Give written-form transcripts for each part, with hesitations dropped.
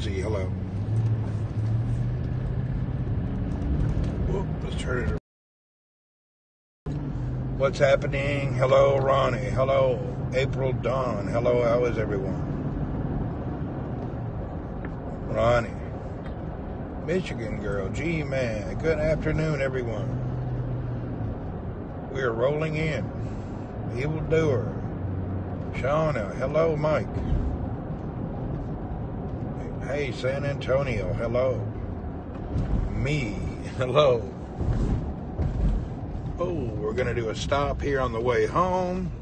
Lindsey, hello. Whoop, let's turn it around. What's happening? Hello, Ronnie. Hello, April Dawn. Hello, how is everyone? Ronnie. Michigan girl. G-Man. Good afternoon, everyone. We are rolling in. Evil Doer. Shauna. Hello, Mike. Hey, San Antonio. Hello. Me. Hello. Oh, we're going to do a stop here on the way home.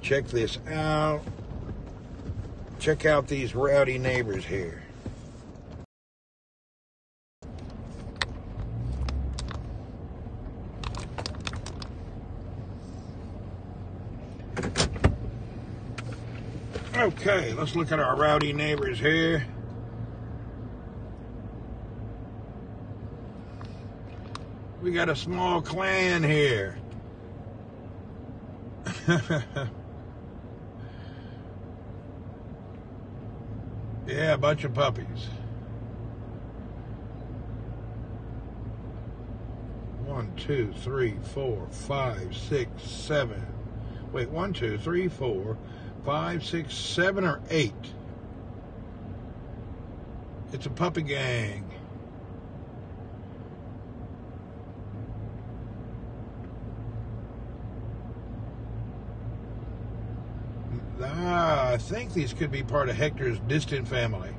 Check this out. Check out these rowdy neighbors here. Okay, let's look at our rowdy neighbors here. We got a small clan here. Yeah, a bunch of puppies. 1, 2, 3, 4, 5, 6, 7. Wait, 1, 2, 3, 4, 5, 6, 7, or 8. It's a puppy gang. I think these could be part of Hector's distant family.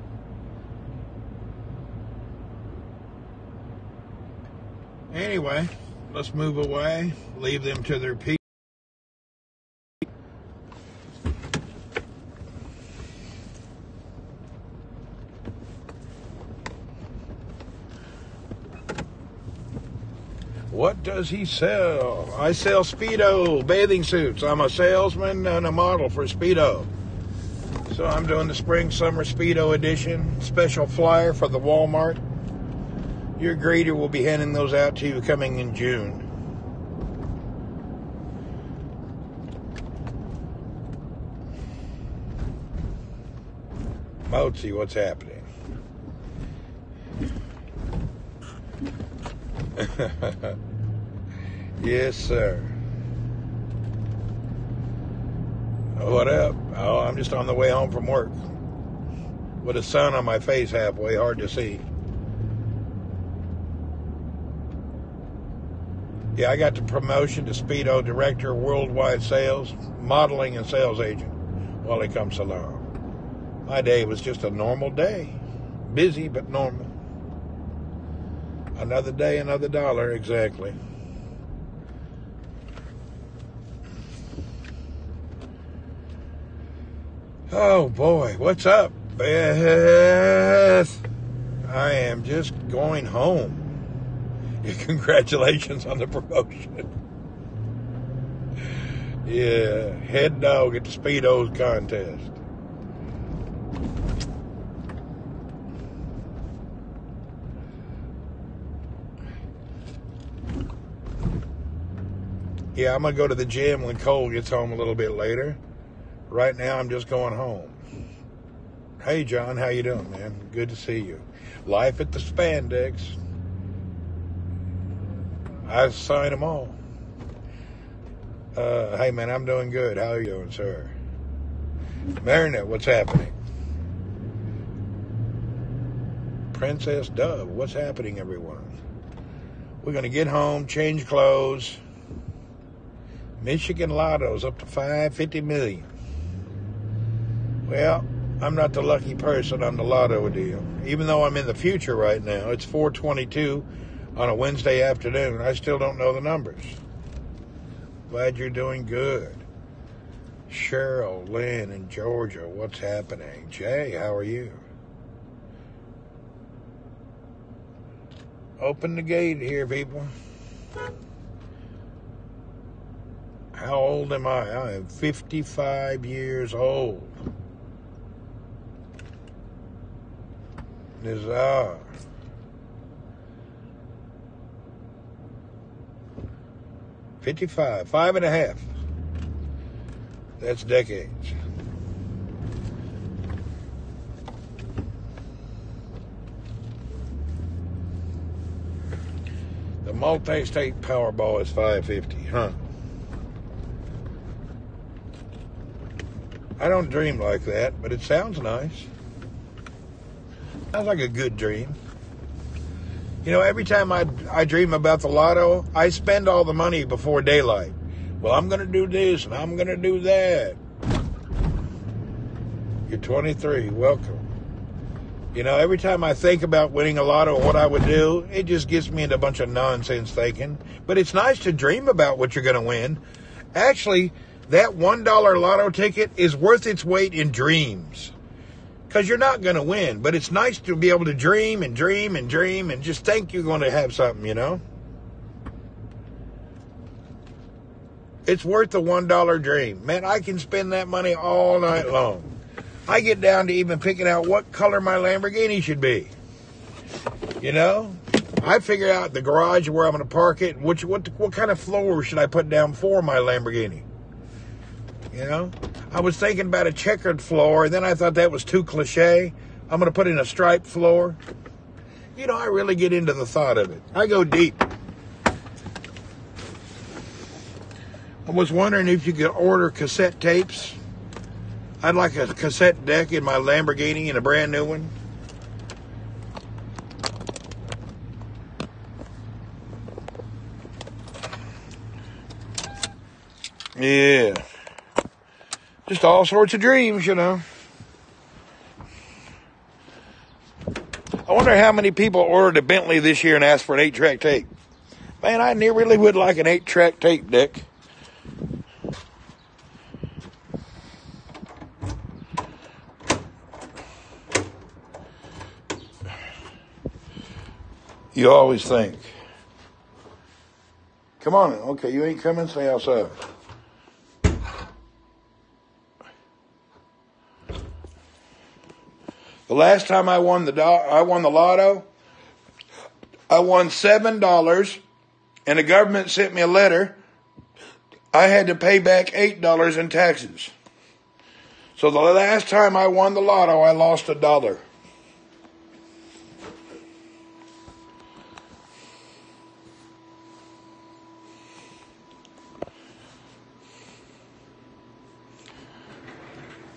Anyway, let's move away, leave them to their peace. What does he sell? I sell Speedo bathing suits. I'm a salesman and a model for Speedo. So I'm doing the spring summer Speedo edition special flyer for the Walmart. Your greeter will be handing those out to you coming in June. Mozi, what's happening? Yes, sir. What up? Oh, I'm just on the way home from work. With the sun on my face halfway, hard to see. Yeah, I got the promotion to Speedo Director, Worldwide Sales, Modeling and Sales Agent while he comes along. My day was just a normal day. Busy, but normal. Another day, another dollar, exactly. Oh, boy, what's up, Beth? I am just going home. Congratulations on the promotion. Yeah, head dog at the Speedos contest. Yeah, I'm going to go to the gym when Cole gets home a little bit later. Right now, I'm just going home. Hey, John, how you doing, man? Good to see you. Life at the Spandex. I sign them all. Hey, man, I'm doing good. How are you doing, sir? Marinette, what's happening? Princess Dove, what's happening, everyone? We're going to get home, change clothes. Michigan Lotto's up to $550 million. Well, I'm not the lucky person on the lotto deal. Even though I'm in the future right now, it's 4:22 on a Wednesday afternoon. I still don't know the numbers. Glad you're doing good. Cheryl, Lynn, and Georgia, what's happening? Jay, how are you? Open the gate here, people. How old am I? I am 55 years old. Nizar. $55, 5.5. That's decades. multi-state Powerball is $550, huh? I don't dream like that, but it sounds nice. Sounds like a good dream. You know, every time I dream about the lotto, I spend all the money before daylight. Well, I'm going to do this and I'm going to do that. You're 23. Welcome. You know, every time I think about winning a lotto, what I would do, it just gets me into a bunch of nonsense thinking. But it's nice to dream about what you're going to win. Actually, that $1 lotto ticket is worth its weight in dreams. Because you're not going to win. But it's nice to be able to dream and dream and dream and just think you're going to have something, you know. It's worth the $1 dream. Man, I can spend that money all night long. I get down to even picking out what color my Lamborghini should be. You know? I figure out the garage where I'm going to park it. What kind of floor should I put down for my Lamborghini? You know? I was thinking about a checkered floor, and then I thought that was too cliche. I'm going to put in a striped floor. You know, I really get into the thought of it. I go deep. I was wondering if you could order cassette tapes. I'd like a cassette deck in my Lamborghini and a brand new one. Yeah. Just all sorts of dreams, you know. I wonder how many people ordered a Bentley this year and asked for an 8-track tape. Man, I really would like an 8-track tape deck. You always think. Come on. Okay, you ain't coming? Stay outside. The last time I won the lotto, I won $7, and the government sent me a letter. I had to pay back $8 in taxes. So the last time I won the lotto, I lost $1.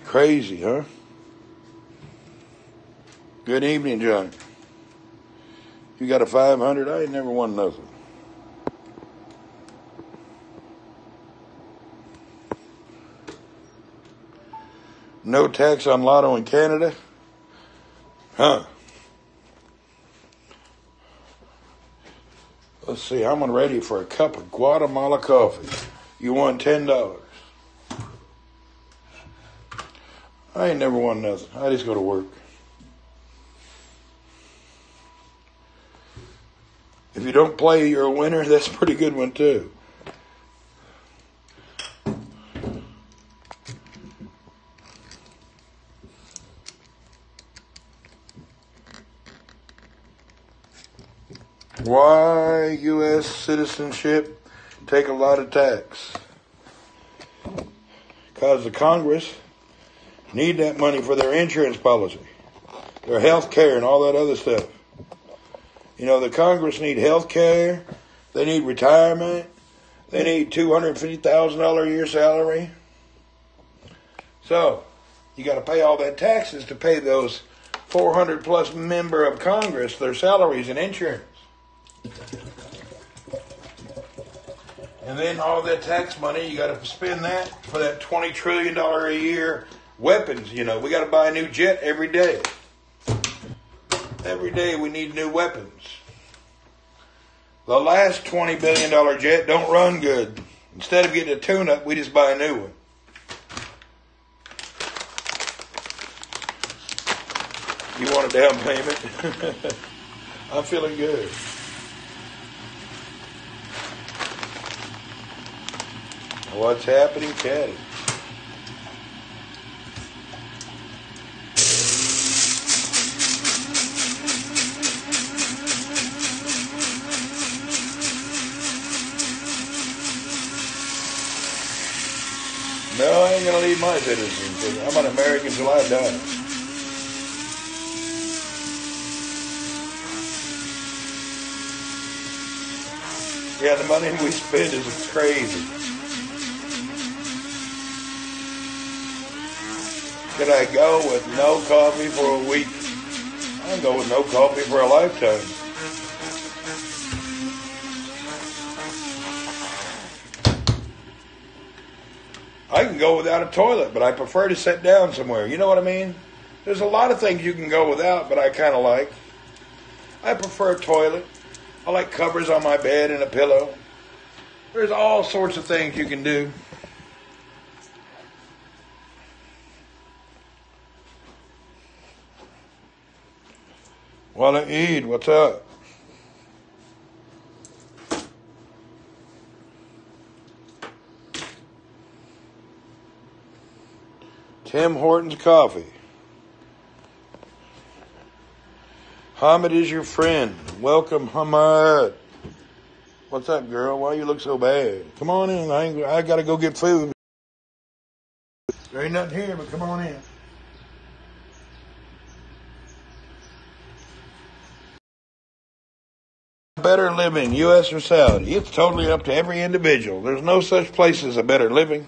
Crazy, huh? Good evening, John. You got a 500? I ain't never won nothing. No tax on lotto in Canada? Huh. Let's see, I'm ready for a cup of Guatemala coffee. You won $10. I ain't never won nothing. I just go to work. If you don't play, you're a winner. That's a pretty good one, too. Why U.S. citizenship take a lot of tax? Because the Congress need that money for their insurance policy, their health care, and all that other stuff. You know, the Congress need health care, they need retirement, they need $250,000 a year salary. So, you got to pay all that taxes to pay those 400 plus member of Congress their salaries and insurance. And then all that tax money, you got to spend that for that $20 trillion a year weapons. You know, we got to buy a new jet every day. Every day we need new weapons. The last $20 billion jet don't run good. Instead of getting a tune-up, we just buy a new one. You want a down payment? I'm feeling good. What's happening, Caddy? No, I ain't going to leave my citizenship. I'm an American till I die. Yeah, the money we spend is crazy. Can I go with no coffee for a week? I can go with no coffee for a lifetime. I can go without a toilet, but I prefer to sit down somewhere. You know what I mean? There's a lot of things you can go without, but I kind of like. I prefer a toilet. I like covers on my bed and a pillow. There's all sorts of things you can do. Walla Eid, what's up? Tim Hortons Coffee. Hamid is your friend. Welcome, Hamid. What's up, girl? Why you look so bad? Come on in. I got to go get food. There ain't nothing here, but come on in. Better living, U.S. or Saudi? It's totally up to every individual. There's no such place as a better living.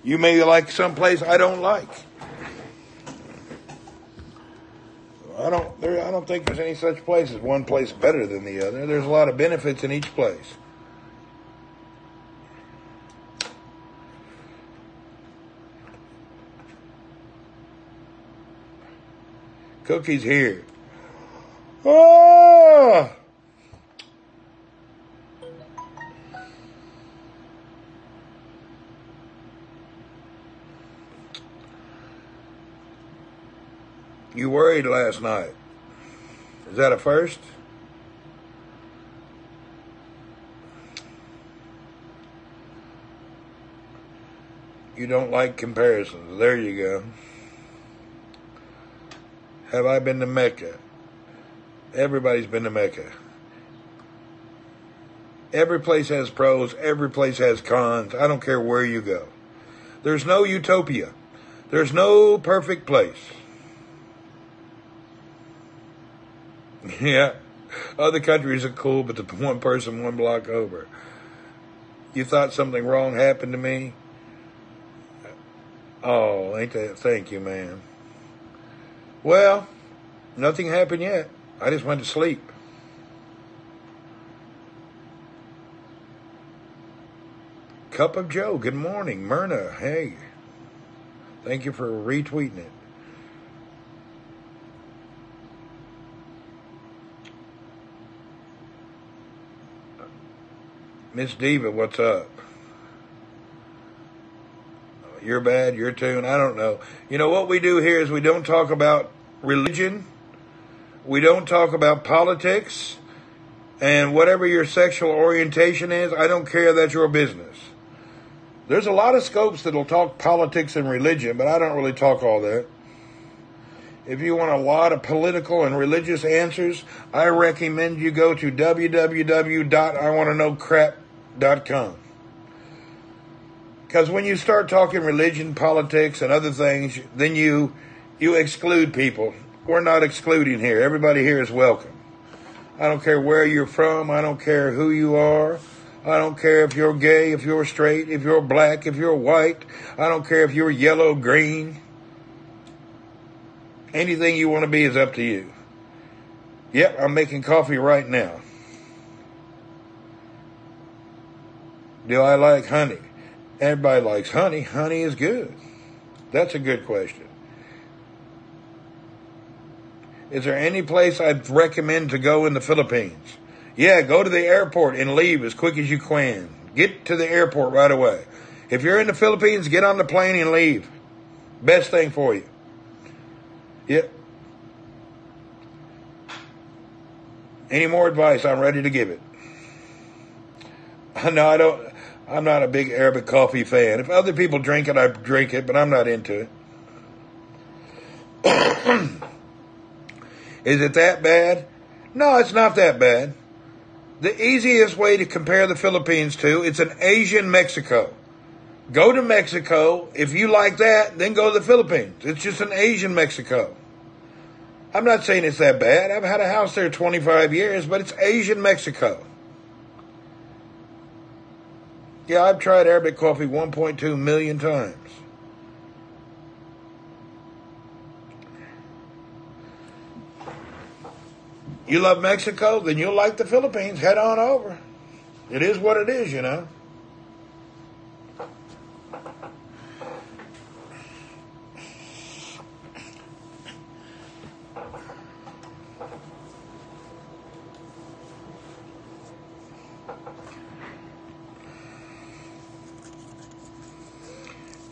You may like some place I don't like. I don't think there's any such place as one place better than the other. There's a lot of benefits in each place. Cookie's here. Oh! You worried last night. Is that a first? You don't like comparisons. There you go. Have I been to Mecca? Everybody's been to Mecca. Every place has pros. Every place has cons. I don't care where you go. There's no utopia. There's no perfect place. Yeah, other countries are cool, but the one person one block over. You thought something wrong happened to me? Oh, ain't that? Thank you, man. Well, nothing happened yet. I just went to sleep. Cup of Joe, good morning. Myrna, hey. Thank you for retweeting it. Miss Diva, what's up? You're bad, you're tune, I don't know. You know, what we do here is we don't talk about religion. We don't talk about politics. And whatever your sexual orientation is, I don't care, that's your business. There's a lot of scopes that'll talk politics and religion, but I don't really talk all that. If you want a lot of political and religious answers, I recommend you go to www.iwantaknowcrap.com. Because when you start talking religion, politics, and other things, then you exclude people. We're not excluding here. Everybody here is welcome. I don't care where you're from. I don't care who you are. I don't care if you're gay, if you're straight, if you're black, if you're white. I don't care if you're yellow, green. Anything you want to be is up to you. Yep, I'm making coffee right now. Do I like honey? Everybody likes honey. Honey is good. That's a good question. Is there any place I'd recommend to go in the Philippines? Yeah, go to the airport and leave as quick as you can. Get to the airport right away. If you're in the Philippines, get on the plane and leave. Best thing for you. Yep. Any more advice, I'm ready to give it. No, I'm not a big Arabic coffee fan. If other people drink it, I drink it, but I'm not into it. Is it that bad? No, it's not that bad. The easiest way to compare the Philippines to, it's an Asian Mexico. Go to Mexico. If you like that, then go to the Philippines. It's just an Asian Mexico. I'm not saying it's that bad. I've had a house there 25 years, but it's Asian Mexico. Yeah, I've tried Arabic coffee 1.2 million times. You love Mexico? Then you'll like the Philippines. Head on over. It is what it is, you know.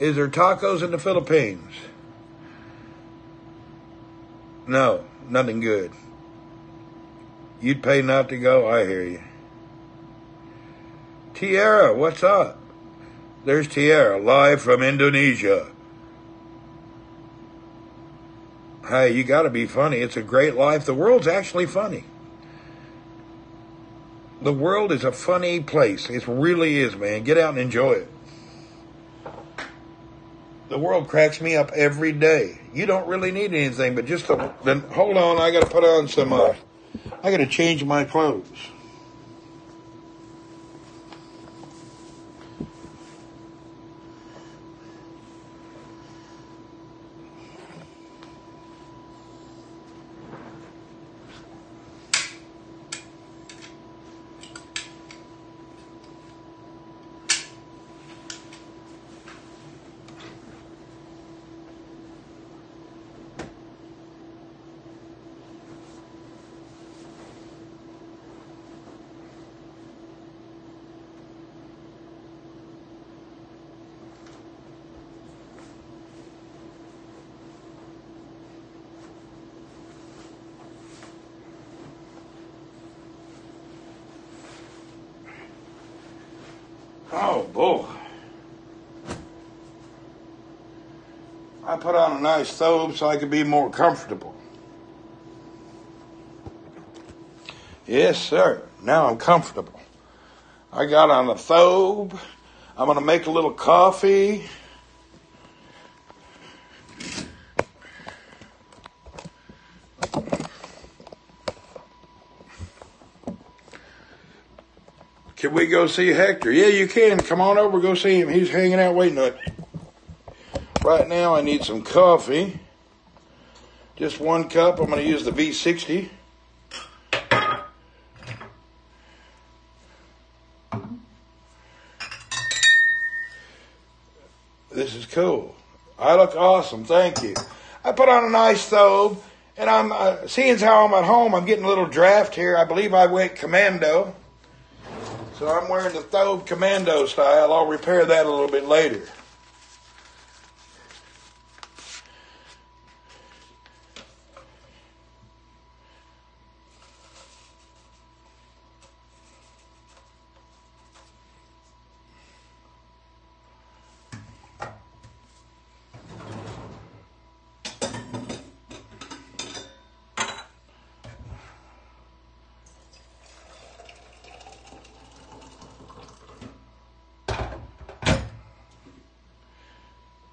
Is there tacos in the Philippines? No, nothing good. You'd pay not to go? I hear you. Tiara, what's up? There's Tiara, live from Indonesia. Hey, you gotta be funny. It's a great life. The world's actually funny. The world is a funny place. It really is, man. Get out and enjoy it. The world cracks me up every day. You don't really need anything, but just then hold on. I got to put on some. I got to change my clothes. Oh, boy. I put on a nice thobe so I could be more comfortable. Yes, sir. Now I'm comfortable. I got on a thobe. I'm going to make a little coffee. Can we go see Hector? Yeah, you can. Come on over, go see him. He's hanging out waiting on it. Right now I need some coffee. Just 1 cup. I'm going to use the V60. This is cool. I look awesome. Thank you. I put on a nice thobe, and I'm seeing as how I'm at home, I'm getting a little draft here. I believe I went commando. So I'm wearing the thobe commando style. I'll repair that a little bit later.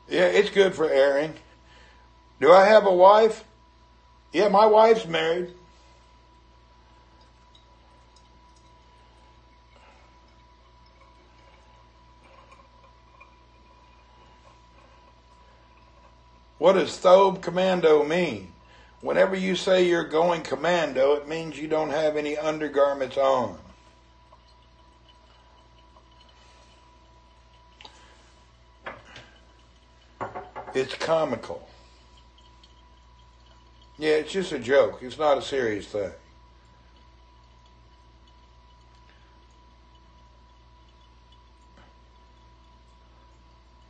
Yeah, it's good for airing. Do I have a wife? Yeah, my wife's married. What does thobe commando mean? Whenever you say you're going commando, it means you don't have any undergarments on. It's comical. Yeah, it's just a joke. It's not a serious thing.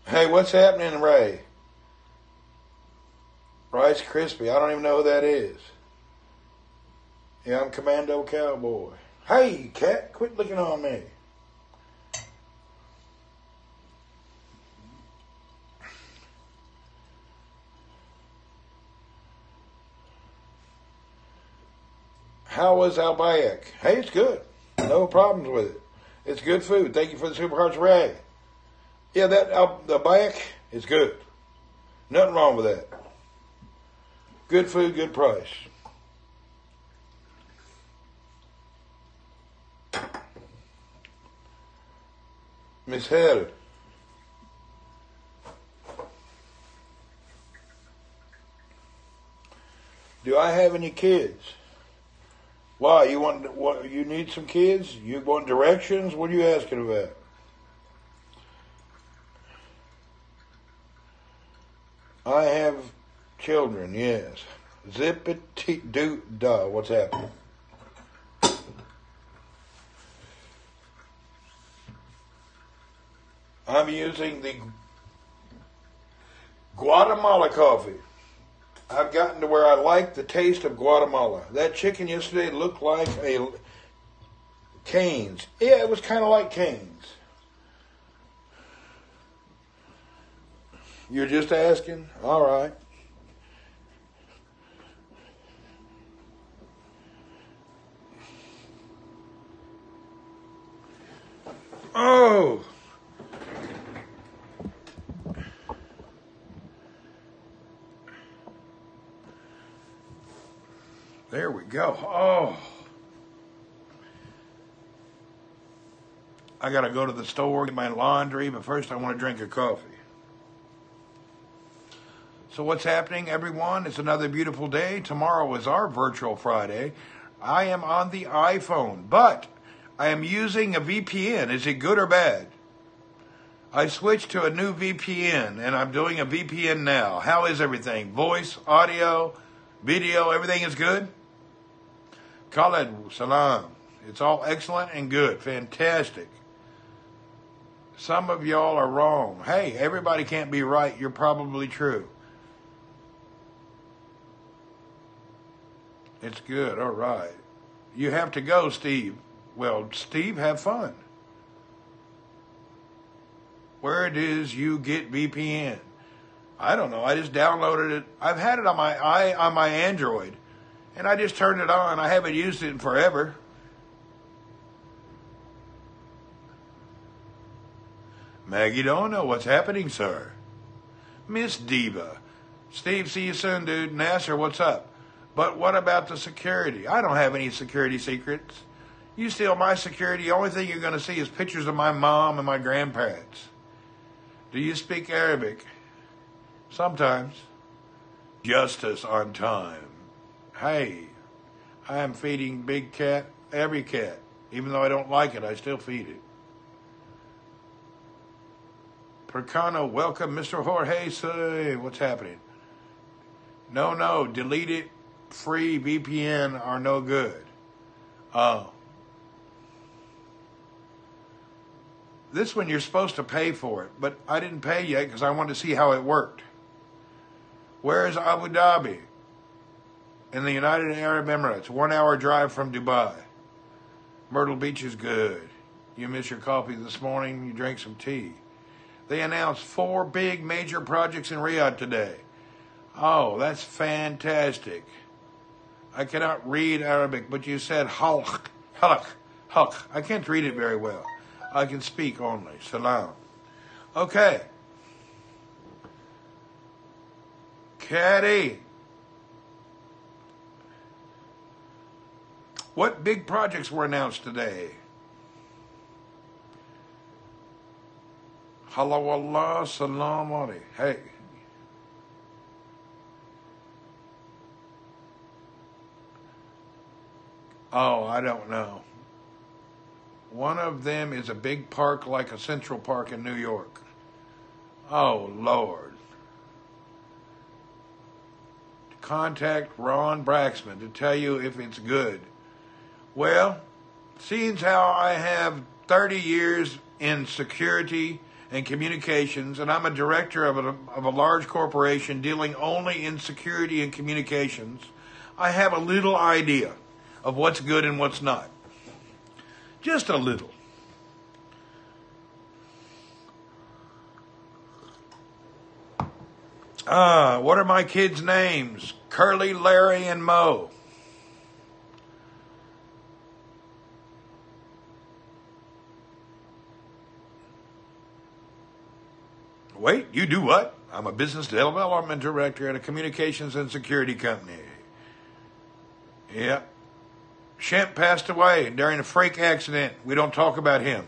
Hey, what's happening, Ray? Rice Krispie. I don't even know who that is. Yeah, I'm Commando Cowboy. Hey, cat, quit looking on me. How was Albayak? Hey, it's good. No problems with it. It's good food. Thank you for the Superhearts, Ray. Yeah, that Albayak is good. Nothing wrong with that. Good food, good price. Miss Hell. Do I have any kids? Why, you need some kids? You want directions? What are you asking about? I have children, yes. Zip-it-doo-dah. What's happening? I'm using the Guatemala coffee. I've gotten to where I like the taste of Guatemala. That chicken yesterday looked like a Cane's. Yeah, it was kind of like Cane's. You're just asking? All right. Oh! There we go. Oh. I got to go to the store, get my laundry, but first I want to drink a coffee. So what's happening, everyone? It's another beautiful day. Tomorrow is our virtual Friday. I am on the iPhone, but I am using a VPN. Is it good or bad? I switched to a new VPN, and I'm doing a VPN now. How is everything? Voice, audio, video, everything is good? Khaled, salam. It's all excellent and good. Fantastic. Some of y'all are wrong. Hey, everybody can't be right. You're probably true. It's good. All right. You have to go, Steve. Well, Steve, have fun. Where it is you get VPN? I don't know. I just downloaded it. I've had it on my Android. And I just turned it on. I haven't used it in forever. Maggie don't know what's happening, sir. Miss Diva. Steve, see you soon, dude. Nasser, what's up? But what about the security? I don't have any security secrets. You steal my security, the only thing you're going to see is pictures of my mom and my grandparents. Do you speak Arabic? Sometimes. Justice on time. Hey, I am feeding Big Cat, every cat. Even though I don't like it, I still feed it. Percano, welcome, Mr. Jorge. Say, what's happening? No, delete it. Free VPN are no good. This one you're supposed to pay for it, but I didn't pay yet because I wanted to see how it worked. Where is Abu Dhabi? In the United Arab Emirates, 1 hour drive from Dubai. Myrtle Beach is good. You miss your coffee this morning, you drank some tea. They announced 4 big major projects in Riyadh today. Oh, that's fantastic. I cannot read Arabic, but you said halq. I can't read it very well. I can speak only. Salam. Okay. Caddy. What big projects were announced today? Halawallah, salam alaikum. Hey. Oh, I don't know. One of them is a big park like a Central Park in New York. Oh, Lord. Contact Ron Braxman to tell you if it's good. Well, seeing how I have 30 years in security and communications, and I'm a director of a large corporation dealing only in security and communications, I have a little idea of what's good and what's not. Just a little. What are my kids' names? Curly, Larry, and Mo. Wait, you do what? I'm a business development director at a communications and security company. Yeah. Shemp passed away during a freak accident. We don't talk about him.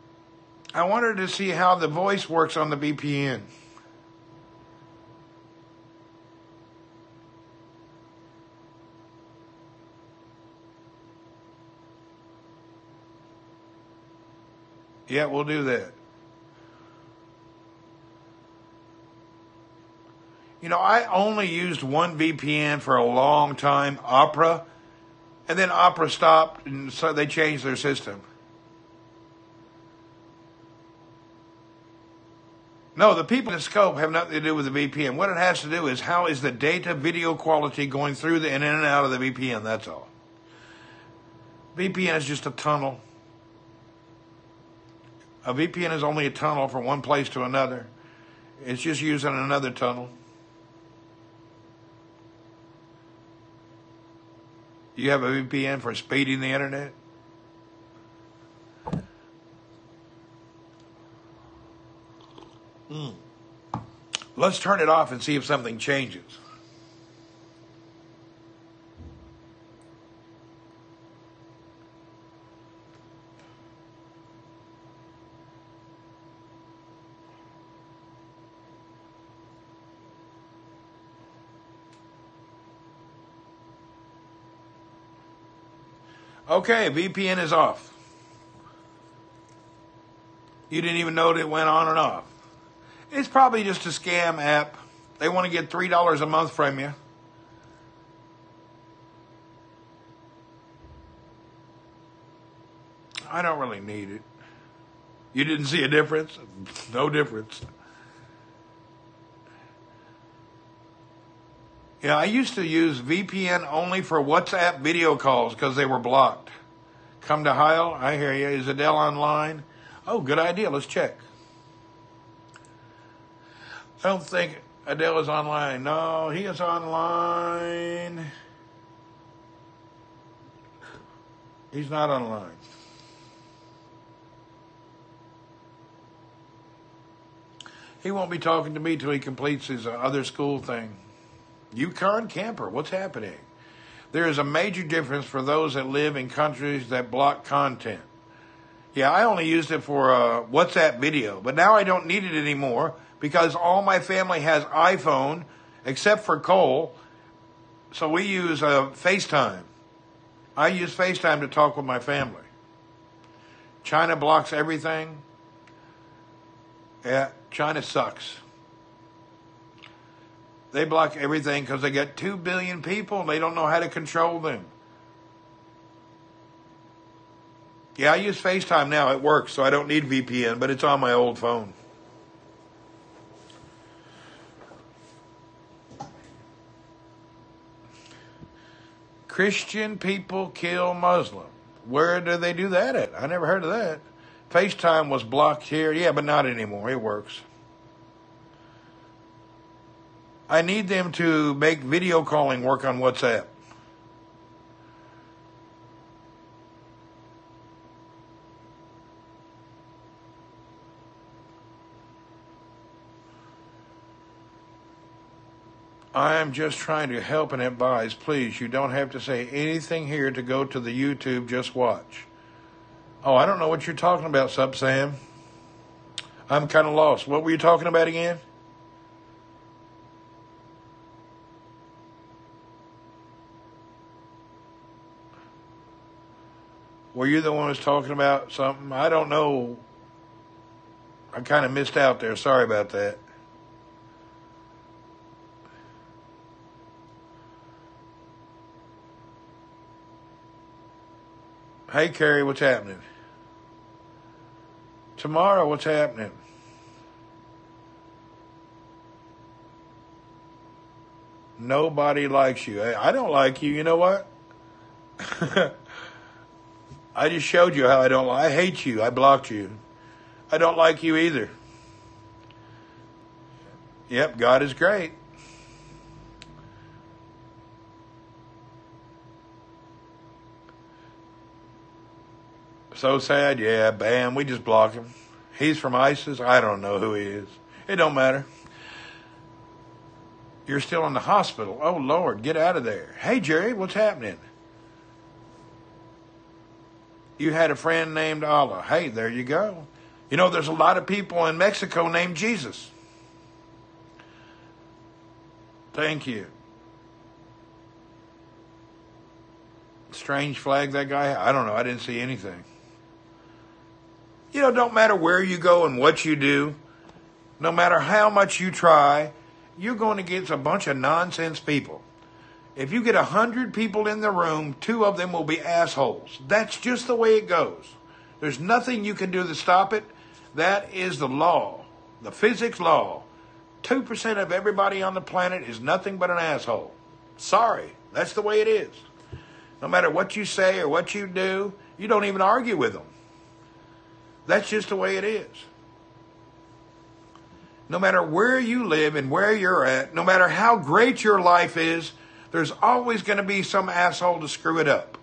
I wanted to see how the voice works on the VPN. Yeah, we'll do that. You know, I only used one VPN for a long time, Opera, and then Opera stopped, and so they changed their system. No, the people in the scope have nothing to do with the VPN. What it has to do is how is the data video quality going through the in and out of the VPN, that's all. VPN is just a tunnel. A VPN is only a tunnel from one place to another. It's just using another tunnel. You have a VPN for speeding the internet? Let's turn it off and see if something changes. Okay, VPN is off. You didn't even know that it went on and off. It's probably just a scam app. They want to get $3 a month from you. I don't really need it. You didn't see a difference? No difference. Yeah, I used to use VPN only for WhatsApp video calls because they were blocked. Come to Heil, I hear you. Is Adele online? Oh, good idea. Let's check. I don't think Adele is online. No, he is online. He's not online. He won't be talking to me till he completes his other school thing. Yukon camper, what's happening? There is a major difference for those that live in countries that block content. Yeah, I only used it for WhatsApp video, but now I don't need it anymore because all my family has iPhone except for Cole, so we use FaceTime. I use FaceTime to talk with my family. China blocks everything. Yeah, China sucks. They block everything because they got 2 billion people and they don't know how to control them. Yeah, I use FaceTime now. It works, so I don't need VPN, but it's on my old phone. Christian people kill Muslim. Where do they do that at? I never heard of that. FaceTime was blocked here. Yeah, but not anymore. It works. I need them to make video calling work on WhatsApp. I am just trying to help and advise. Please, you don't have to say anything here to go to the YouTube. Just watch. Oh, I don't know what you're talking about, Sup Sam. I'm kind of lost. What were you talking about again? Were you the one who was talking about something? I don't know. I kind of missed out there. Sorry about that. Hey, Carrie, what's happening? Tomorrow, what's happening? Nobody likes you. Hey, I don't like you. You know what? I just showed you how I don't like. I hate you. I blocked you. I don't like you either. Yep, God is great. So sad. Yeah, bam, we just block him. He's from ISIS. I don't know who he is. It don't matter. You're still in the hospital. Oh, Lord, get out of there. Hey, Jerry, what's happening? You had a friend named Allah. Hey, there you go. You know, there's a lot of people in Mexico named Jesus. Thank you. Strange flag that guy. I don't know. I didn't see anything. You know, don't matter where you go and what you do, no matter how much you try, you're going to get a bunch of nonsense people. If you get 100 people in the room, 2 of them will be assholes. That's just the way it goes. There's nothing you can do to stop it. That is the law, the physics law. 2% of everybody on the planet is nothing but an asshole. Sorry, that's the way it is. No matter what you say or what you do, you don't even argue with them. That's just the way it is. No matter where you live and where you're at, no matter how great your life is, there's always going to be some asshole to screw it up.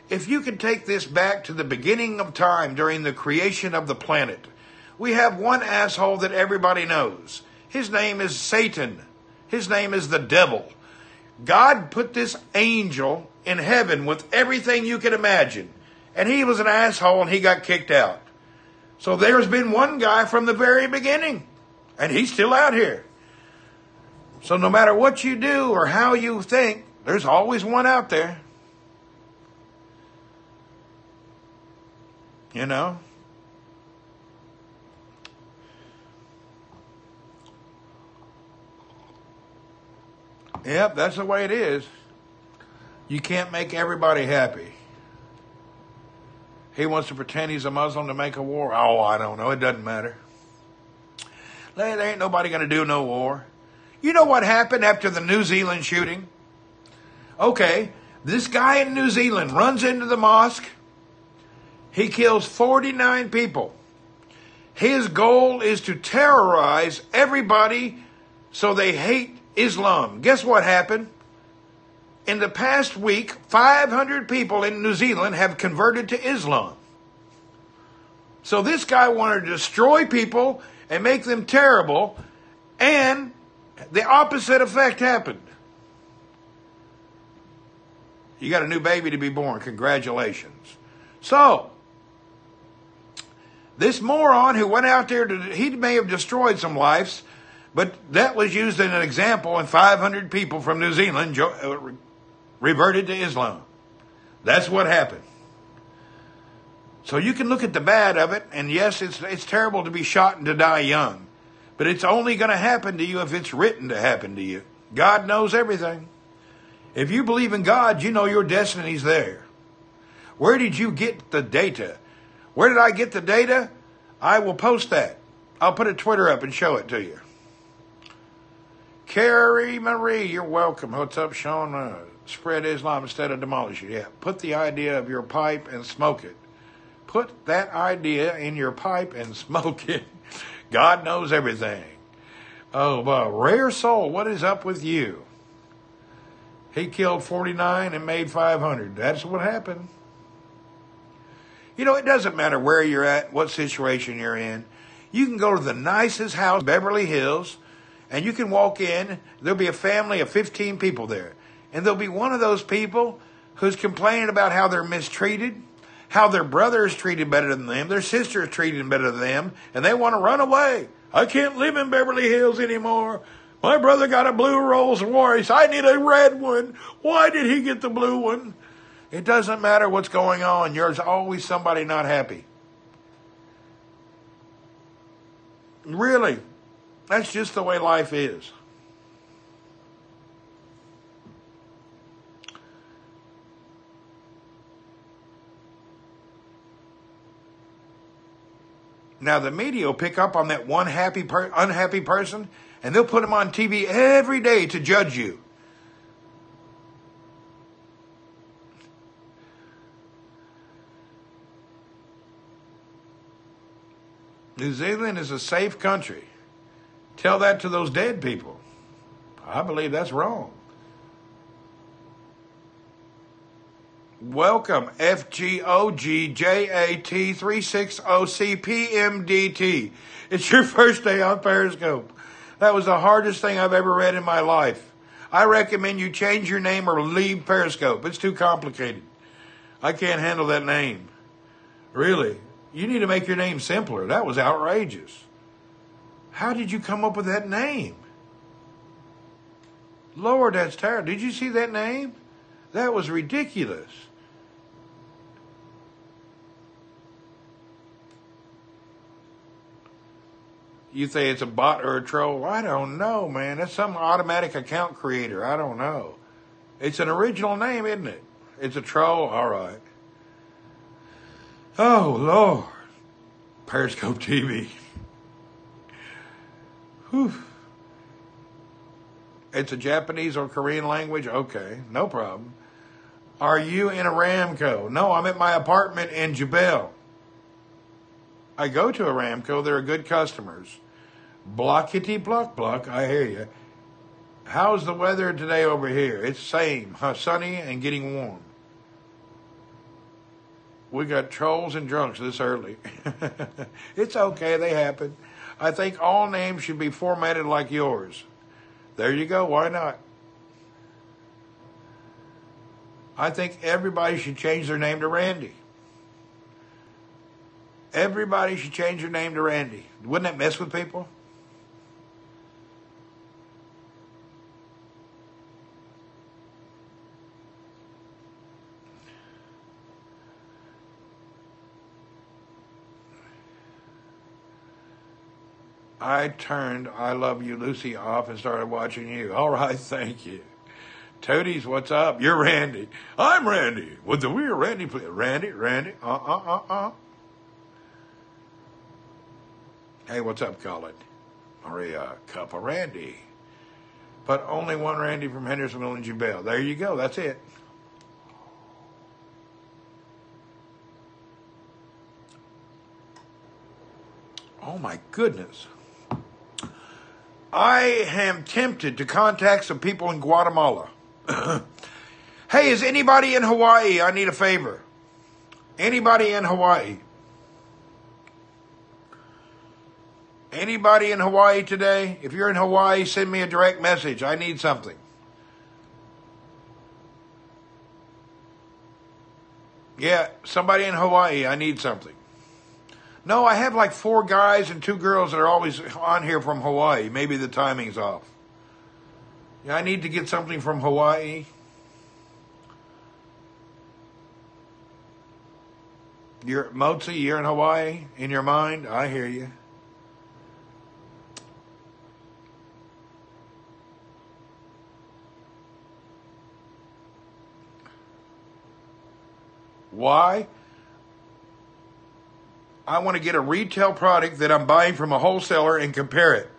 If you can take this back to the beginning of time during the creation of the planet, we have one asshole that everybody knows. His name is Satan. His name is the devil. God put this angel in heaven with everything you can imagine. And he was an asshole and he got kicked out. So there's been one guy from the very beginning. And he's still out here. So no matter what you do or how you think, there's always one out there. You know? Yep, that's the way it is. You can't make everybody happy. He wants to pretend he's a Muslim to make a war. Oh, I don't know. It doesn't matter. There ain't nobody going to do no war. You know what happened after the New Zealand shooting? Okay, this guy in New Zealand runs into the mosque. He kills 49 people. His goal is to terrorize everybody so they hate Islam. Guess what happened? In the past week, 500 people in New Zealand have converted to Islam. So this guy wanted to destroy people and make them terrible, and the opposite effect happened. You got a new baby to be born. Congratulations. So, this moron who went out there, he may have destroyed some lives, but that was used as an example, and 500 people from New Zealand reverted to Islam. That's what happened. So you can look at the bad of it, and yes, it's terrible to be shot and to die young. But it's only going to happen to you if it's written to happen to you. God knows everything. If you believe in God, you know your destiny's there. Where did you get the data? Where did I get the data? I will post that. I'll put a Twitter up and show it to you. Carrie Marie, you're welcome. What's up, Sean? Spread Islam instead of demolish it. Yeah, put the idea of your pipe and smoke it. Put that idea in your pipe and smoke it. God knows everything. Oh, well, Rare Soul, what is up with you? He killed 49 and made 500. That's what happened. You know, it doesn't matter where you're at, what situation you're in. You can go to the nicest house in Beverly Hills, and you can walk in. There'll be a family of 15 people there. And there'll be one of those people who's complaining about how they're mistreated, how their brother is treated better than them, their sister is treated better than them, and they want to run away. I can't live in Beverly Hills anymore. My brother got a blue Rolls Royce. I need a red one. Why did he get the blue one? It doesn't matter what's going on. There's always somebody not happy. Really, that's just the way life is. Now, the media will pick up on that one unhappy person, and they'll put them on TV every day to judge you. New Zealand is a safe country. Tell that to those dead people. I believe that's wrong. Welcome, FGOGJAT360CPMDT. It's your first day on Periscope. That was the hardest thing I've ever read in my life. I recommend you change your name or leave Periscope. It's too complicated. I can't handle that name. Really. You need to make your name simpler. That was outrageous. How did you come up with that name? Lord, that's terrible. Did you see that name? That was ridiculous. You say it's a bot or a troll? I don't know, man. That's some automatic account creator. I don't know. It's an original name, isn't it? It's a troll? All right. Oh, Lord. Periscope TV. Whew. It's a Japanese or Korean language? Okay, no problem. Are you in Aramco? No, I'm at my apartment in Jebel. I go to Aramco. They're good customers. Blockity block block. I hear you. How's the weather today over here? It's same. Sunny and getting warm. We got trolls and drunks this early. It's okay. They happen. I think all names should be formatted like yours. There you go. Why not? I think everybody should change their name to Randy. Everybody should change their name to Randy. Wouldn't that mess with people? I turned I Love You, Lucy off and started watching you. All right, thank you. Toadies, what's up? You're Randy. I'm Randy. With the weird Randy, please. Randy. Hey, what's up, Colin? Maria, cup of Randy. But only one Randy from Hendersonville and Jubel. There you go. That's it. Oh, my goodness. I am tempted to contact some people in Guatemala. Hey, is anybody in Hawaii? I need a favor. Anybody in Hawaii? Anybody in Hawaii today? If you're in Hawaii, send me a direct message. I need something. Yeah, somebody in Hawaii, I need something. No, I have like 4 guys and 2 girls that are always on here from Hawaii. Maybe the timing's off. Yeah, I need to get something from Hawaii. You're Motzi, you're in Hawaii in your mind? I hear you. Why? I want to get a retail product that I'm buying from a wholesaler and compare it.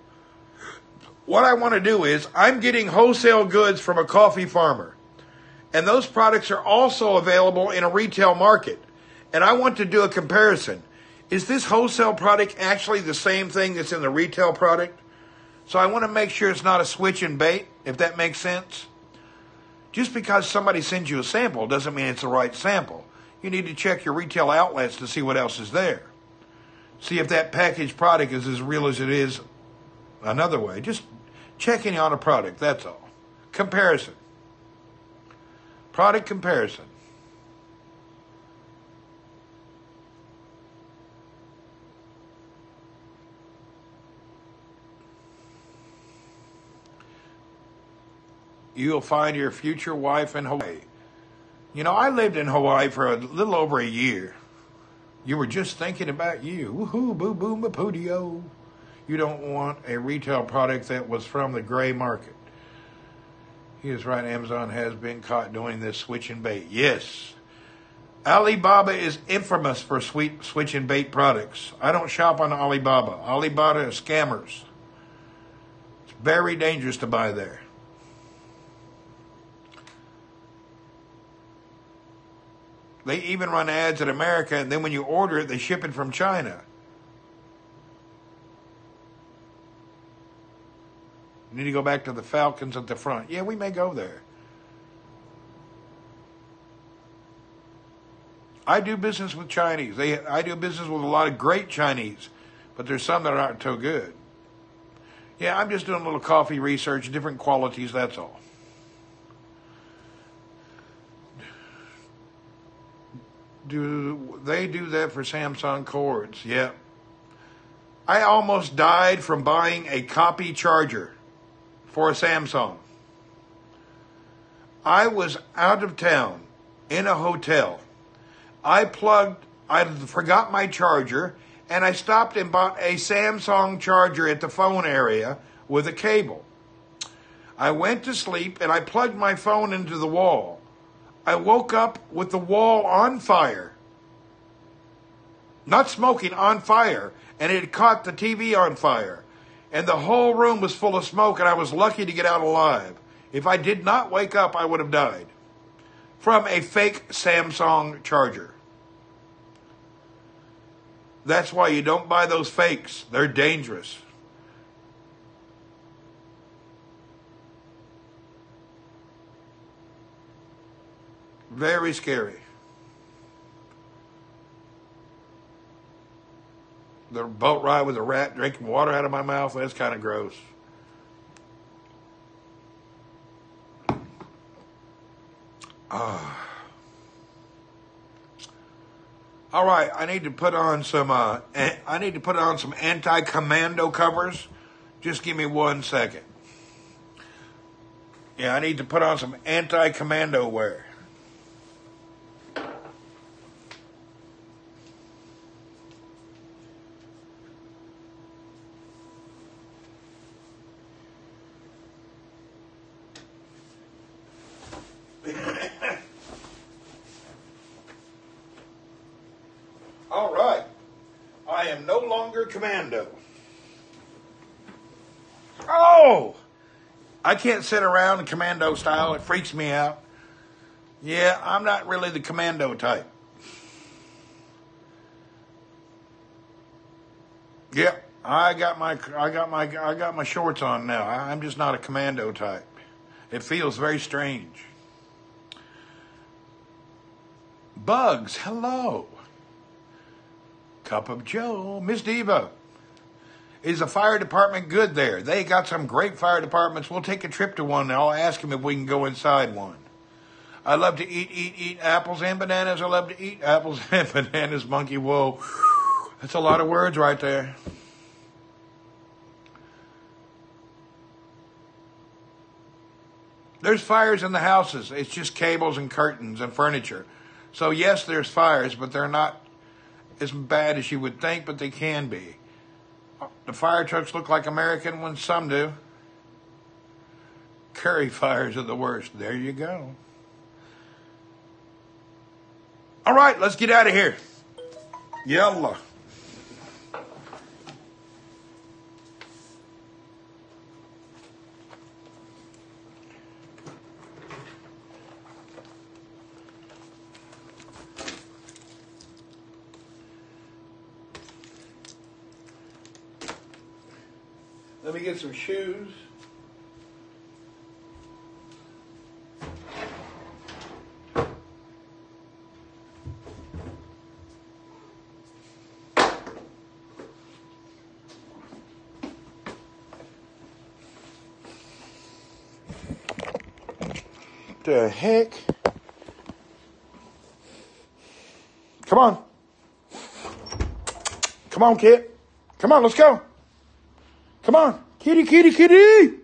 What I want to do is I'm getting wholesale goods from a coffee farmer. And those products are also available in a retail market. And I want to do a comparison. Is this wholesale product actually the same thing that's in the retail product? So I want to make sure it's not a switch and bait, if that makes sense. Just because somebody sends you a sample doesn't mean it's the right sample. You need to check your retail outlets to see what else is there. See if that packaged product is as real as it is another way. Just checking on a product, that's all. Comparison. Product comparison. You'll find your future wife in Hawaii. You know, I lived in Hawaii for a little over a year. You were just thinking about you. Woohoo, boo boo, mapudio. You don't want a retail product that was from the gray market. He is right. Amazon has been caught doing this switch and bait. Yes. Alibaba is infamous for switch and bait products. I don't shop on Alibaba. Alibaba is scammers. It's very dangerous to buy there. They even run ads in America, and then when you order it, they ship it from China. You need to go back to the Falcons at the front. Yeah, we may go there. I do business with Chinese. I do business with a lot of great Chinese, but there's some that aren't so good. Yeah, I'm just doing a little coffee research, different qualities, that's all. Do they do that for Samsung cords? Yeah. I almost died from buying a copy charger for a Samsung. I was out of town in a hotel. I forgot my charger, and I stopped and bought a Samsung charger at the phone area with a cable. I went to sleep and I plugged my phone into the wall. I woke up with the wall on fire. Not smoking, on fire. And it caught the TV on fire. And the whole room was full of smoke, and I was lucky to get out alive. If I did not wake up, I would have died. From a fake Samsung charger. That's why you don't buy those fakes. They're dangerous. Very scary. The boat ride with a rat drinking water out of my mouth, that's kind of gross. All right, I need to put on some anti-commando covers. Just give me 1 second. Yeah, I need to put on some anti-commando wear. All right. I am no longer commando. Oh! I can't sit around in commando style. It freaks me out. Yeah, I'm not really the commando type. Yep, I got my shorts on now. I'm just not a commando type. It feels very strange. Bugs, hello. Cup of Joe, Miss Diva. Is the fire department good there? They got some great fire departments. We'll take a trip to one, and I'll ask them if we can go inside one. I love to eat apples and bananas. I love to eat apples and bananas, monkey. Whoa. That's a lot of words right there. There's fires in the houses. It's just cables and curtains and furniture. So, yes, there's fires, but they're not as bad as you would think, but they can be. The fire trucks look like American ones. Some do. Curry fires are the worst. There you go. All right, let's get out of here. Yalla. Let me get some shoes. The heck? Come on. Come on, kid. Come on, let's go. Come on. Kitty, kitty, kitty.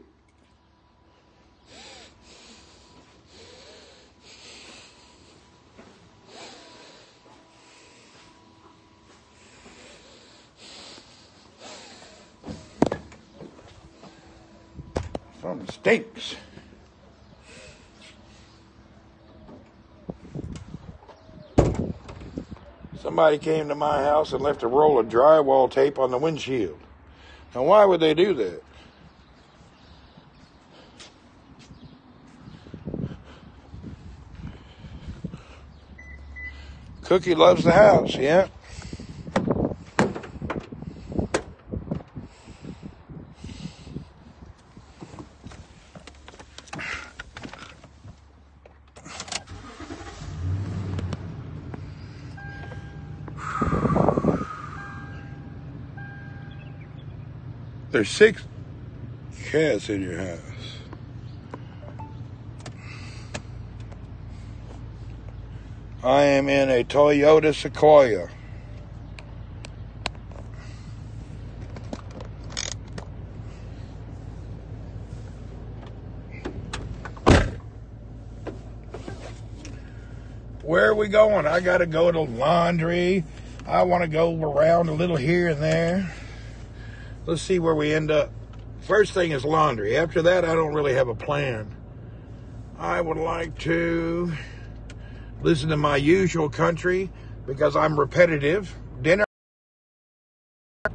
Something stinks. Somebody came to my house and left a roll of drywall tape on the windshield. Now, why would they do that? Cookie loves the house, yeah. There's 6 cats in your house. I am in a Toyota Sequoia. Where are we going? I got to go to laundry. I want to go around a little here and there. Let's see where we end up. First thing is laundry. After that, I don't really have a plan. I would like to listen to my usual country because I'm repetitive. Dinner.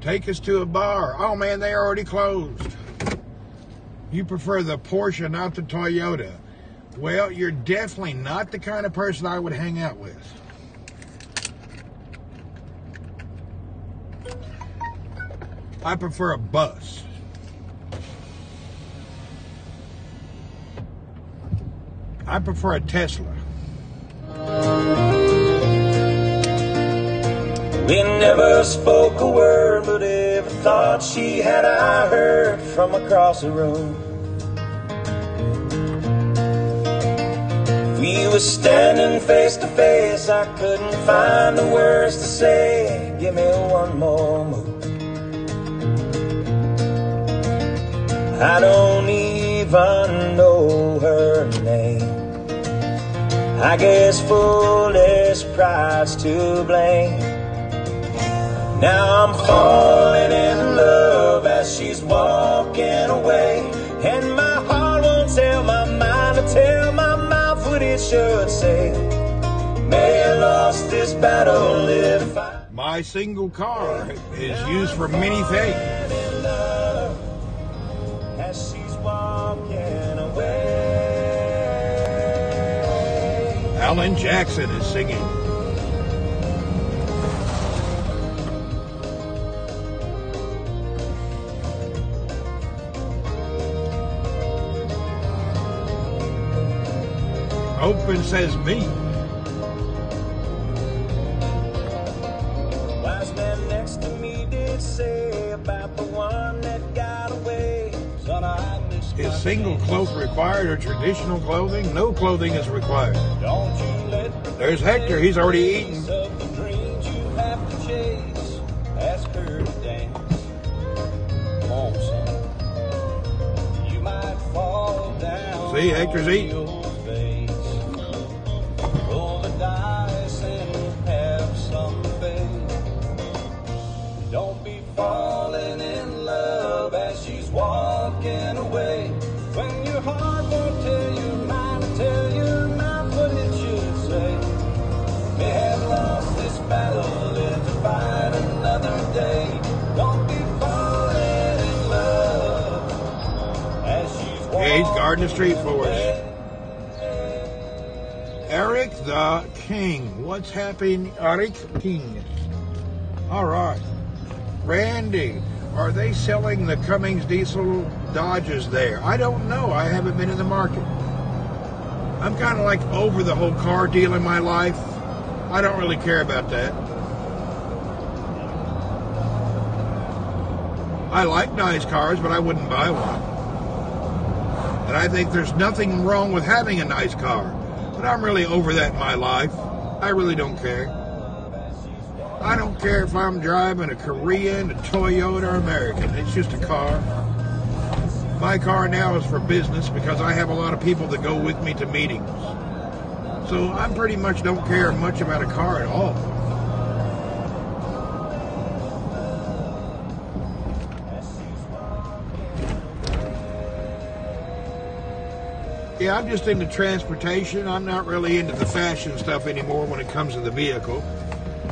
Take us to a bar. Oh, man, they already closed. You prefer the Porsche, not the Toyota. Well, you're definitely not the kind of person I would hang out with. I prefer a bus. I prefer a Tesla. We never spoke a word, but every thought she had I heard from across the room. We were standing face to face, I couldn't find the words to say. Give me one more move. I don't even know her name. I guess foolish pride's to blame. Now I'm falling in love as she's walking away, and my heart won't tell my mind to tell my mouth what it should say. May I lost this battle if I... My single car is used for many things. As she's walking away. Alan Jackson is singing. Open says me. Wise man next to me did say about the one that got away. Son, I miss my Is single cloth required or traditional clothing? No clothing is required. Don't you let There's Hector. He's already eaten. of the dreams you have to chase. Ask her to dance. Come on, son. You might fall down. See, Hector's eating. your face. Roll the dice and have some faith. Don't be falling in love as she's walking away. When your heart won't tell your mind to tell your mouth what it should say. May have lost this battle, live to fight another day. Don't be falling in love as she's walking Yeah, he's guarding the street for us. away. Eric the King. What's happening? Eric King. All right. Randy, are they selling the Cummins diesel Dodges there? I don't know. I haven't been in the market. I'm kind of like over the whole car deal in my life. I don't really care about that. I like nice cars, but I wouldn't buy one. And I think there's nothing wrong with having a nice car. But I'm really over that in my life. I really don't care. I don't care if I'm driving a Korean, a Toyota, or American. It's just a car. My car now is for business because I have a lot of people that go with me to meetings. So I pretty much don't care much about a car at all. Yeah, I'm just into transportation. I'm not really into the fashion stuff anymore when it comes to the vehicle.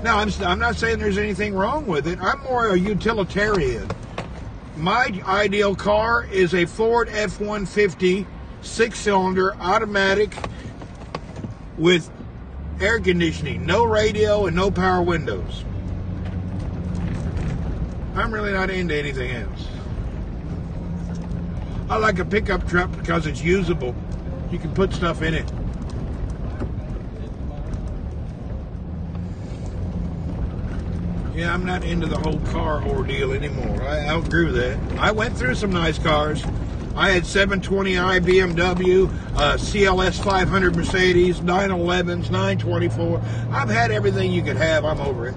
Now, I'm not saying there's anything wrong with it. I'm more a utilitarian. My ideal car is a Ford F-150 six-cylinder automatic with air conditioning, no radio, and no power windows. I'm really not into anything else. I like a pickup truck because it's usable. You can put stuff in it. Yeah, I'm not into the whole car ordeal anymore. I outgrew that. I went through some nice cars. I had 720i BMW, CLS 500 Mercedes, 911s, 924. I've had everything you could have. I'm over it.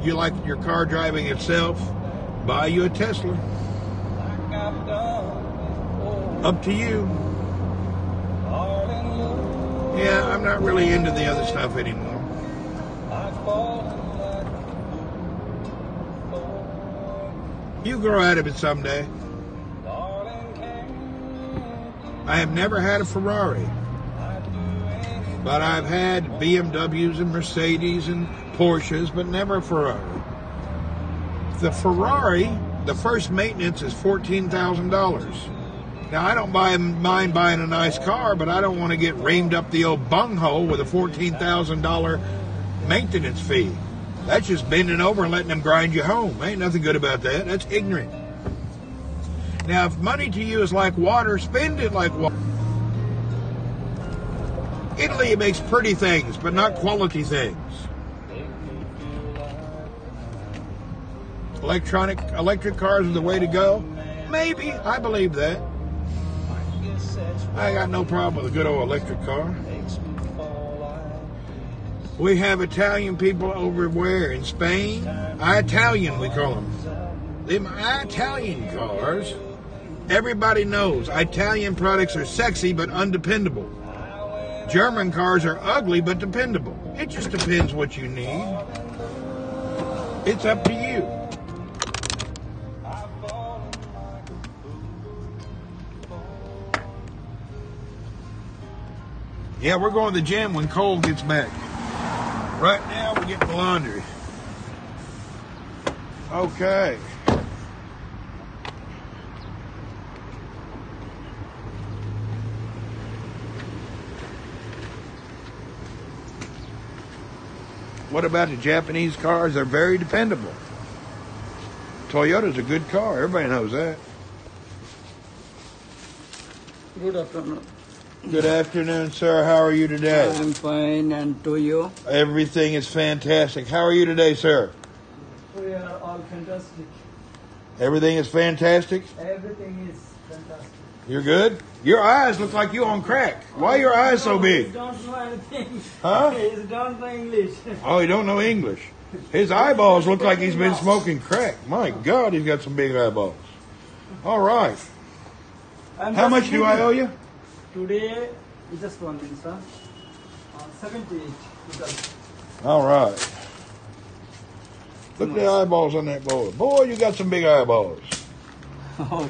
You like your car driving itself? Buy you a Tesla. Up to you. Yeah, I'm not really into the other stuff anymore. You grow out of it someday. I have never had a Ferrari, but I've had BMWs and Mercedes and Porsches, but never a Ferrari. The Ferrari, the first maintenance is $14,000. Now, I don't mind buying a nice car, but I don't want to get reamed up the old bunghole with a $14,000 maintenance fee. That's just bending over and letting them grind you home. Ain't nothing good about that. That's ignorant. Now, if money to you is like water, spend it like water. Italy makes pretty things, but not quality things. Electric cars are the way to go? Maybe. I believe that. I got no problem with a good old electric car. We have Italian people over where? In Spain? Italian, we call them. Them Italian cars. Everybody knows Italian products are sexy but undependable. German cars are ugly but dependable. It just depends what you need. It's up to you. Yeah, we're going to the gym when Cole gets back. Right now, we're getting the laundry. Okay. What about the Japanese cars? They're very dependable. Toyota's a good car. Everybody knows that. Good afternoon. Good afternoon, sir. How are you today? I'm fine, and to you? Everything is fantastic. How are you today, sir? We are all fantastic. Everything is fantastic? Everything is fantastic. You're good? Your eyes look like you on crack. Why are your eyes so big? He don't know anything. Huh? He don't know English. Oh, he don't know English. His eyeballs look like he's been smoking crack. My God, he's got some big eyeballs. All right. How much do I owe you? Today, just one thing, sir. 78. All right. Look at the eyeballs on that boy. Boy, you got some big eyeballs. Okay.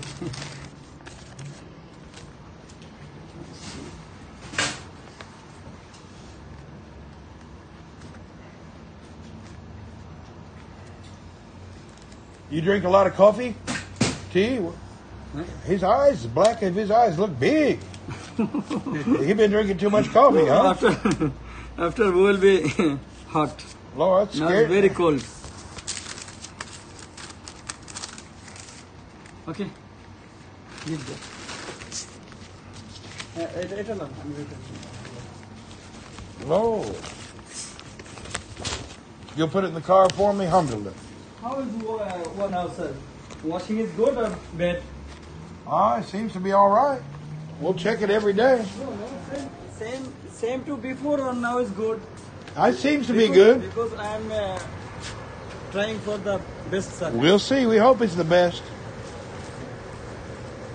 You drink a lot of coffee? Tea? His eyes is black if his eyes look big. He been drinking too much coffee, huh? After will be hot. Lord, that's Now scary. it's very cold. Okay. Give that. No. You'll put it in the car for me? Alhamdulillah. How is one now, sir? Washing is good or bad? It seems to be all right. We'll check it every day. No, same to before or now is good. It seems to be good. Because I'm trying for the best service. We'll see. We hope it's the best.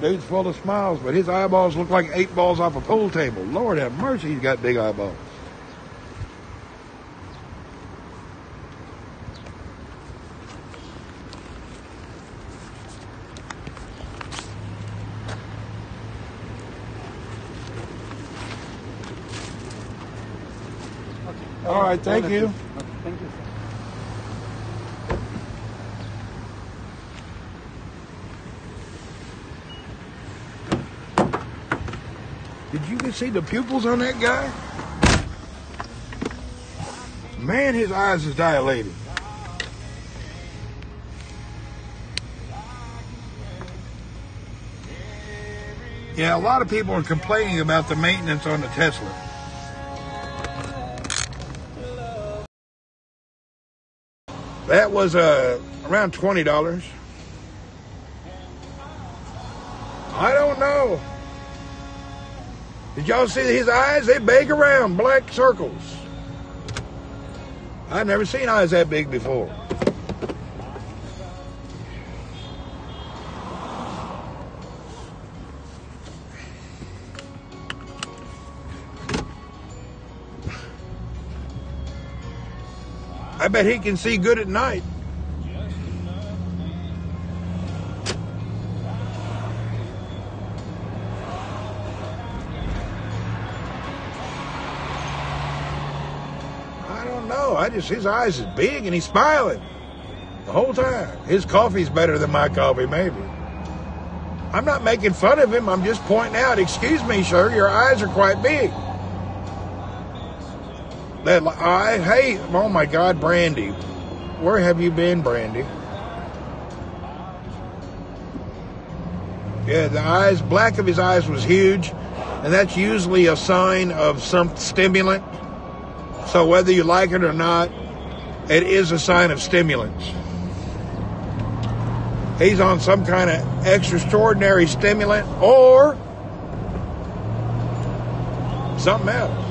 Dude's full of smiles, but his eyeballs look like 8 balls off a pool table. Lord have mercy, he's got big eyeballs. All right, thank you. Okay, thank you, sir. Did you see the pupils on that guy? Man, his eyes is dilated. Yeah, a lot of people are complaining about the maintenance on the Tesla. That was around $20. I don't know. Did y'all see his eyes? They big around, black circles. I've never seen eyes that big before. I bet he can see good at night. I don't know. His eyes is big and he's smiling the whole time. His coffee's better than my coffee, maybe. I'm not making fun of him. I'm just pointing out, excuse me, sir, your eyes are quite big. That eye, hey, oh my God, Brandy. Where have you been, Brandy? Yeah, the eyes, black of his eyes was huge, and that's usually a sign of some stimulant. So whether you like it or not, it is a sign of stimulants. He's on some kind of extraordinary stimulant or something else.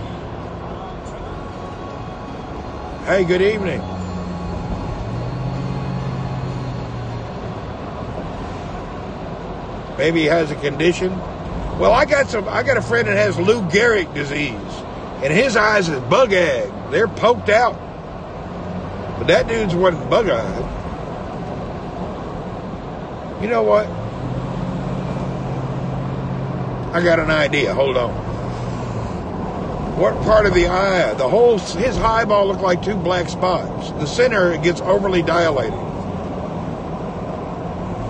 Hey, good evening. Maybe he has a condition. Well, I got a friend that has Lou Gehrig disease, and his eyes is bug-eyed. They're poked out. But that dude's wasn't bug-eyed. You know what? I got an idea. Hold on. What part of the eye? His eyeball looked like two black spots. The center, it gets overly dilated.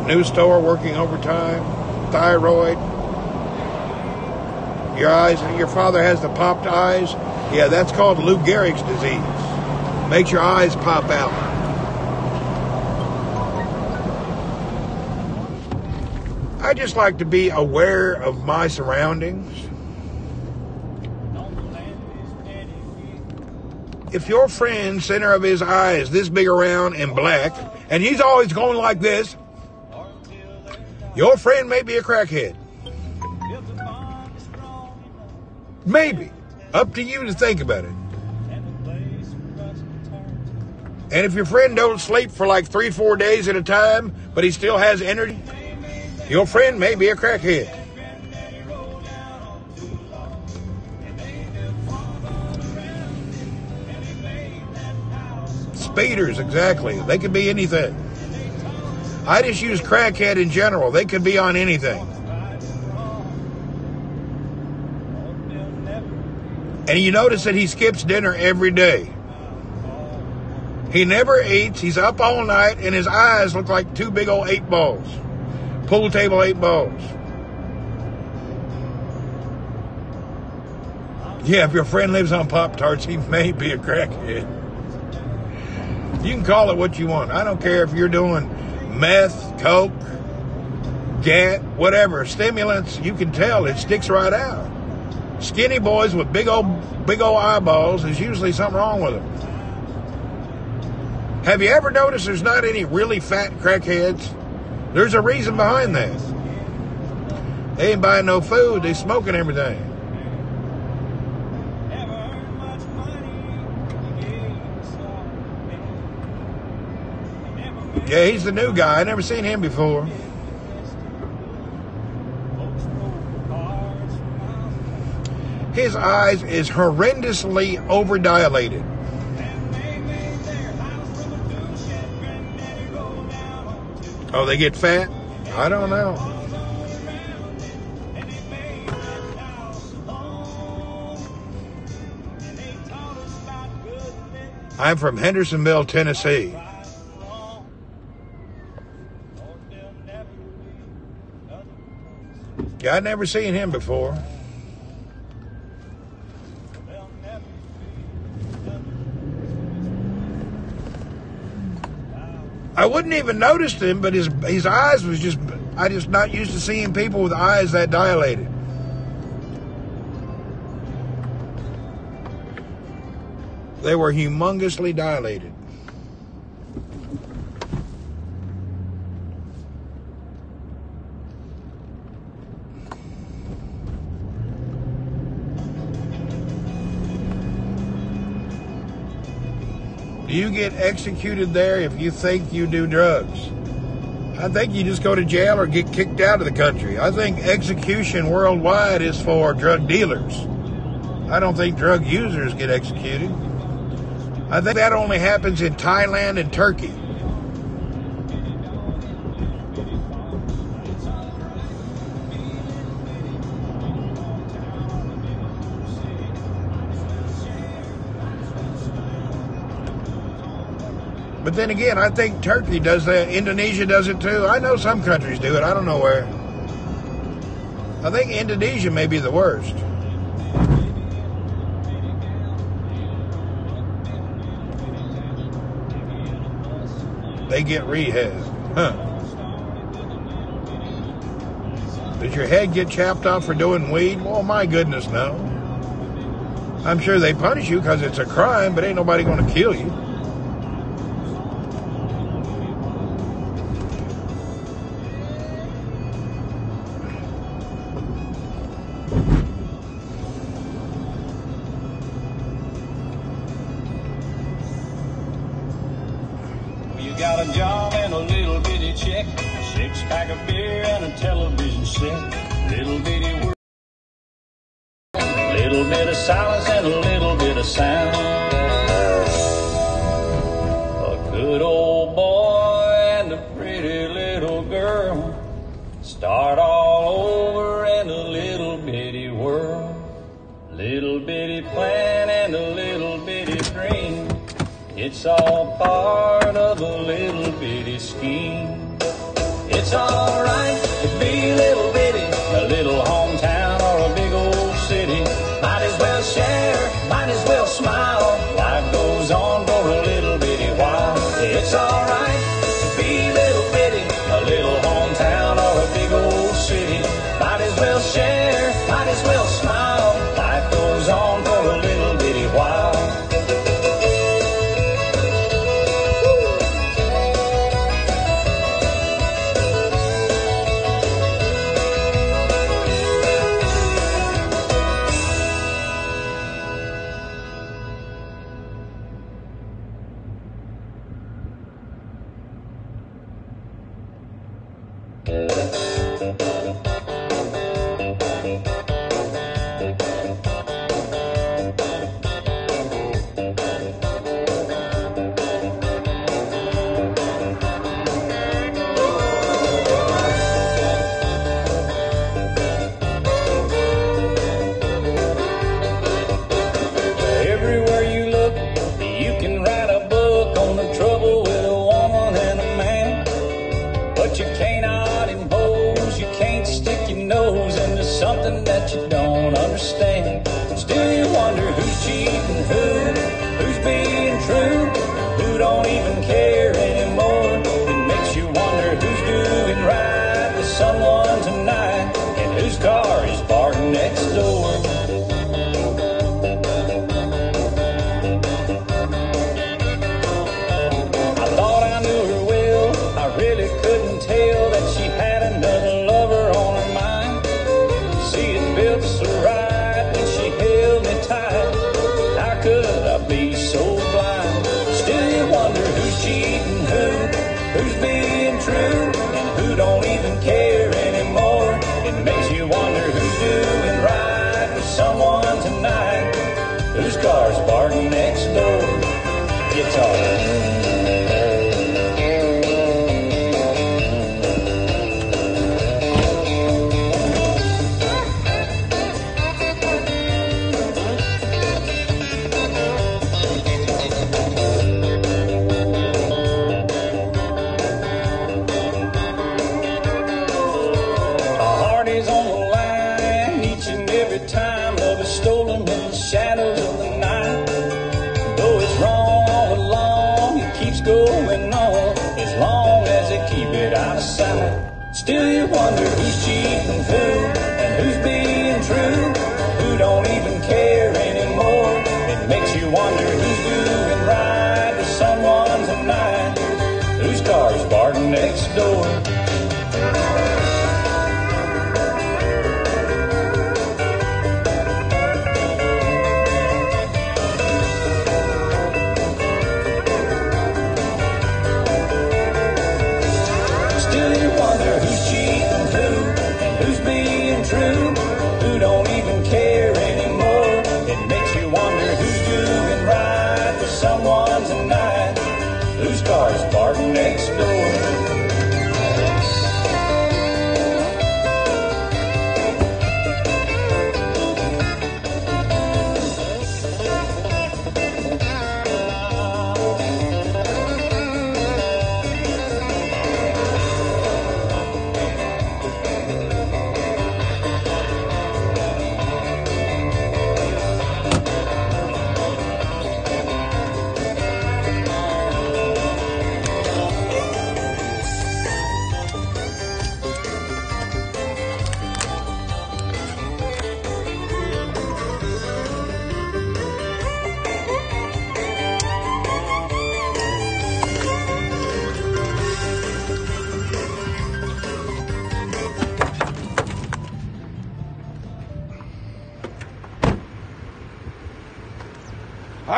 News store working overtime. Thyroid. Your eyes, your father has the popped eyes. Yeah, that's called Lou Gehrig's disease. Makes your eyes pop out. I just like to be aware of my surroundings. If your friend, center of his eye, is this big around and black, and he's always going like this, your friend may be a crackhead. Maybe. Up to you to think about it. And if your friend don't sleep for like 3-4 days at a time, but he still has energy, your friend may be a crackhead. Speeders, exactly. They could be anything. I just use crackhead in general. They could be on anything. And you notice that he skips dinner every day. He never eats. He's up all night, and his eyes look like two big old 8 balls. Pool table 8 balls. Yeah, if your friend lives on Pop-Tarts, he may be a crackhead. You can call it what you want. I don't care if you're doing meth, coke, gat, whatever, stimulants. You can tell it sticks right out. Skinny boys with big old eyeballs, there's usually something wrong with them. Have you ever noticed there's not any really fat crackheads? There's a reason behind that. They ain't buying no food. They smoking everything. Yeah, he's the new guy. I never seen him before. His eyes is horrendously overdilated. Oh, they get fat? I don't know. I'm from Hendersonville, Tennessee. Yeah, I'd never seen him before. I wouldn't even noticed him, but his eyes was just, I just not used to seeing people with eyes that dilated. They were humongously dilated. Do you get executed there if you think you do drugs? I think you just go to jail or get kicked out of the country. I think execution worldwide is for drug dealers. I don't think drug users get executed. I think that only happens in Thailand and Turkey. But then again, I think Turkey does that. Indonesia does it too. I know some countries do it. I don't know where. I think Indonesia may be the worst. They get rehab. Huh. Does your head get chopped off for doing weed? Well, my goodness, no. I'm sure they punish you because it's a crime, but ain't nobody going to kill you. Got a job and a little bitty check, a six-pack of beer and a television set, little bitty work, a little bit of silence and a little bit of sound. A good old boy and a pretty little girl start all over in a little bitty world, little bitty plan and a little bitty dream. It's all part of a little bitty scheme. It's alright to be little bitty, a little hometown or a big old city. Might as well share, might as well smile. Life goes on for a little bitty while. It's alright to be little bitty, a little hometown or a big old city. Might as well share, might as well smile. Life goes on for a little bitty while. Something that you don't understand. Still you wonder who's cheating who's being true, who don't even care anymore. It makes you wonder who's doing right with someone tonight and whose car is parked next door. I thought I knew her well, I really couldn't tell that she had another lover on her mind. Felt so right when she held me tight. How could I be so blind? Still you wonder who's cheating who's being true, and who don't even care anymore. It makes you wonder who's doing right with someone tonight, whose car's parked next door. Guitar. Still you wonder who's cheating and who's being true, who don't even care anymore. It makes you wonder who's doing right with someone tonight, whose car's parked next door.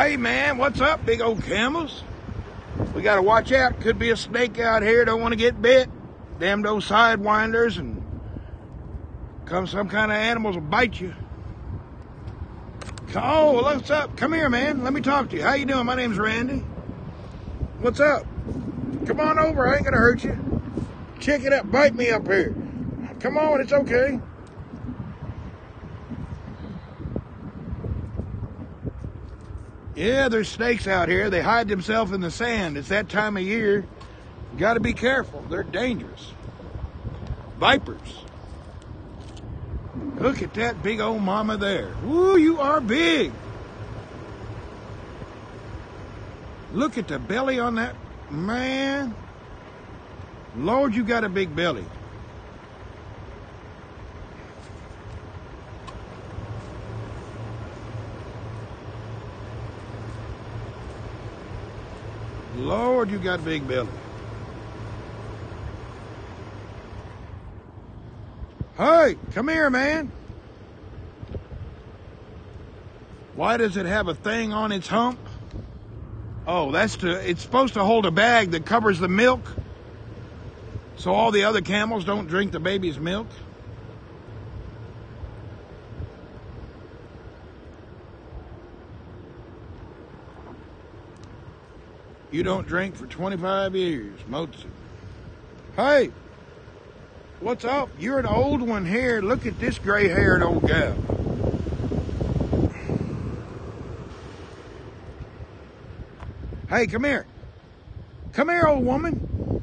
Hey, man, what's up, big old camels? We got to watch out. Could be a snake out here. Don't want to get bit. Damn those sidewinders, and come some kind of animals will bite you. Oh, what's up? Come here, man. Let me talk to you. How you doing? My name's Randy. What's up? Come on over. I ain't going to hurt you. Check it out. Bite me up here. Come on. It's okay. Yeah, there's snakes out here. They hide themselves in the sand. It's that time of year. You got to be careful. They're dangerous. Vipers. Look at that big old mama there. Woo, you are big. Look at the belly on that. Man. Lord, you got a big belly. Lord, you got a big belly. Hey, come here, man. Why does it have a thing on its hump? Oh, it's supposed to hold a bag that covers the milk, so all the other camels don't drink the baby's milk. You don't drink for 25 years, Mozart. Hey, what's up? You're an old one here. Look at this gray-haired old gal. Hey, come here. Come here, old woman.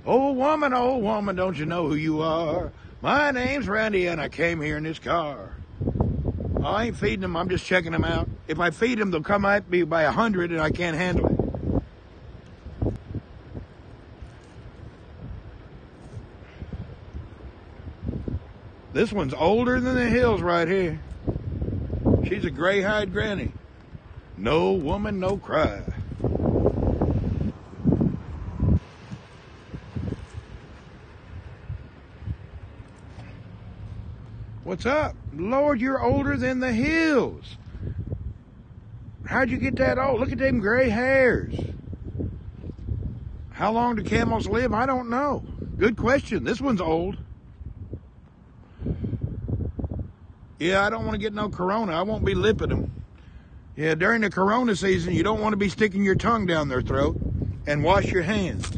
Old woman, don't you know who you are? My name's Randy, and I came here in this car. I ain't feeding them. I'm just checking them out. If I feed them, they'll come at me by 100, and I can't handle it. This one's older than the hills right here. She's a gray-haired granny. No woman, no cry. What's up? Lord, you're older than the hills. How'd you get that old? Look at them gray hairs. How long do camels live? I don't know. Good question. This one's old. Yeah, I don't want to get no corona. I won't be lipping them. Yeah, during the corona season, you don't want to be sticking your tongue down their throat. And wash your hands.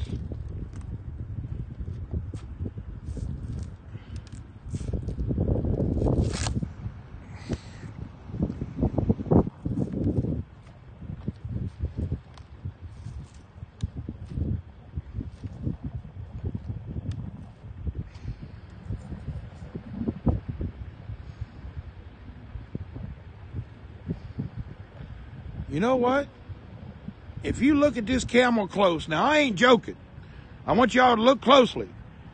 You know what? If you look at this camel close, now I ain't joking. I want y'all to look closely.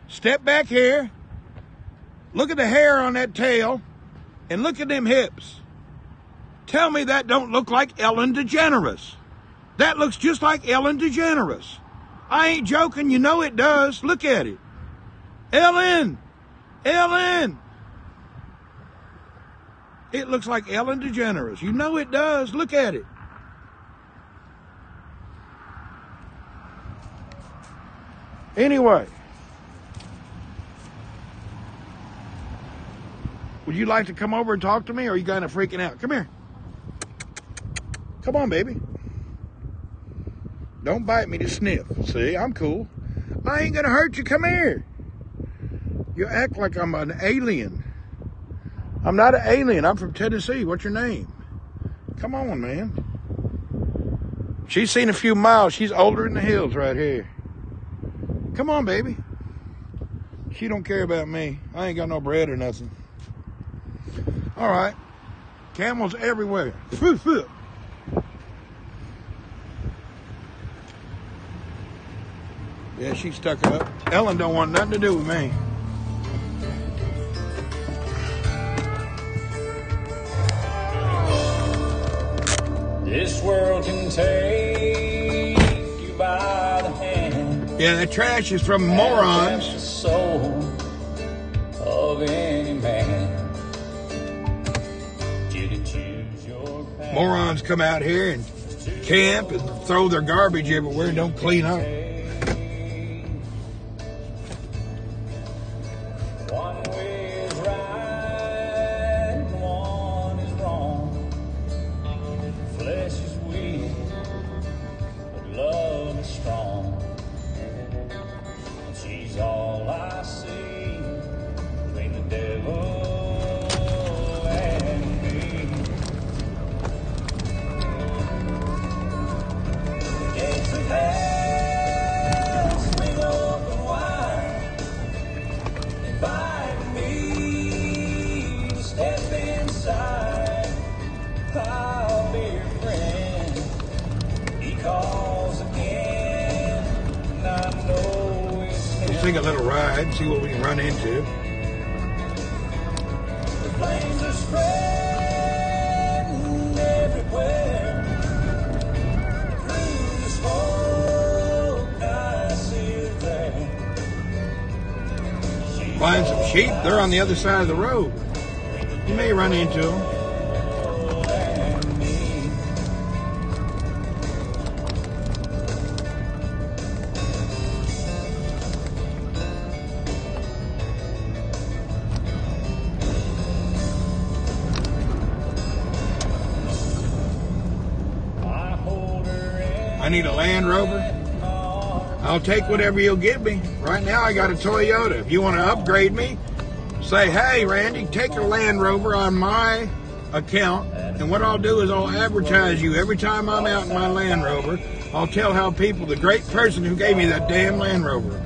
Step back here. Look at the hair on that tail. And look at them hips. Tell me that don't look like Ellen DeGeneres. That looks just like Ellen DeGeneres. I ain't joking. You know it does. Look at it. Ellen! Ellen! It looks like Ellen DeGeneres. You know it does. Look at it. Anyway, would you like to come over and talk to me, or are you kind of freaking out? Come here. Come on, baby. Don't bite me, just sniff. See, I'm cool. I ain't going to hurt you. Come here. You act like I'm an alien. I'm not an alien. I'm from Tennessee. What's your name? Come on, man. She's seen a few miles. She's older than the hills right here. Come on, baby. She don't care about me. I ain't got no bread or nothing. All right. Camels everywhere. Yeah, she's stuck up. Ellen don't want nothing to do with me. This world can take you by the hand. Yeah, that trash is from morons. The soul of any man. You can choose your path. Morons come out here and camp and throw their garbage everywhere and don't clean up. One way is right, one is wrong. Flesh is weak, but love is strong. And she's all I see between the devil and me. The gates of hell swing open wide, invite me to step inside. I'll be your friend. He calls again, and I know it's him. Let's take a little ride, see what we can run into. The flames are spreading everywhere. Through the smoke, I see it there. Find some sheep. They're on the other side of the road. You may run into them. And me. I hold her in I need a Land Rover. my arms. I'll take whatever you'll give me. Right now I got a Toyota. If you want to upgrade me, say, hey, Randy, take a Land Rover on my account. And what I'll do is I'll advertise you every time I'm out in my Land Rover. I'll tell how people, the great person who gave me that damn Land Rover.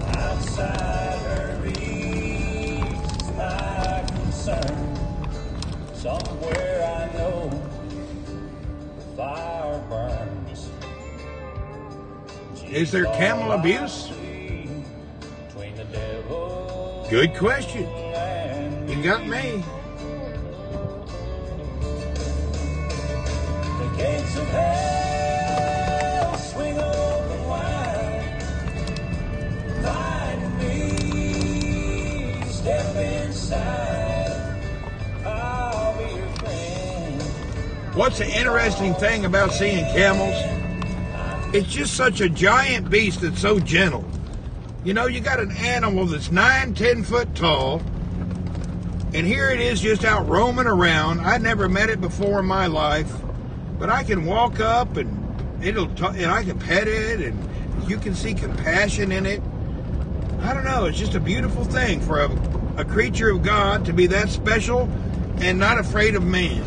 Outside her reach is my concern. Somewhere I know the fire burns. Is there camel abuse? Between the devil Good question. and You got me. the gates of hell swing open wide. Invite me to step inside. I'll be your friend. What's the interesting thing about seeing camels? It's just such a giant beast that's so gentle. You know, you got an animal that's 9-10 foot tall, and here it is just out roaming around. I never met it before in my life, but I can walk up and and I can pet it, and you can see compassion in it. I don't know. It's just a beautiful thing for a creature of God to be that special and not afraid of man.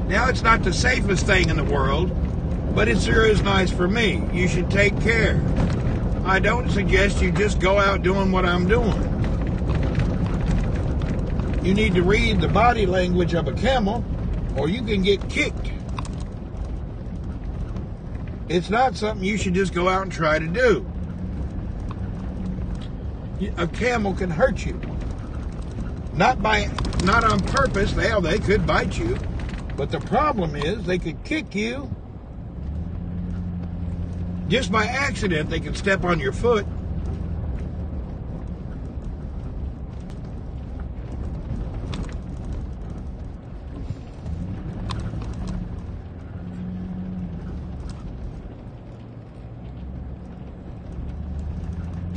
Now, it's not the safest thing in the world, but it sure is nice for me. You should take care. I don't suggest you just go out doing what I'm doing. You need to read the body language of a camel, or you can get kicked. It's not something you should just go out and try to do. A camel can hurt you. Not on purpose. Hell, they could bite you. But the problem is they could kick you. Just by accident, they can step on your foot.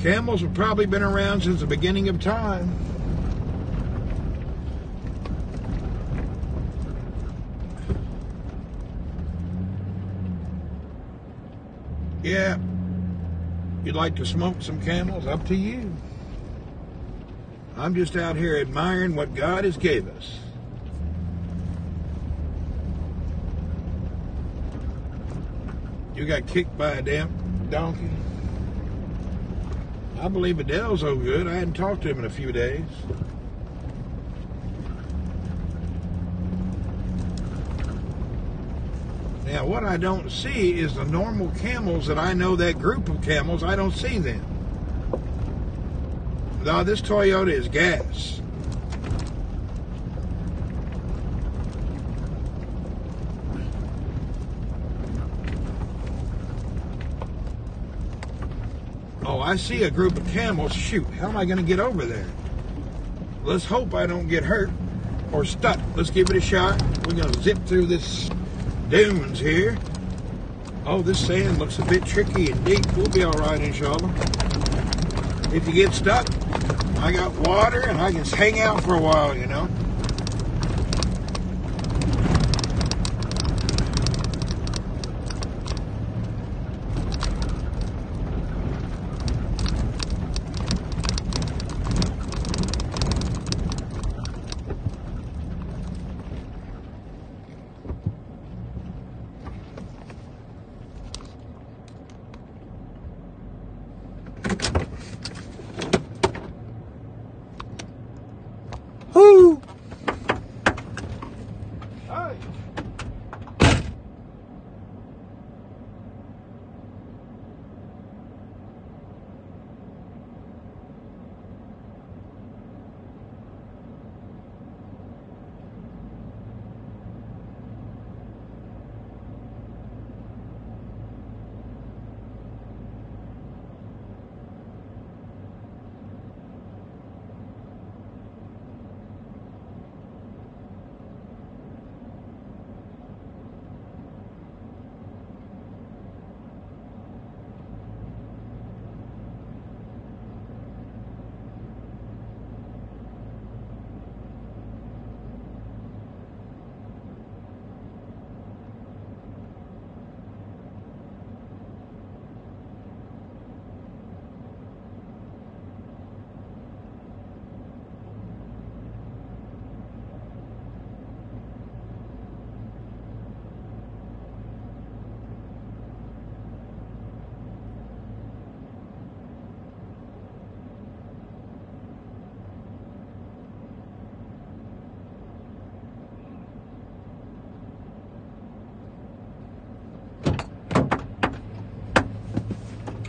Camels have probably been around since the beginning of time. Yeah, you'd like to smoke some camels? Up to you. I'm just out here admiring what God has gave us. You got kicked by a damn donkey? I believe Adele's so good. I hadn't talked to him in a few days. Now, what I don't see is the normal camels that I know, that group of camels, I don't see them. Now, this Toyota is gas. Oh, I see a group of camels. Shoot, how am I going to get over there? Let's hope I don't get hurt. or stuck. Let's give it a shot. We're going to zip through this dunes here. Oh, this sand looks a bit tricky and deep. We'll be all right, inshallah. If you get stuck, I got water and I can hang out for a while, you know. Whoo! Hi.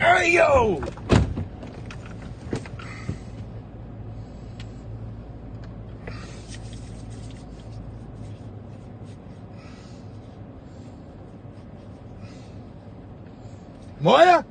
Hey, yo! Moya?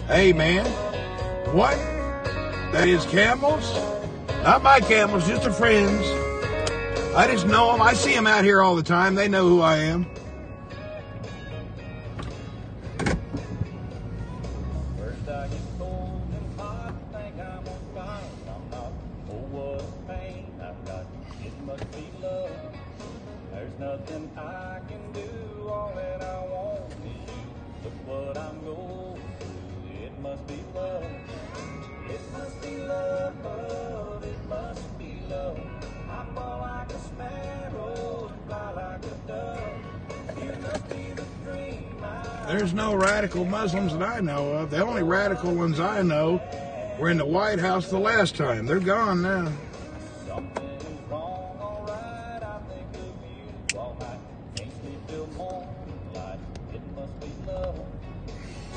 Hey, man. What? That is camels? Not my camels, just a friend's. I just know them. I see them out here all the time. They know who I am. First I get cold and hot, think I'm on fire. I'm not. Oh, what a pain I've got. It must be love. There's nothing I can do. All that I want is you. Look what I'm going through. It must be love. It must be love. It must be love. I fall like a sparrow and fly like a dove. You must be the dream I There's no radical Muslims that I know of. The only radical ones I know were in the White House the last time. They're gone now. Something is wrong, alright. I think of you all night. Can't sleep till moonlight. It must be love.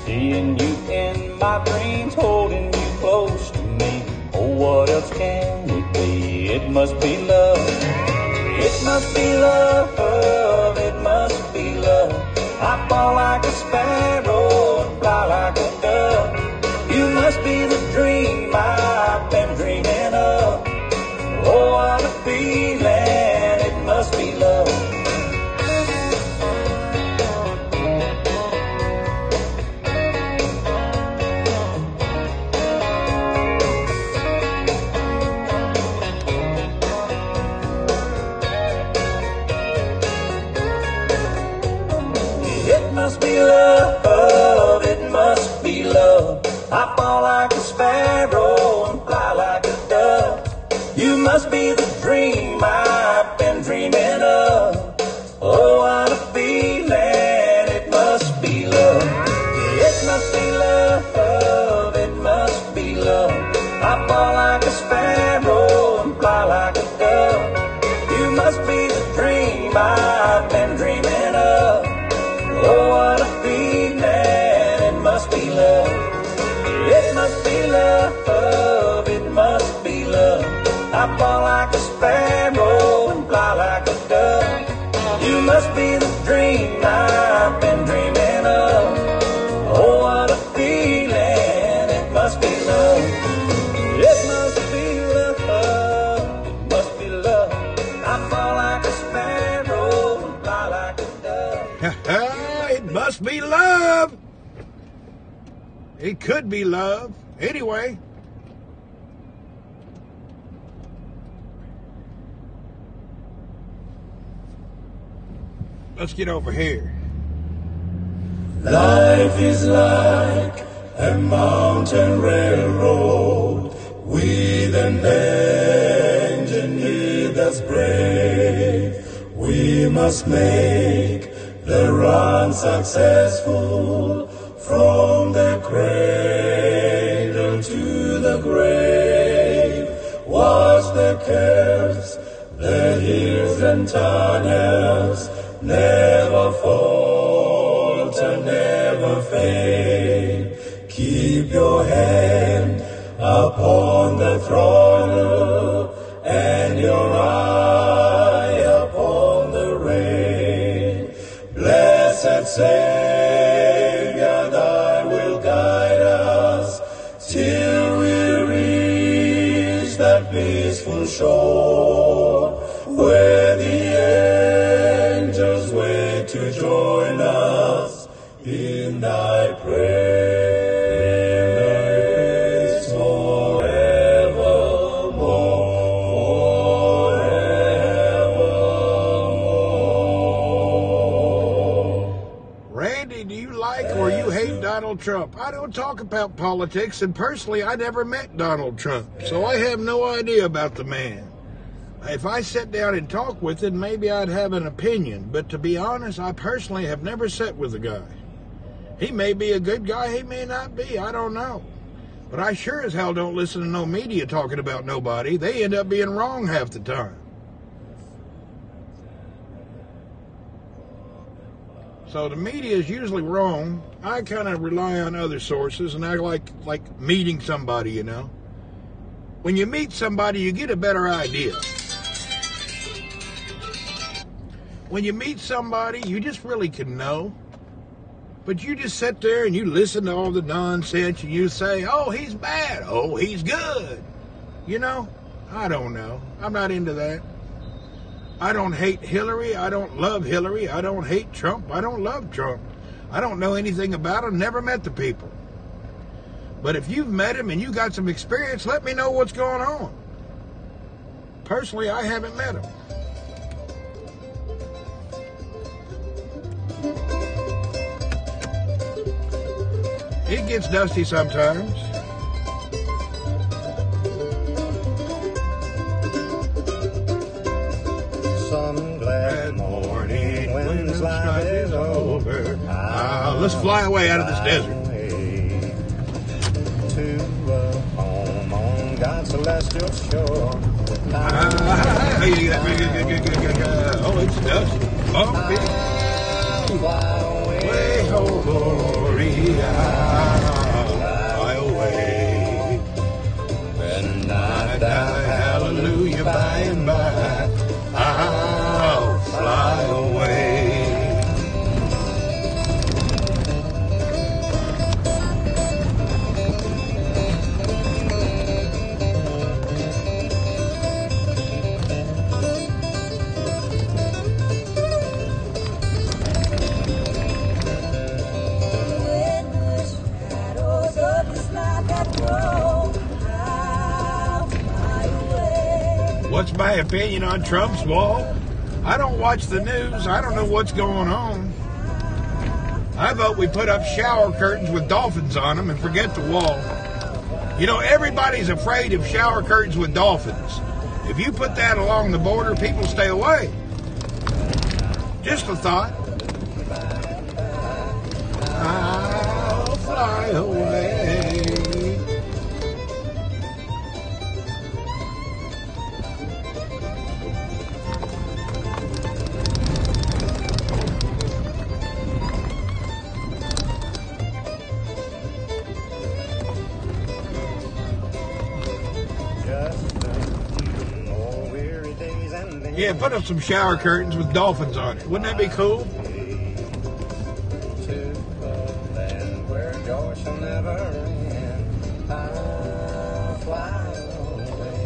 Seeing you in my dreams, holding you close to me. Oh, what else can it be? It must be love. It must be love. It must be love. I fall like a sparrow and fly like a dove. You must be the dream I've been dreaming of. Oh, what a feeling, it must be love. It must be love, it must be love. I fall like a sparrow and fly like a dove. You must be the dream I've been dreaming of. Oh, what a feeling, it must be love. It must be love, it must be love. I fall like a sparrow and fly like a dove. You must be the dream I've been dreaming of. Oh, what a feeling, it must be love. It must be love, it must be love. I fall like a must be the dream I've been dreaming of. Oh, what a feeling, it must be love. It must be love, it must be love. I fall like a sparrow and fly like a dove. It must be love. It could be love. Anyway. Let's get over here. Life is like a mountain railroad with an engineer that's brave. We must make the run successful from the cradle to the grave. Watch the curves, the hills and tunnels, never falter, never fail. Keep your hand upon the throttle and your eye upon the rail. Blessed Savior, thy will guide us till we reach that peaceful shore where the angels wait to join us in thy praise forevermore, forevermore. Randy, do you like or you hate Donald Trump? I don't talk about politics, and personally, I never met Donald Trump, so I have no idea about the man. If I sat down and talked with him, maybe I'd have an opinion. But to be honest, I personally have never sat with the guy. He may be a good guy, he may not be, I don't know. But I sure as hell don't listen to no media talking about nobody. They end up being wrong half the time. So the media is usually wrong. I kind of rely on other sources, and I like meeting somebody, you know. When you meet somebody, you get a better idea. When you meet somebody, you just really can know. But you just sit there and you listen to all the nonsense and you say, oh, he's bad. Oh, he's good. You know, I don't know. I'm not into that. I don't hate Hillary. I don't love Hillary. I don't hate Trump. I don't love Trump. I don't know anything about him. Never met the people. But if you've met him and you got some experience, let me know what's going on. Personally, I haven't met him. It gets dusty sometimes. Some glad morning when this life is over, Let's fly away out of this desert. To a home on God's celestial shore. Oh, it's dusty. Bumpy. Fly Way away. Fly away. and I die, Hallelujah, by and by. I'll fly away. What's my opinion on Trump's wall? I don't watch the news. I don't know what's going on. I vote we put up shower curtains with dolphins on them and forget the wall. You know, everybody's afraid of shower curtains with dolphins. If you put that along the border, people stay away. Just a thought. I'll fly away. just more weary days and then Yeah, put up some shower curtains with dolphins on it. Wouldn't that be cool? To a land where joy shall never end. I'll fly away.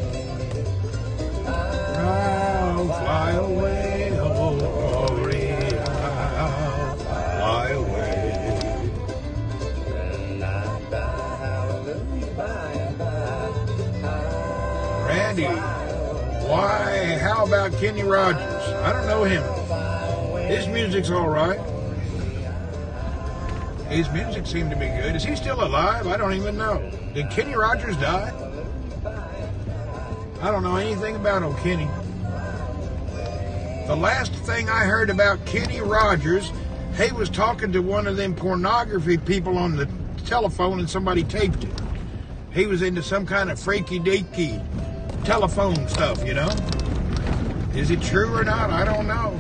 I'll fly away, oh glory, I'll fly away. When I die, hallelujah, by and by. Randy, why, how about Kenny Rogers? I don't know him. His music's all right. His music seemed to be good. Is he still alive? I don't even know. Did Kenny Rogers die? I don't know anything about old Kenny. The last thing I heard about Kenny Rogers, he was talking to one of them pornography people on the telephone and somebody taped it. He was into some kind of freaky-deaky telephone stuff, you know? Is it true or not? I don't know.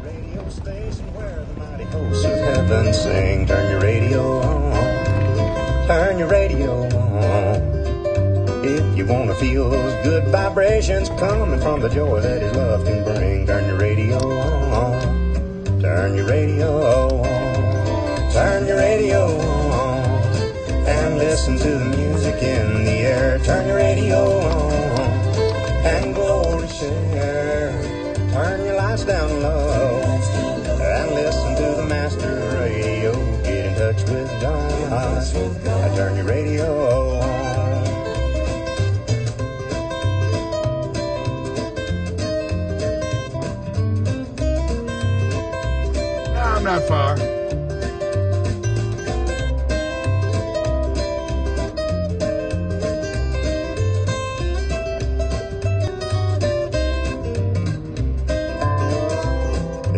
Radio station where the mighty hosts of heaven sing. Turn your radio on. Turn your radio on. If you want to feel those good vibrations coming from the joy that His love can bring, turn your radio on. Turn your radio on. Turn your radio on. And listen to the music in the air. Turn your radio on. And glory share. Turn your lights down low. And listen to the master radio. Get in touch with God. And turn your radio on. I'm not far.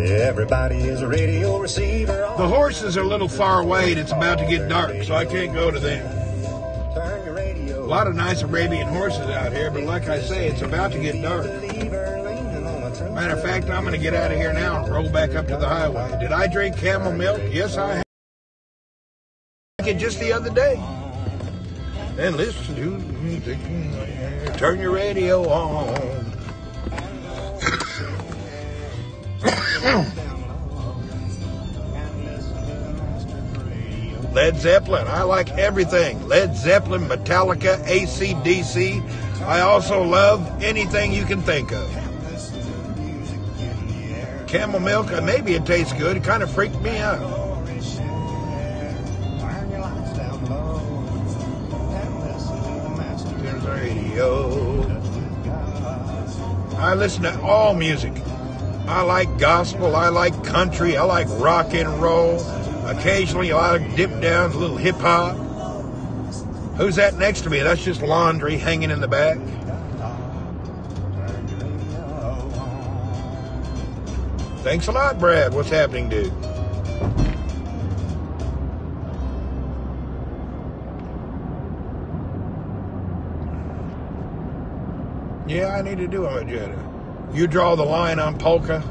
Everybody is a radio receiver. The horses are a little far away and it's about to get dark, so I can't go to them. Turn your radio. A lot of nice Arabian horses out here, but like I say, it's about to get dark. Matter of fact, I'm going to get out of here now and roll back up to the highway. Did I drink camel milk? Yes, I have. It just the other day. And listen to music. Turn your radio on. Led Zeppelin. I like everything. Led Zeppelin, Metallica, AC/DC. I also love anything you can think of. Camel milk, maybe it tastes good. It kind of freaked me out. There's the radio. I listen to all music. I like gospel, I like country, I like rock and roll. Occasionally I like dip down, a little hip hop. Who's that next to me? That's just laundry hanging in the back. Thanks a lot, Brad. What's happening, dude? Yeah, I need to do a magenta. You draw the line on polka?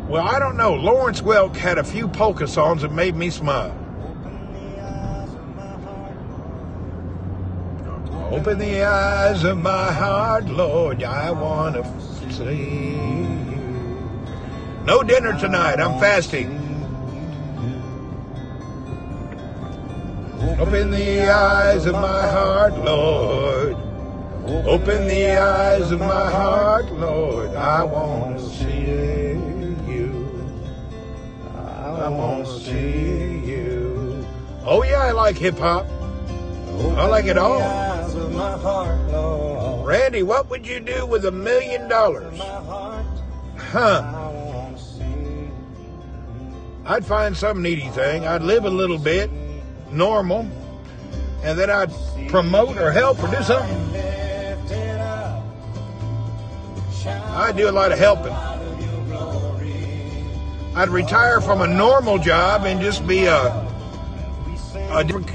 Well, I don't know. Lawrence Welk had a few polka songs that made me smile. Open the eyes of my heart, Lord, I want to see you. No dinner tonight, I'm fasting. Open the eyes of my heart, Lord. Open the eyes of my heart, Lord, I want to see you. I want to see you. Oh yeah, I like hip hop. I like it all. Randy, what would you do with $1 million? Huh. I'd find some needy thing. I'd live a little bit, normal, and then I'd promote or help or do something. I'd do a lot of helping. I'd retire from a normal job and just be a different.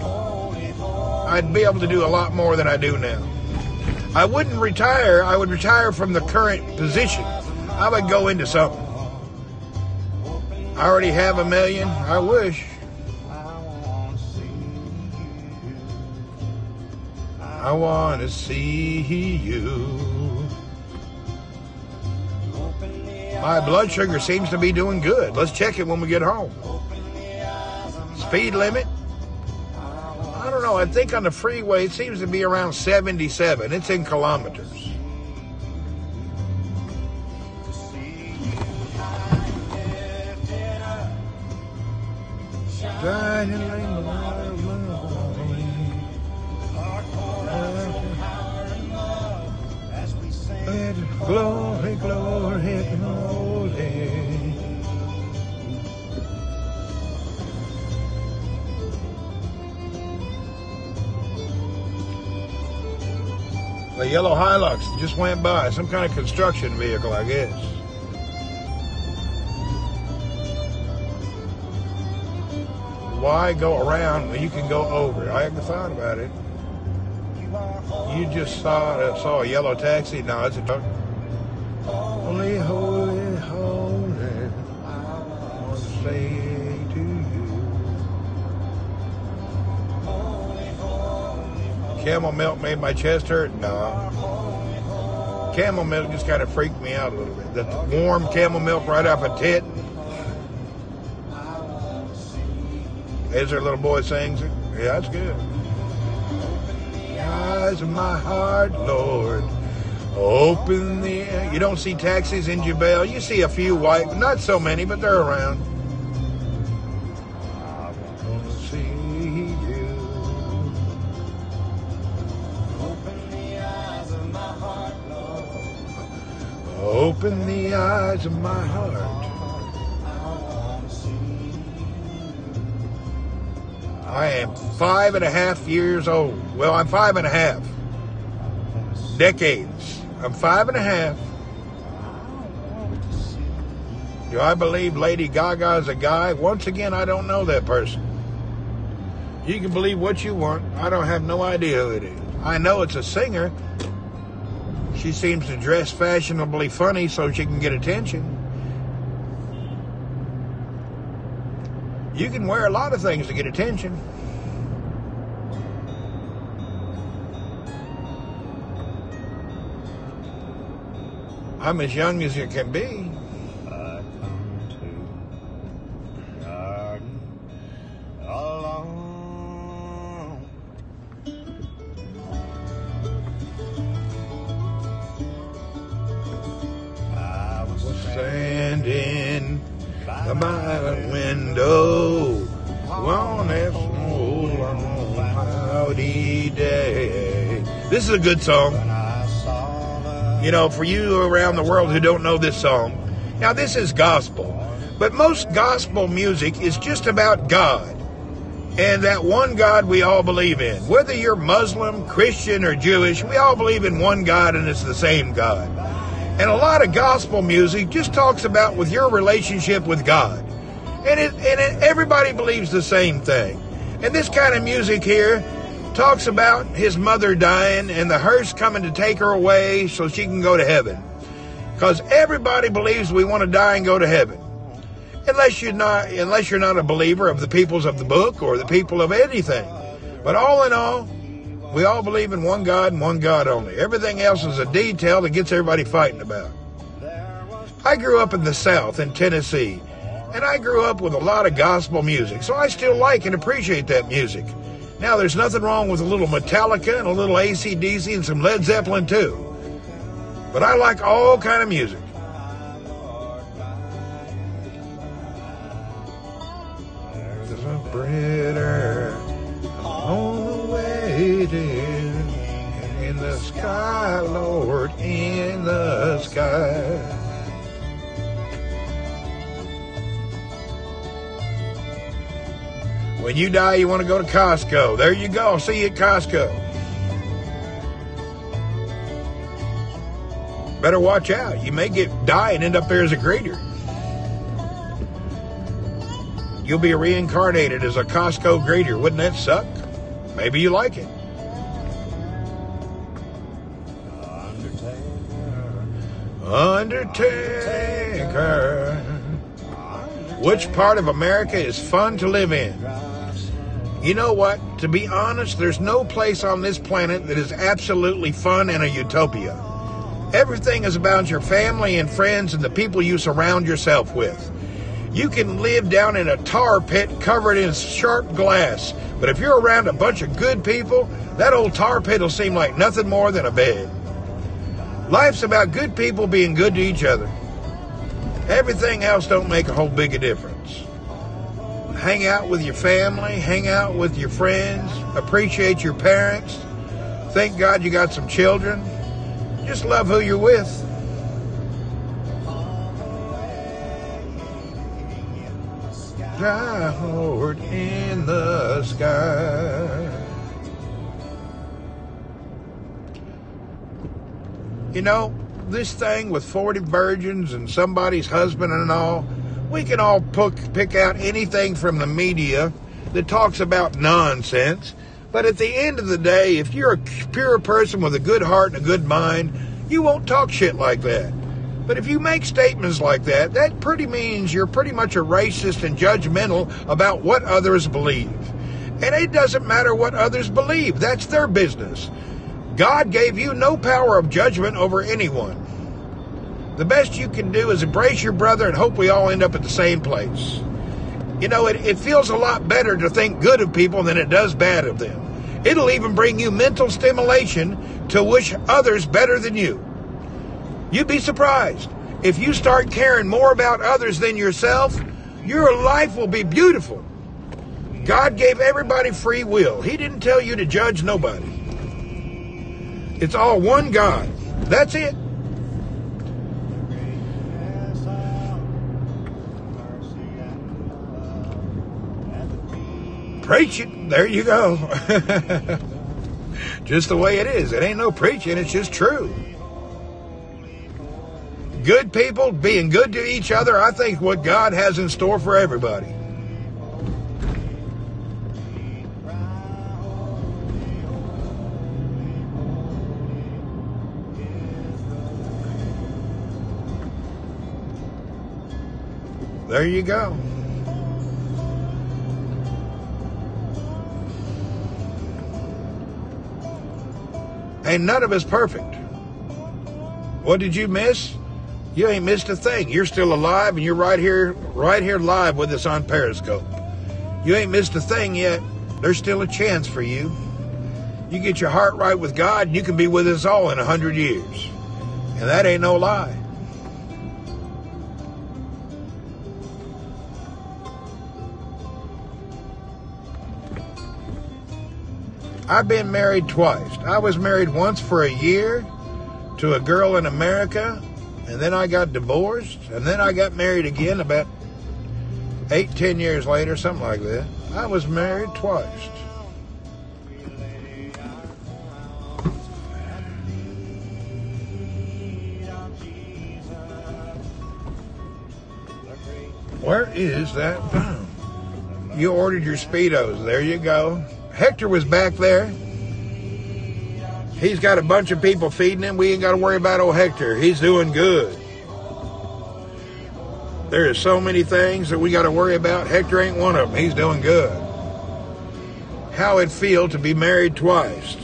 I'd be able to do a lot more than I do now. I wouldn't retire. I would retire from the current position. I would go into something. I already have $1 million. I wish. I want to see you. My blood sugar seems to be doing good. Let's check it when we get home. Speed limit? I don't know. I think on the freeway it seems to be around 77. It's in kilometers. Glory, glory, glory. A yellow Hilux just went by. Some kind of construction vehicle, I guess. Why go around when you can go over? I haven't thought about it. You just saw a yellow taxi. No, it's a truck. Holy, holy, holy, I want to say to you. Camel milk made my chest hurt? No. Camel milk just kind of freaked me out a little bit. That warm camel milk right off a tit. As their little boy sings it. Yeah, that's good. The eyes of my heart, Lord. Open the air. You don't see taxis in Jebel. You see a few white, not so many, but they're around. I want to see you. Open the eyes of my heart, Lord. Open the eyes of my heart. I am 5.5 years old. Well, I'm 5.5 decades. I'm 5.5. Do I believe Lady Gaga is a guy? Once again, I don't know that person. You can believe what you want. I don't have no idea who it is. I know it's a singer. She seems to dress fashionably funny so she can get attention. You can wear a lot of things to get attention. I'm as young as you can be. I come to the garden alone. I was standing by my window on that cloudy day. This is a good song. You know, for you around the world who don't know this song. Now, this is gospel. But most gospel music is just about God. And that one God we all believe in. Whether you're Muslim, Christian, or Jewish, we all believe in one God and it's the same God. And a lot of gospel music just talks about with your relationship with God. And everybody believes the same thing. And this kind of music here talks about his mother dying and the hearse coming to take her away so she can go to heaven. Because everybody believes we want to die and go to heaven. Unless you're not a believer of the peoples of the book or the people of anything. But all in all, we all believe in one God and one God only. Everything else is a detail that gets everybody fighting about. I grew up in the South, in Tennessee, and I grew up with a lot of gospel music, so I still like and appreciate that music. Now, there's nothing wrong with a little Metallica and a little AC/DC and some Led Zeppelin, too. But I like all kind of music. There's a britter on the way in the sky, Lord, in the sky. When you die, you want to go to Costco. There you go. I'll see you at Costco. Better watch out. You may die and end up there as a greeter. You'll be reincarnated as a Costco greeter. Wouldn't that suck? Maybe you like it. Undertaker. Which part of America is fun to live in? You know what? To be honest, there's no place on this planet that is absolutely fun and a utopia. Everything is about your family and friends and the people you surround yourself with. You can live down in a tar pit covered in sharp glass, but if you're around a bunch of good people, that old tar pit will seem like nothing more than a bed. Life's about good people being good to each other. Everything else don't make a whole big a difference. Hang out with your family, hang out with your friends, appreciate your parents. Thank God you got some children. Just love who you're with. Fly Lord in the sky. You know, this thing with 40 virgins and somebody's husband and all, we can all pick out anything from the media that talks about nonsense. But at the end of the day, if you're a pure person with a good heart and a good mind, you won't talk shit like that. But if you make statements like that, that pretty means you're pretty much a racist and judgmental about what others believe. And it doesn't matter what others believe. That's their business. God gave you no power of judgment over anyone. The best you can do is embrace your brother and hope we all end up at the same place. You know, it feels a lot better to think good of people than it does bad of them. It'll even bring you mental stimulation to wish others better than you. You'd be surprised. If you start caring more about others than yourself, your life will be beautiful. God gave everybody free will. He didn't tell you to judge nobody. It's all one God. That's it. Preach it. There you go. Just the way it is. It ain't no preaching. It's just true. Good people being good to each other, I think what God has in store for everybody. There you go. Ain't none of us perfect. What did you miss? You ain't missed a thing. You're still alive and you're right here live with us on Periscope. You ain't missed a thing yet. There's still a chance for you. You get your heart right with God and you can be with us all in 100 years. And that ain't no lie. I've been married twice. I was married once for a year to a girl in America, and then I got divorced, and then I got married again about 8-10 years later, something like that. I was married twice. Where is that phone? You ordered your Speedos. There you go. Hector was back there. He's got a bunch of people feeding him. We ain't got to worry about old Hector. He's doing good. There are so many things that we got to worry about. Hector ain't one of them. He's doing good. How it feel to be married twice?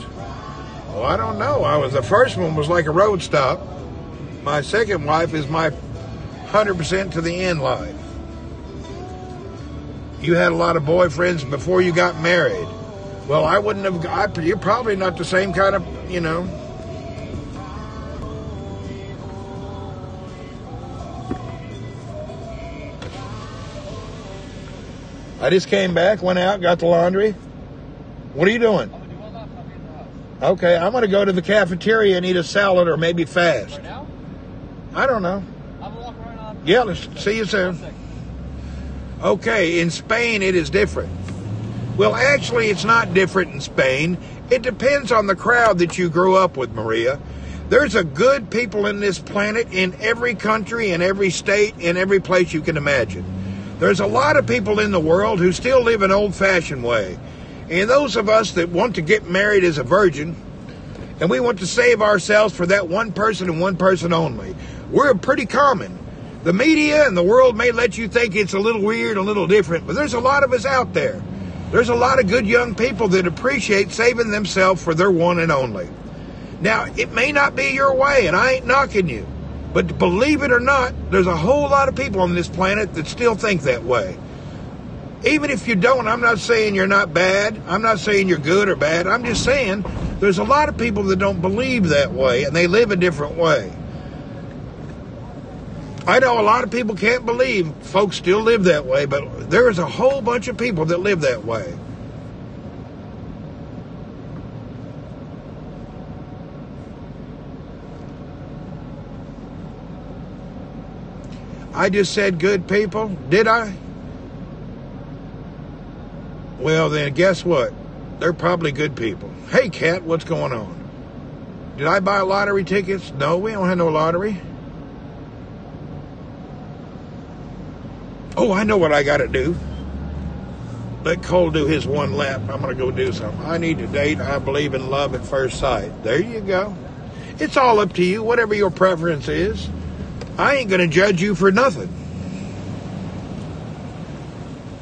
Well, I don't know. The first one was like a road stop. My second wife is my 100% to the end life. You had a lot of boyfriends before you got married. Well, I wouldn't have. You're probably not the same kind of, you know. I just came back, went out, got the laundry. What are you doing? Okay, I'm going to go to the cafeteria and eat a salad or maybe fast. Right now? I don't know. I'm walking right on. Yeah, let's see you soon. Okay, in Spain it is different. Well, actually, it's not different in Spain. It depends on the crowd that you grew up with, Maria. There's a good people in this planet in every country, in every state, in every place you can imagine. There's a lot of people in the world who still live an old-fashioned way. And those of us that want to get married as a virgin, and we want to save ourselves for that one person and one person only, we're pretty common. The media and the world may let you think it's a little weird, a little different, but there's a lot of us out there. There's a lot of good young people that appreciate saving themselves for their one and only. Now, it may not be your way, and I ain't knocking you. But believe it or not, there's a whole lot of people on this planet that still think that way. Even if you don't, I'm not saying you're not bad. I'm not saying you're good or bad. I'm just saying there's a lot of people that don't believe that way, and they live a different way. I know a lot of people can't believe folks still live that way, but there is a whole bunch of people that live that way. I just said good people, did I? Well, then guess what? They're probably good people. Hey, Kat, what's going on? Did I buy lottery tickets? No, we don't have no lottery. Oh, I know what I got to do. Let Cole do his one lap. I'm going to go do something. I need to date. I believe in love at first sight. There you go. It's all up to you, whatever your preference is. I ain't going to judge you for nothing.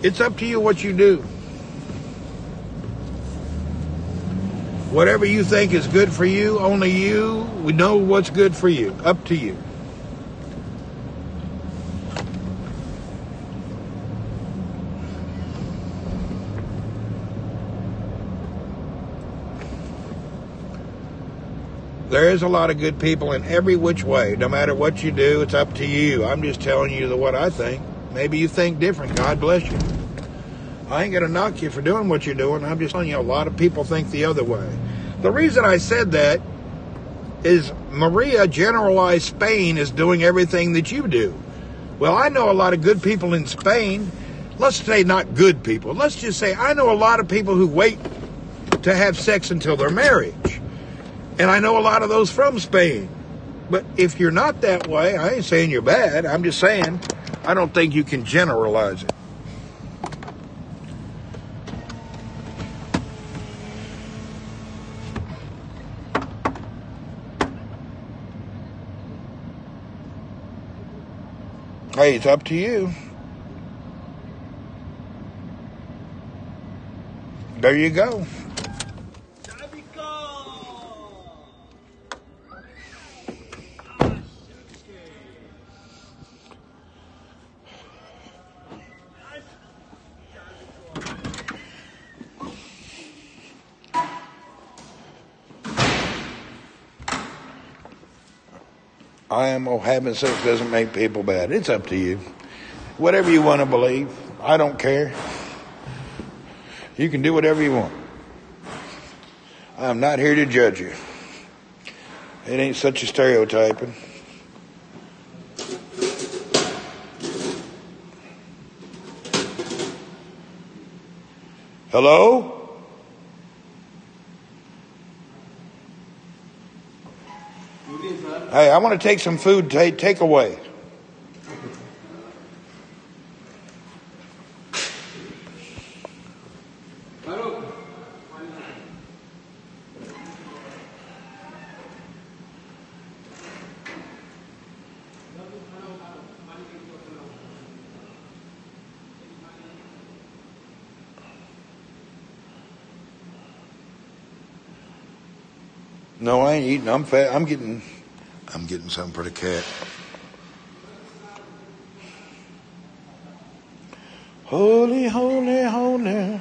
It's up to you what you do. Whatever you think is good for you, only you would know what's good for you. Up to you. There is a lot of good people in every which way. No matter what you do, it's up to you. I'm just telling you what I think. Maybe you think different. God bless you. I ain't going to knock you for doing what you're doing. I'm just telling you a lot of people think the other way. The reason I said that is Maria generalized Spain is doing everything that you do. Well, I know a lot of good people in Spain. Let's say not good people. Let's just say I know a lot of people who wait to have sex until their marriage. And I know a lot of those from Spain. But if you're not that way, I ain't saying you're bad. I'm just saying I don't think you can generalize it. Hey, it's up to you. There you go. Having sex doesn't make people bad. It's up to you. Whatever you want to believe. I don't care. You can do whatever you want. I'm not here to judge you. It ain't such a stereotyping. Hello? Hey, I want to take some food take away. No, I ain't eating. I'm fat. I'm getting something for the cat. Holy, holy, holy.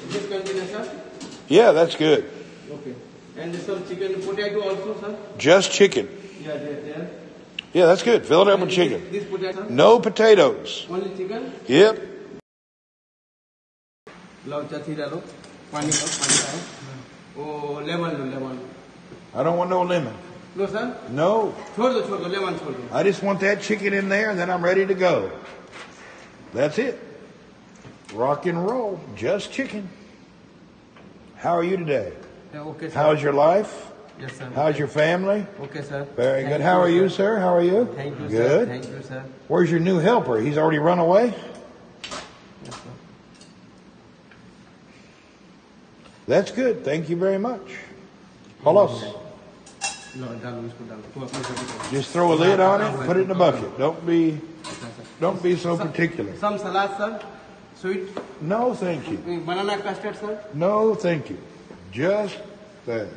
This container, sir? Yeah, that's good. Okay. And some chicken potato also, sir? Just chicken. Yeah, there. Yeah, that's good. Fill it up with chicken. This potato? No potatoes. Only chicken? Yep. Oh, lemon. I don't want no lemon. No, sir? No. Chodo, lemon chodo. I just want that chicken in there and then I'm ready to go. That's it. Rock and roll. Just chicken. How are you today? Yeah, okay, sir. How's your life? Yes, sir. How's your family? Okay, sir. Very Thank good. How are you, sir? sir? How are you? Thank you, good. sir. Thank you, sir. Where's your new helper? He's already run away? Yes, sir. That's good. Thank you very much. Holos. Just throw a lid on it and put it in a bucket. Don't be so particular. Some salad, sir. Sweet. No, thank you. Banana custard, sir. No, thank you. Just that.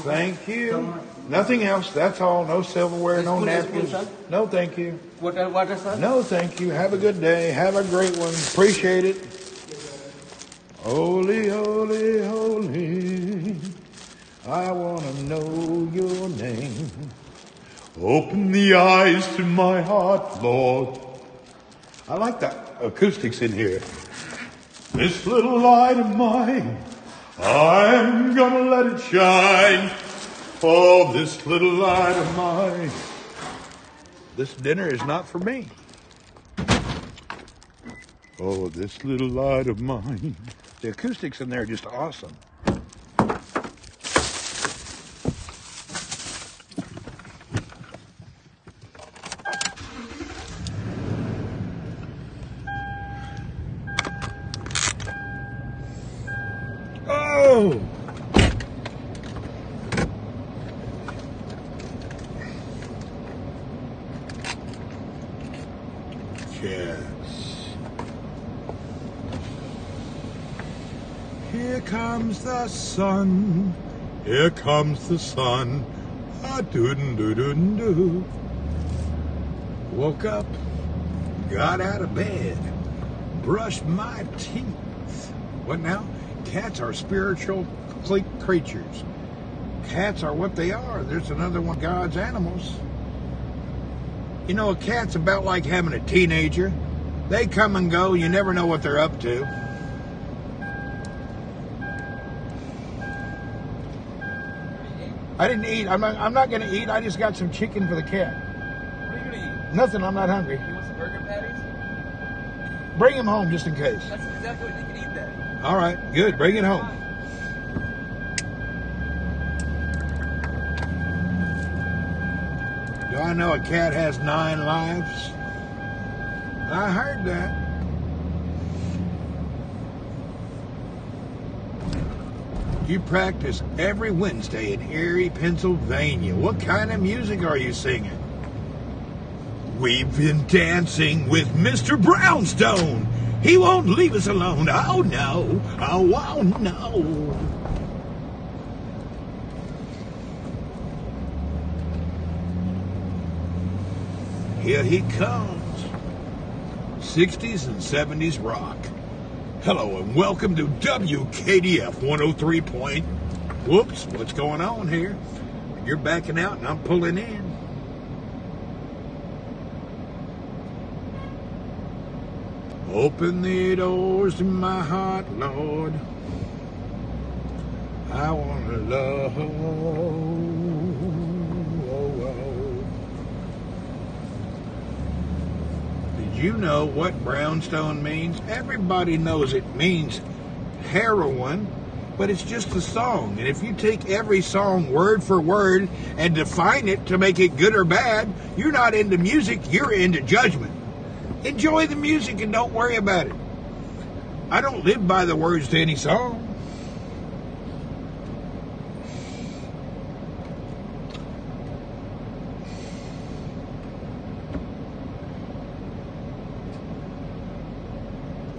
Thank you. Nothing else. That's all. No silverware, no napkins. No, thank you. Water, sir? No, thank you. Have a good day. Have a great one. Appreciate it. Holy, holy, holy. I want to know your name. Open the eyes to my heart, Lord. I like the acoustics in here. This little light of mine, I'm gonna let it shine. Oh, this little light of mine. This dinner is not for me. Oh, this little light of mine. The acoustics in there are just awesome. Oh! Yes. Here comes the sun. Here comes the sun. Ah-doo-doo-doo-doo. Woke up, got out of bed, brushed my teeth. What now? Cats are spiritual creatures. Cats are what they are. There's another one of God's animals. You know, a cat's about like having a teenager. They come and go. You never know what they're up to. I didn't eat. I'm not going to eat. I just got some chicken for the cat. What are you going to eat? Nothing. I'm not hungry. You want some burger patties? Bring him home just in case. That's exactly what you can eat that. All right. Good. Bring it home. Do I know a cat has 9 lives? I heard that. You practice every Wednesday in Erie, Pennsylvania. What kind of music are you singing? We've been dancing with Mr. Brownstone. He won't leave us alone. Oh, no. Oh, no. Here he comes. 60s and 70s rock. Hello and welcome to WKDF 103 point. Whoops, what's going on here? You're backing out and I'm pulling in. Open the doors to my heart, Lord. I want to love. Did you know what brownstone means? Everybody knows it means heroin, but it's just a song. And if you take every song word for word and define it to make it good or bad, you're not into music, you're into judgment. Enjoy the music and don't worry about it. I don't live by the words to any song.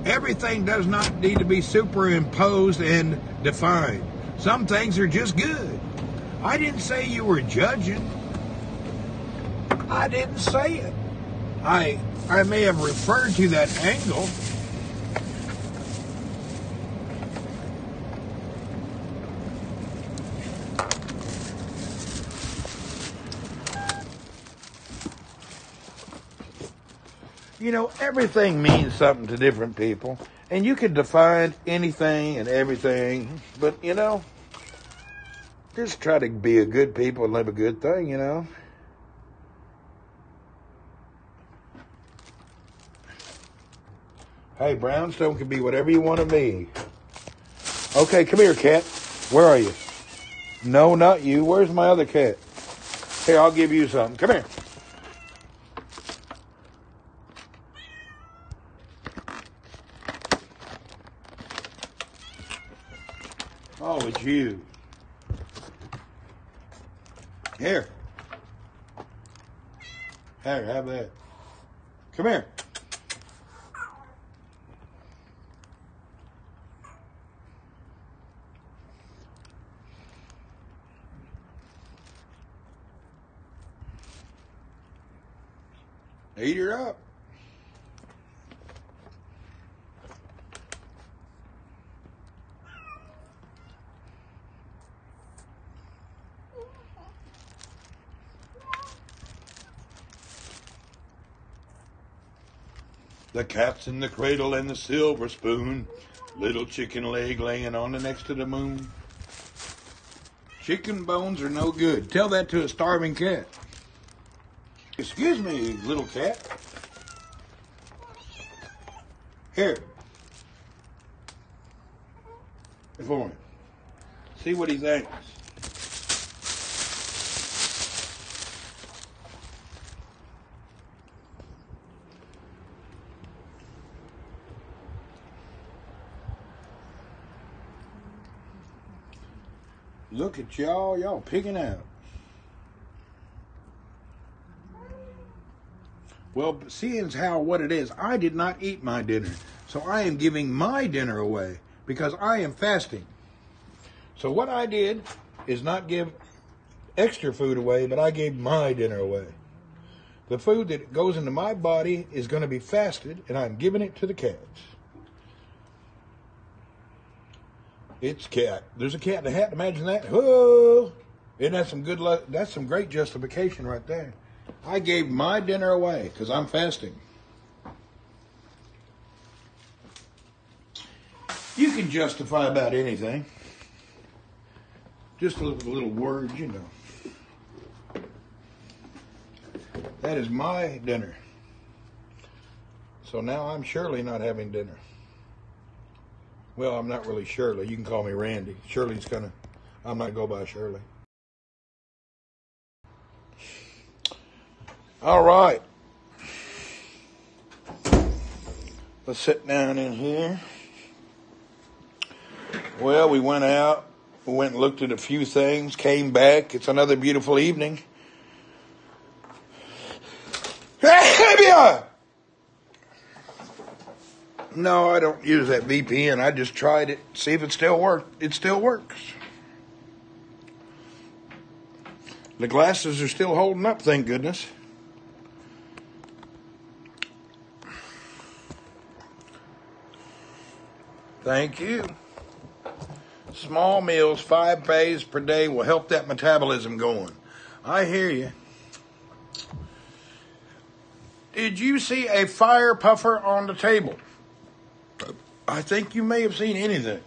Everything does not need to be superimposed and defined. Some things are just good. I didn't say you were judging. I didn't say it. I may have referred to that angle. You know, everything means something to different people. And you can define anything and everything. But, you know, just try to be a good people and live a good thing, you know. Hey, brownstone can be whatever you want to be. Okay, come here, cat. Where are you? No, not you. Where's my other cat? Here, I'll give you something. Come here. Oh, it's you. Here. Here, have that. Come here. Eat her up. The cat's in the cradle and the silver spoon. Little chicken leg laying on the next to the moon. Chicken bones are no good. Tell that to a starving cat. Excuse me, little cat. Here. For me. See what he thinks. Look at y'all picking out. Well, seeing as how what it is, I did not eat my dinner. So I am giving my dinner away because I am fasting. So what I did is not give extra food away, but I gave my dinner away. The food that goes into my body is going to be fasted, and I'm giving it to the cats. It's cat. There's a cat in the hat. Imagine that. Whoa! Isn't that some good luck? That's some great justification right there. I gave my dinner away because I'm fasting. You can justify about anything. Just a little word, you know. That is my dinner. So now I'm surely not having dinner. Well, I'm not really Shirley. You can call me Randy. Shirley's I'm not go by Shirley. All right. Let's sit down in here. Well, we went out. We went and looked at a few things. Came back. It's another beautiful evening. No, I don't use that VPN. I just tried it, see if it still worked. It still works. The glasses are still holding up, thank goodness. Thank you. Small meals, 5 days per day will help that metabolism going. I hear you. Did you see a fire puffer on the table? I think you may have seen anything.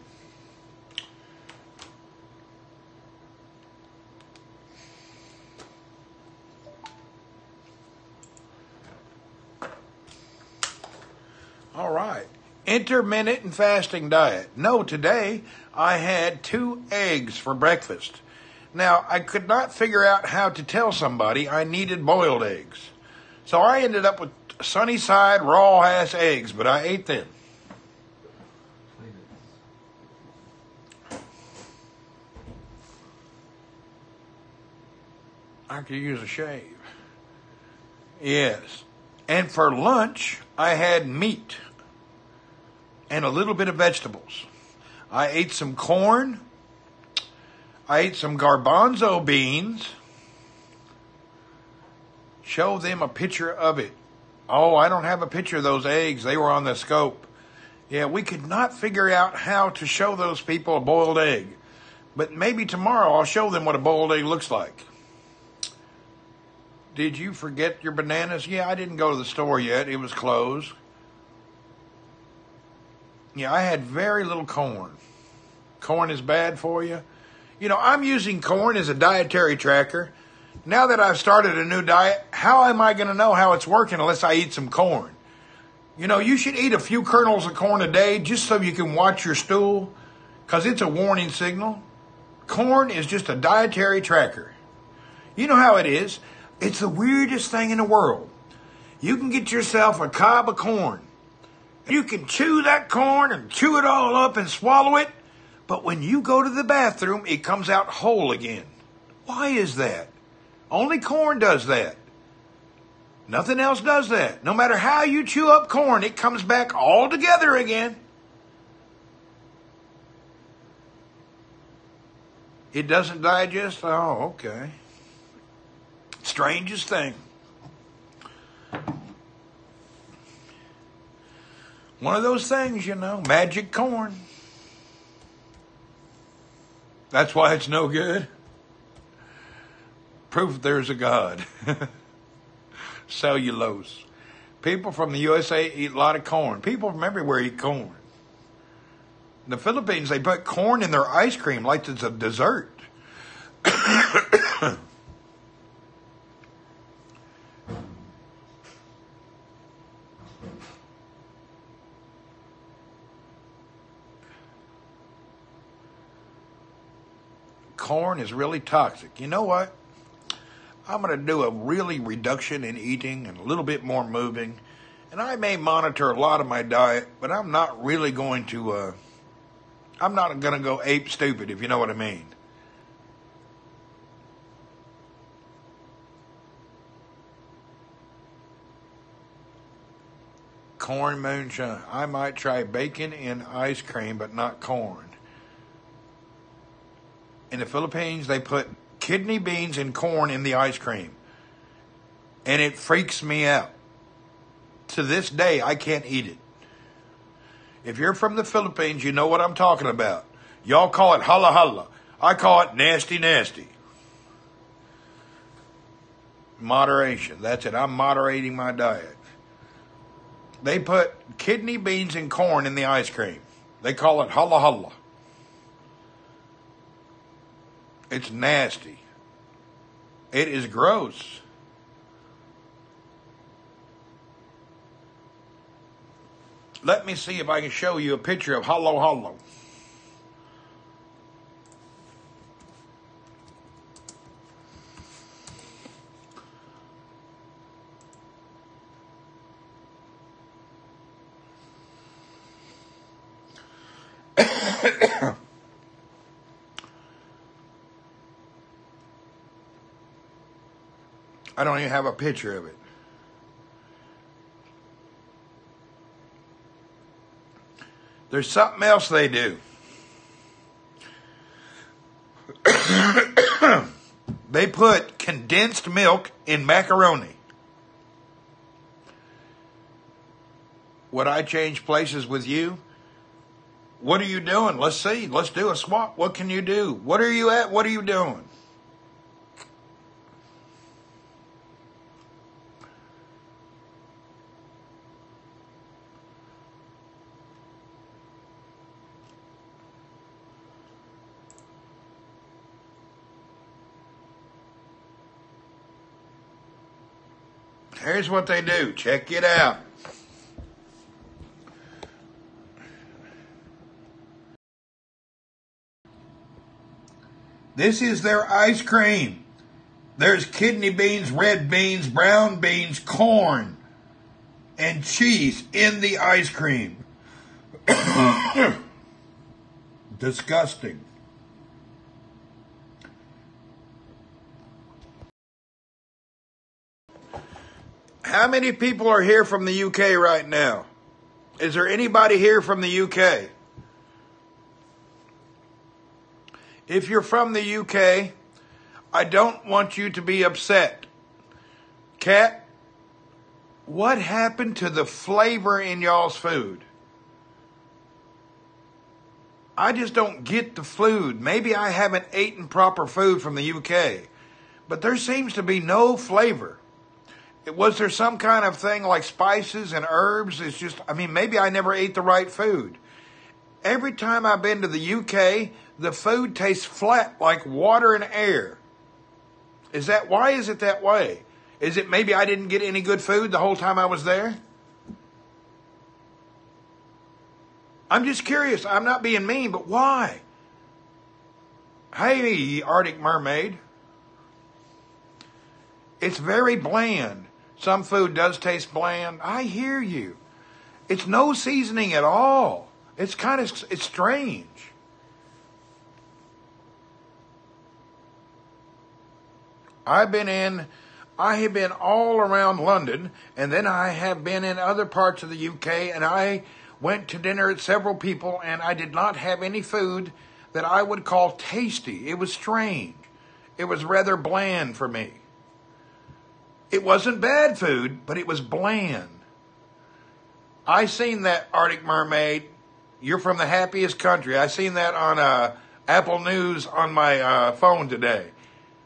All right. Intermittent fasting diet. No, today I had 2 eggs for breakfast. Now, I could not figure out how to tell somebody I needed boiled eggs. So I ended up with sunny side raw ass eggs, but I ate them. I could use a shave. Yes. And for lunch, I had meat and a little bit of vegetables. I ate some corn. I ate some garbanzo beans. Show them a picture of it. Oh, I don't have a picture of those eggs. They were on the scope. Yeah, we could not figure out how to show those people a boiled egg. But maybe tomorrow I'll show them what a boiled egg looks like. Did you forget your bananas? Yeah, I didn't go to the store yet. It was closed. Yeah, I had very little corn. Corn is bad for you. You know, I'm using corn as a dietary tracker. Now that I've started a new diet, how am I going to know how it's working unless I eat some corn? You know, you should eat a few kernels of corn a day just so you can watch your stool, because it's a warning signal. Corn is just a dietary tracker. You know how it is. It's the weirdest thing in the world. You can get yourself a cob of corn. You can chew that corn and chew it all up and swallow it. But when you go to the bathroom, it comes out whole again. Why is that? Only corn does that. Nothing else does that. No matter how you chew up corn, it comes back all together again. It doesn't digest? Oh, okay. Strangest thing. One of those things, you know, magic corn. That's why it's no good. Proof there's a God. Cellulose. People from the USA eat a lot of corn. People from everywhere eat corn. In the Philippines, they put corn in their ice cream like it's a dessert. Corn is really toxic. You know what? I'm going to do a really reduction in eating and a little bit more moving. And I may monitor a lot of my diet, but I'm not really going to, I'm not going to go ape stupid, if you know what I mean. Corn moonshine. I might try bacon in ice cream, but not corn. In the Philippines, they put kidney beans and corn in the ice cream. And it freaks me out. To this day, I can't eat it. If you're from the Philippines, you know what I'm talking about. Y'all call it hala hala. I call it nasty nasty. Moderation. That's it. I'm moderating my diet. They put kidney beans and corn in the ice cream. They call it hala hala. It's nasty. It is gross. Let me see if I can show you a picture of Halo Halo. I don't even have a picture of it. There's something else they do. They put condensed milk in macaroni. Would I change places with you? What are you doing? Let's see. Let's do a swap. What can you do? What are you at? What are you doing? Here's what they do. Check it out. This is their ice cream. There's kidney beans, red beans, brown beans, corn, and cheese in the ice cream. Disgusting. How many people are here from the UK right now? Is there anybody here from the UK? If you're from the UK, I don't want you to be upset. Kat, what happened to the flavor in y'all's food? I just don't get the food. Maybe I haven't eaten proper food from the UK, but there seems to be no flavor. Was there some kind of thing like spices and herbs? It's just, maybe I never ate the right food. Every time I've been to the UK, the food tastes flat like water and air. Why is it that way? Is it maybe I didn't get any good food the whole time I was there? I'm just curious. I'm not being mean, but why? Hey, Arctic Mermaid. It's very bland. Some food does taste bland. I hear you. It's no seasoning at all. It's strange. I have been all around London, and then I have been in other parts of the UK, and I went to dinner at several people, and I did not have any food that I would call tasty. It was strange. It was rather bland for me. It wasn't bad food, but it was bland. I seen that, Arctic Mermaid. You're from the happiest country. I seen that on Apple News on my phone today.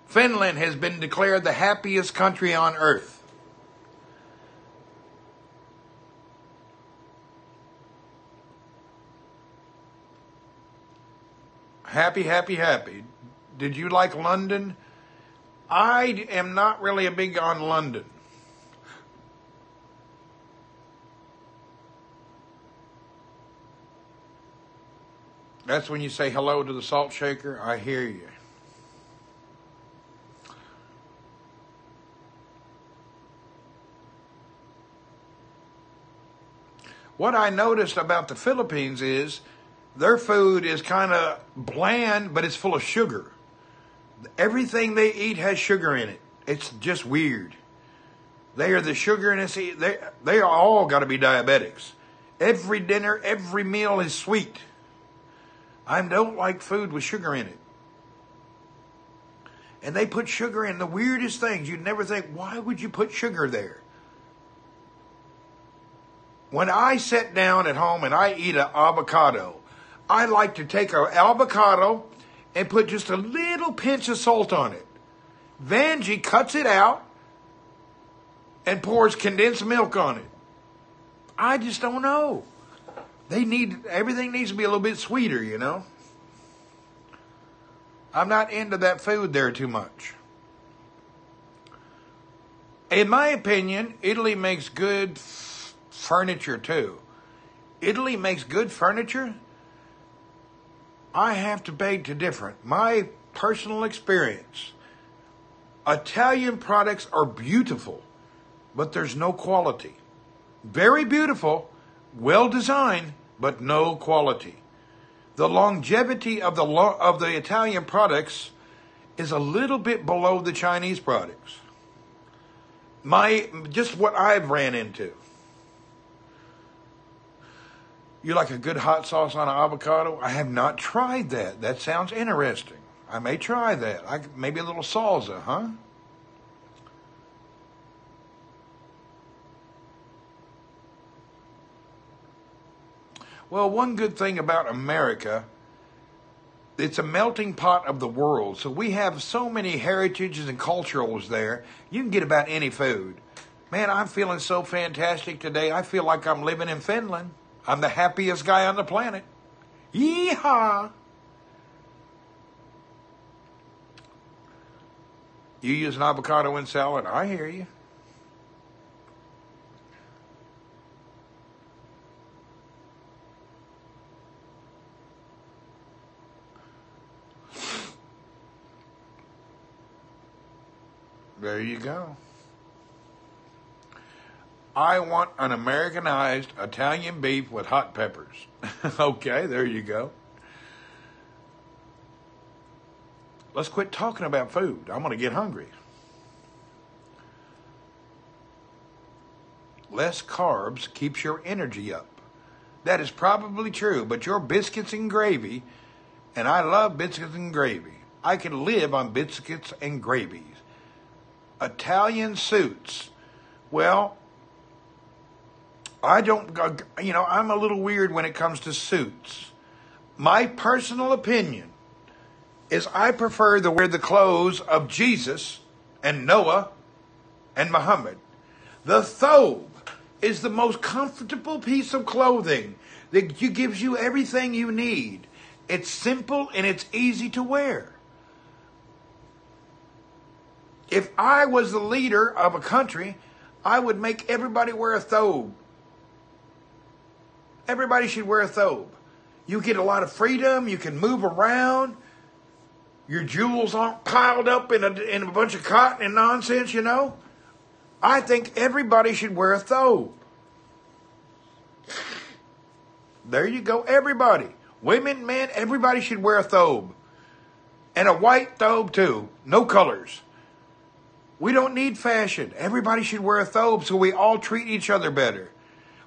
Finland has been declared the happiest country on earth. Happy, happy, happy. Did you like London? I am not really a big on London. That's when you say hello to the salt shaker. I hear you. What I noticed about the Philippines is their food is kind of bland, but it's full of sugar. Everything they eat has sugar in it. It's just weird. They are the sugar in it. They are all got to be diabetics. Every dinner, every meal is sweet. I don't like food with sugar in it. And they put sugar in the weirdest things. You'd never think, why would you put sugar there? When I sit down at home and I eat an avocado, I like to take an avocado and put just a little pinch of salt on it. Vanjie cuts it out and pours condensed milk on it. I just don't know. Everything needs to be a little bit sweeter, you know. I'm not into that food there too much. In my opinion, Italy makes good furniture too. Italy makes good furniture? I have to beg to differ. My personal experience, Italian products are beautiful, but there's no quality. Very beautiful, well designed, but no quality. The longevity of the Italian products is a little bit below the Chinese products. Just what I've ran into. You like a good hot sauce on an avocado? I have not tried that. That sounds interesting. I may try that. Maybe a little salsa, huh? Well, one good thing about America, it's a melting pot of the world. So we have so many heritages and culturals there. You can get about any food. Man, I'm feeling so fantastic today. I feel like I'm living in Finland. I'm the happiest guy on the planet. Yeehaw! You use an avocado in salad? I hear you. There you go. I want an Americanized Italian beef with hot peppers. Okay, there you go. Let's quit talking about food. I'm going to get hungry. Less carbs keeps your energy up. That is probably true, but your biscuits and gravy, and I love biscuits and gravy. I can live on biscuits and gravies. Italian suits. Well, I'm a little weird when it comes to suits. My personal opinion is I prefer to wear the clothes of Jesus and Noah and Muhammad. The thobe is the most comfortable piece of clothing that gives you everything you need. It's simple and it's easy to wear. If I was the leader of a country, I would make everybody wear a thobe. Everybody should wear a thobe. You get a lot of freedom. You can move around. Your jewels aren't piled up in a bunch of cotton and nonsense, you know. I think everybody should wear a thobe. There you go, everybody. Women, men, everybody should wear a thobe. And a white thobe too. No colors. We don't need fashion. Everybody should wear a thobe so we all treat each other better.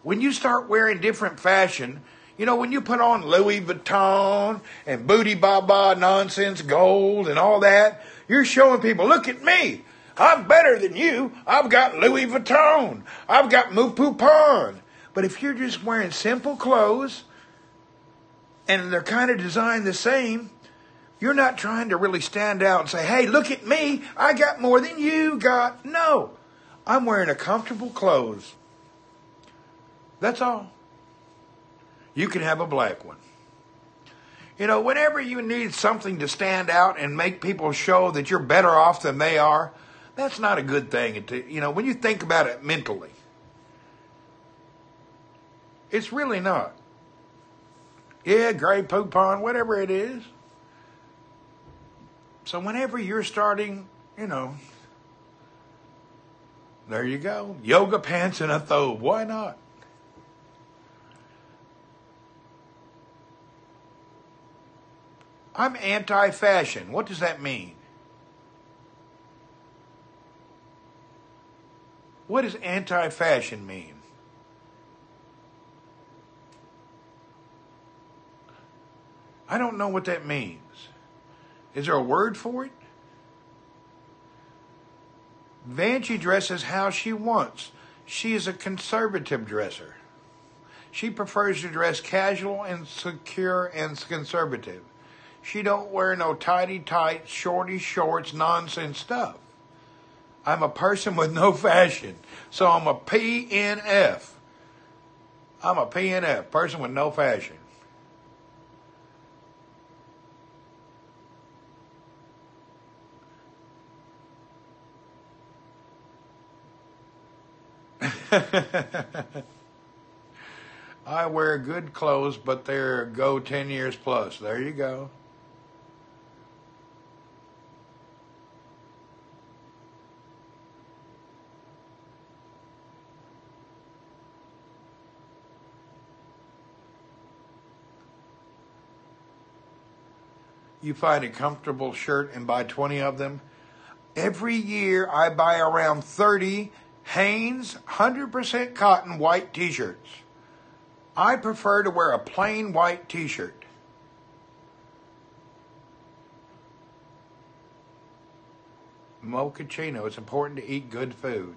When you start wearing different fashion, you know, when you put on Louis Vuitton and Booty Baba nonsense gold and all that, you're showing people, look at me. I'm better than you. I've got Louis Vuitton. I've got Mupupon. But if you're just wearing simple clothes and they're kind of designed the same, you're not trying to really stand out and say, hey, look at me. I got more than you got. No, I'm wearing a comfortable clothes. That's all. You can have a black one. You know, whenever you need something to stand out and make people show that you're better off than they are, that's not a good thing. You know, when you think about it mentally, it's really not. Yeah, gray poupon, whatever it is. So whenever you're starting, you know, there you go. Yoga pants and a thobe. Why not? I'm anti-fashion. What does that mean? What does anti-fashion mean? I don't know what that means. Is there a word for it? Vanjie dresses how she wants. She is a conservative dresser. She prefers to dress casual and secure and conservative. She don't wear no tighty tights, shorty shorts, nonsense stuff. I'm a person with no fashion. So I'm a PNF. I'm a PNF, person with no fashion. I wear good clothes, but they're go 10 years plus. There you go. You find a comfortable shirt and buy 20 of them. Every year I buy around 30 Hanes 100% cotton white t-shirts. I prefer to wear a plain white t-shirt. Mochaccino, it's important to eat good food.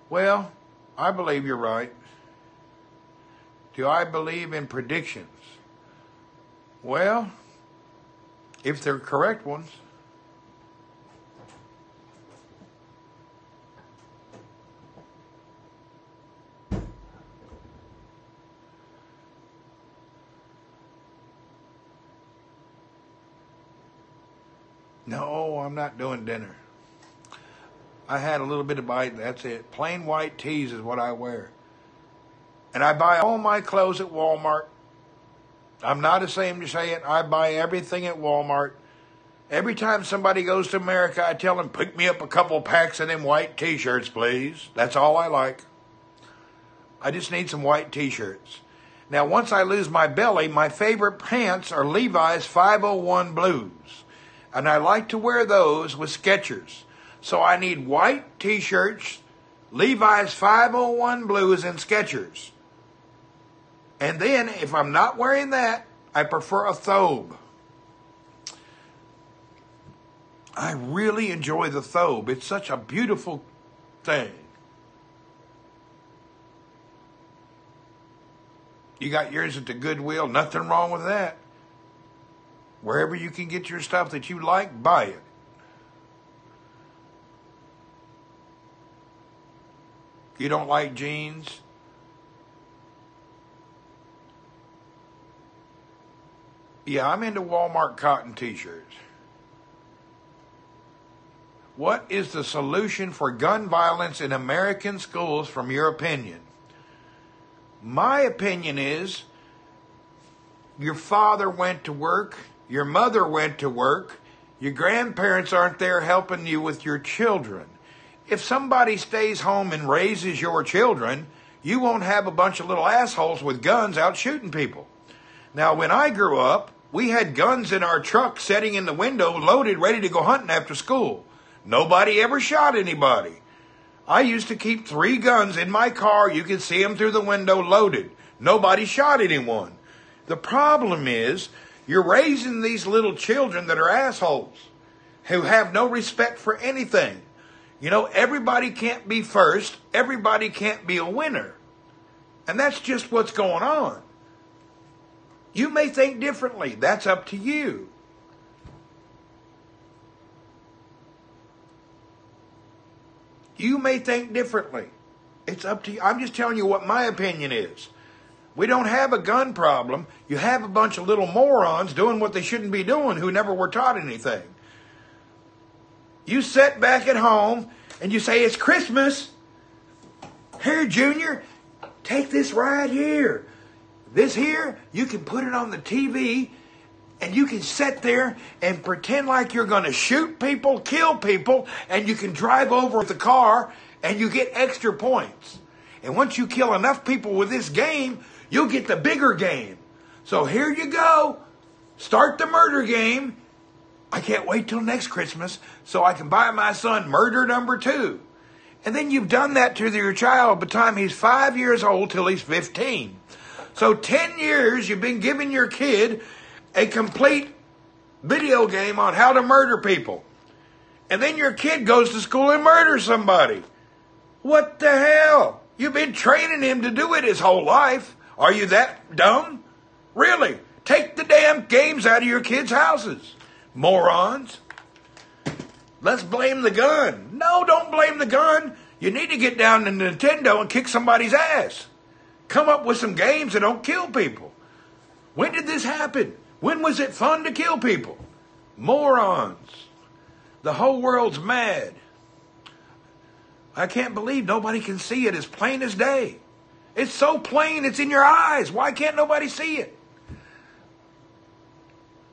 Well, I believe you're right. Do I believe in predictions? Well, if they're correct ones. No, I'm not doing dinner. I had a little bit of bite, that's it. Plain white tees is what I wear. And I buy all my clothes at Walmart. I'm not ashamed to say it. I buy everything at Walmart. Every time somebody goes to America, I tell them, pick me up a couple packs of them white t-shirts, please. That's all I like. I just need some white t-shirts. Now, once I lose my belly, my favorite pants are Levi's 501 Blues. And I like to wear those with Skechers. So I need white t-shirts, Levi's 501 Blues, and Skechers. And then, if I'm not wearing that, I prefer a thobe. I really enjoy the thobe. It's such a beautiful thing. You got yours at the Goodwill. Nothing wrong with that. Wherever you can get your stuff that you like, buy it. You don't like jeans? Yeah, I'm into Walmart cotton t-shirts. What is the solution for gun violence in American schools from your opinion? My opinion is your father went to work, your mother went to work, Your grandparents aren't there helping you with your children. If somebody stays home and raises your children, you won't have a bunch of little assholes with guns out shooting people. Now, when I grew up, we had guns in our truck sitting in the window, loaded, ready to go hunting after school. Nobody ever shot anybody. I used to keep 3 guns in my car. You could see them through the window loaded. Nobody shot anyone. The problem is, you're raising these little children that are assholes, who have no respect for anything. You know, everybody can't be first. Everybody can't be a winner. And that's just what's going on. You may think differently. That's up to you. You may think differently. It's up to you. I'm just telling you what my opinion is. We don't have a gun problem. You have a bunch of little morons doing what they shouldn't be doing who never were taught anything. You sit back at home and you say, it's Christmas. Here, Junior, take this right here. This here, you can put it on the TV and you can sit there and pretend like you're going to shoot people, kill people, and you can drive over with the car and you get extra points. And once you kill enough people with this game, you'll get the bigger game. So here you go. Start the murder game. I can't wait till next Christmas so I can buy my son murder number 2. And then you've done that to your child by the time he's 5 years old till he's 15. So 10 years you've been giving your kid a complete video game on how to murder people. And then your kid goes to school and murders somebody. What the hell? You've been training him to do it his whole life. Are you that dumb? Really? Take the damn games out of your kids' houses. Morons. Let's blame the gun. No, don't blame the gun. You need to get down to Nintendo and kick somebody's ass. Come up with some games that don't kill people. When did this happen? When was it fun to kill people? Morons. The whole world's mad. I can't believe nobody can see it as plain as day. It's so plain, it's in your eyes. Why can't nobody see it?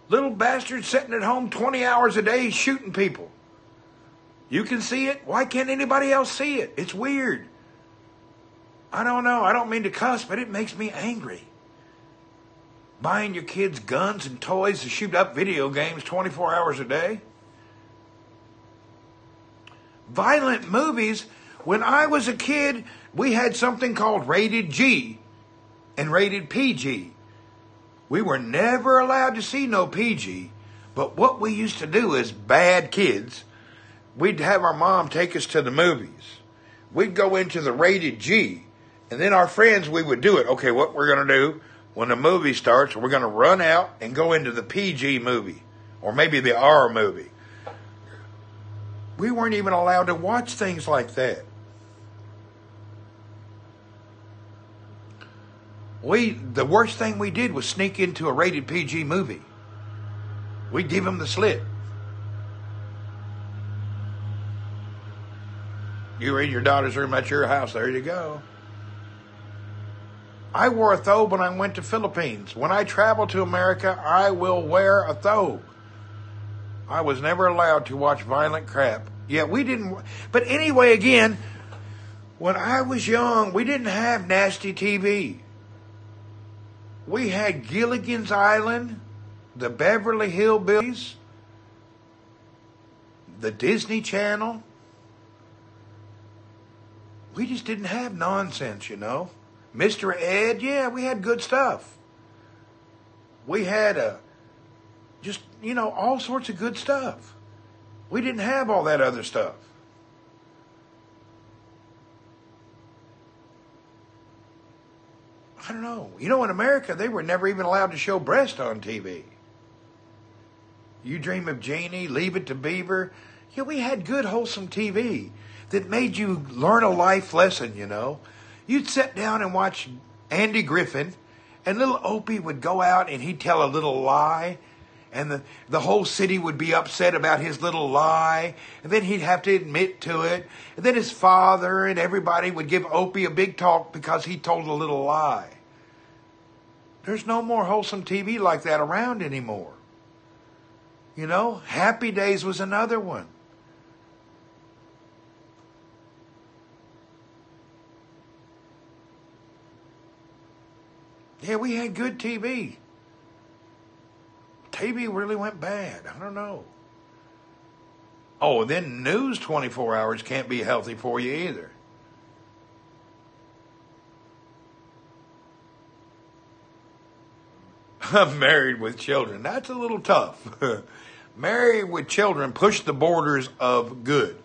Little bastards sitting at home 20 hours a day shooting people. You can see it. Why can't anybody else see it? It's weird. I don't know. I don't mean to cuss, but it makes me angry. Buying your kids guns and toys to shoot up video games 24 hours a day. Violent movies. When I was a kid, we had something called rated G and rated PG. We were never allowed to see no PG, but what we used to do as bad kids, we'd have our mom take us to the movies. We'd go into the rated G, and then our friends, we would do it. Okay, what we're going to do when the movie starts, we're going to run out and go into the PG movie, or maybe the R movie. We weren't even allowed to watch things like that. The worst thing we did was sneak into a rated PG movie. We'd give them the slip. You were in your daughter's room at your house. There you go. I wore a thobe when I went to Philippines. When I travel to America, I will wear a thobe. I was never allowed to watch violent crap. Yeah, we didn't. But anyway, again, when I was young, we didn't have nasty TV. We had Gilligan's Island, the Beverly Hillbillies, the Disney Channel. We just didn't have nonsense, you know. Mr. Ed, yeah, we had good stuff. We had all sorts of good stuff. We didn't have all that other stuff. I don't know. You know, in America, they were never even allowed to show breast on TV. You Dream of Jeannie, Leave It to Beaver. Yeah, we had good, wholesome TV that made you learn a life lesson, you know. You'd sit down and watch Andy Griffin, and little Opie would go out and he'd tell a little lie, and the whole city would be upset about his little lie, and then he'd have to admit to it, and then his father and everybody would give Opie a big talk because he told a little lie. There's no more wholesome TV like that around anymore. You know, Happy Days was another one. Yeah, we had good TV. TV really went bad. I don't know. Oh, then news 24 hours can't be healthy for you either. Married with Children. That's a little tough. Married with Children pushed the borders of good.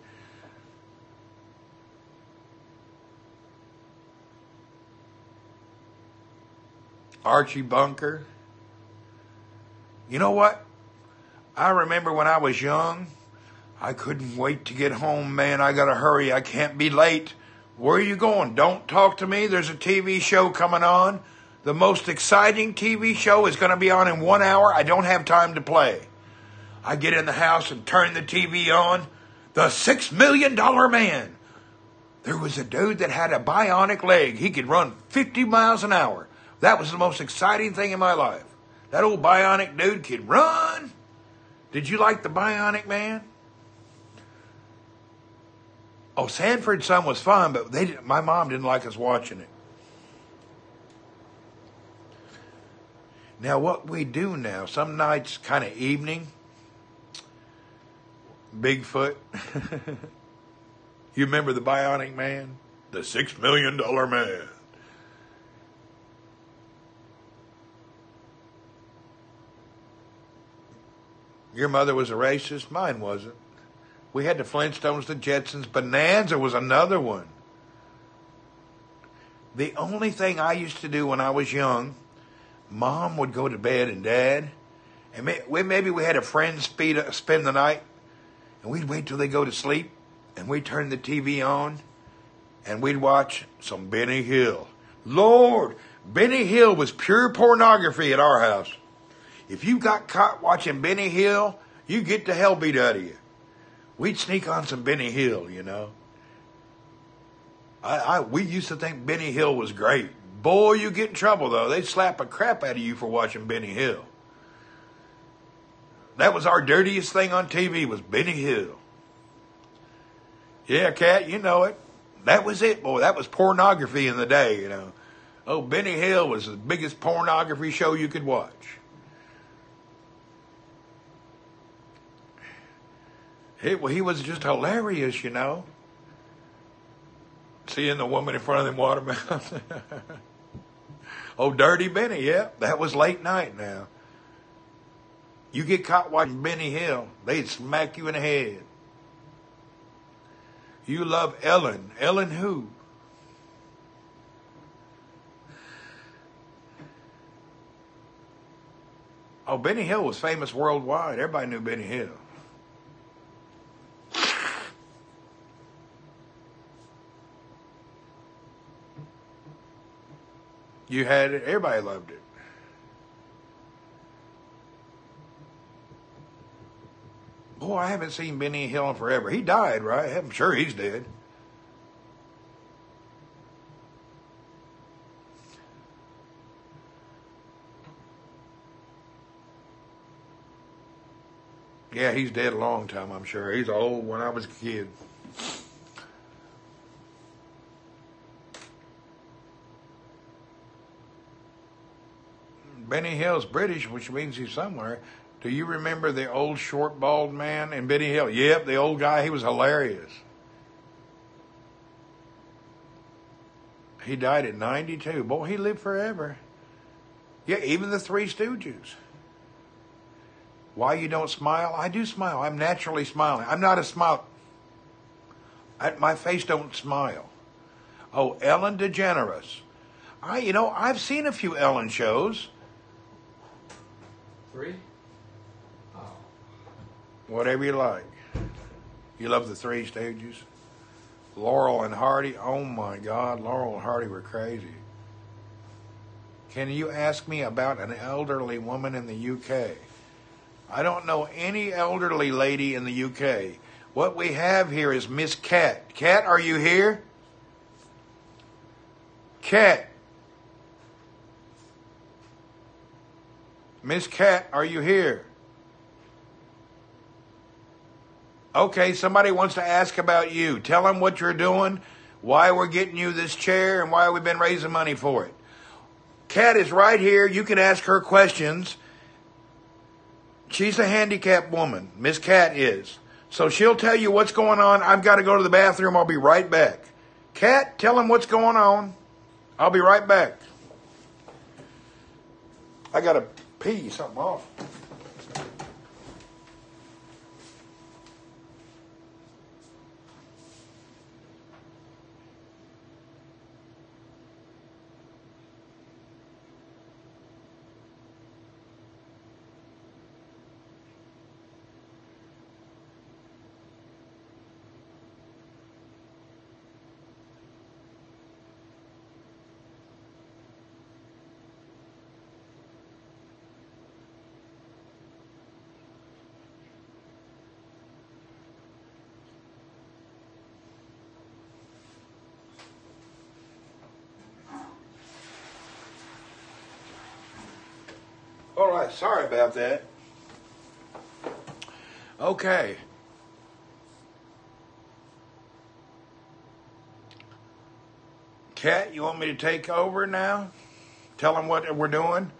Archie Bunker. You know what? I remember when I was young, I couldn't wait to get home, man. I gotta hurry. I can't be late. Where are you going? Don't talk to me. There's a TV show coming on. The most exciting TV show is going to be on in 1 hour. I don't have time to play. I get in the house and turn the TV on. The $6 Million Man. There was a dude that had a bionic leg. He could run 50 miles an hour. That was the most exciting thing in my life. That old bionic dude could run. Did you like the Bionic Man? Oh, Sanford Son was fun, but my mom didn't like us watching it. Now, what we do now, some nights, kind of evening, Bigfoot. You remember the Bionic Man? The $6 Million Man. Your mother was a racist? Mine wasn't. We had the Flintstones, the Jetsons. Bonanza was another one. The only thing I used to do when I was young, Mom would go to bed and Dad, and maybe we had a friend spend the night, and we'd wait till they go to sleep, and we'd turn the TV on, and we'd watch some Benny Hill. Lord, Benny Hill was pure pornography at our house. If you got caught watching Benny Hill, you get the hell beat out of you. We'd sneak on some Benny Hill, you know. We used to think Benny Hill was great. Boy, you get in trouble, though. They'd slap a crap out of you for watching Benny Hill. That was our dirtiest thing on TV, was Benny Hill. Yeah, Cat, you know it. That was it, boy. That was pornography in the day, you know. Oh, Benny Hill was the biggest pornography show you could watch. He was just hilarious, you know. Seeing the woman in front of them watermelons. Oh, Dirty Benny, yeah. That was late night now. You get caught watching Benny Hill, they'd smack you in the head. You love Ellen. Ellen who? Oh, Benny Hill was famous worldwide. Everybody knew Benny Hill. You had it. Everybody loved it. Boy, I haven't seen Benny Hill in forever. He died, right? I'm sure he's dead. Yeah, he's dead a long time, I'm sure. He's old when I was a kid. Benny Hill's British, which means he's somewhere. Do you remember the old short bald man in Benny Hill? Yep, the old guy. He was hilarious. He died at 92. Boy, he lived forever. Yeah, even the Three Stooges. Why you don't smile? I do smile. I'm naturally smiling. I'm not a smile. My face don't smile. Oh, Ellen DeGeneres. I've seen a few Ellen shows. 3? Oh. Whatever you like. You love the Three Stooges? Laurel and Hardy. Oh my God, Laurel and Hardy were crazy. Can you ask me about an elderly woman in the UK? I don't know any elderly lady in the UK. What we have here is Miss Cat. Cat, are you here? Cat. Miss Cat, are you here? Okay, somebody wants to ask about you. Tell them what you're doing, why we're getting you this chair, and why we've been raising money for it. Kat is right here. You can ask her questions. She's a handicapped woman. Miss Kat is. So she'll tell you what's going on. I've got to go to the bathroom. I'll be right back. Kat, tell them what's going on. I'll be right back. I got to pee something off. All right, sorry about that. Okay. Kat, you want me to take over now? Tell them what we're doing?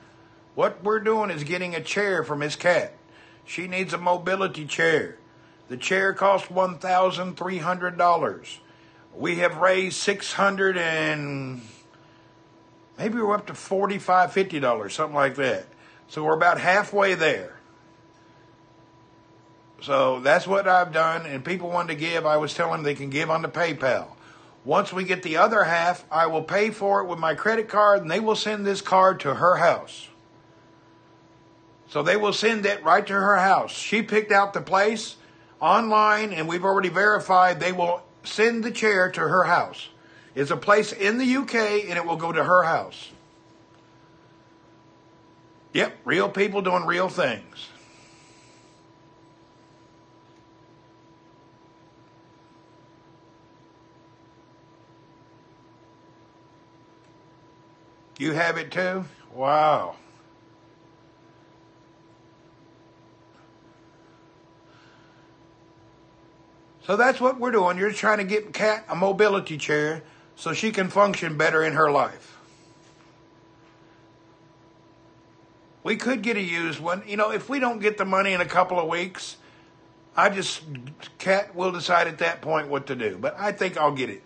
What we're doing is getting a chair for Miss Kat. She needs a mobility chair. The chair costs $1,300. We have raised $600 and maybe we're up to $45, $50, something like that. So we're about halfway there. So that's what I've done. And people wanted to give. I was telling them they can give on the PayPal. Once we get the other half, I will pay for it with my credit card, and they will send this card to her house. So they will send it right to her house. She picked out the place online, and we've already verified they will send the chair to her house. It's a place in the UK, and it will go to her house. Yep, real people doing real things. You have it too? Wow. So that's what we're doing. You're trying to get Kat a mobility chair so she can function better in her life. We could get a used one. You know, if we don't get the money in a couple of weeks, Kat will decide at that point what to do. But I think I'll get it.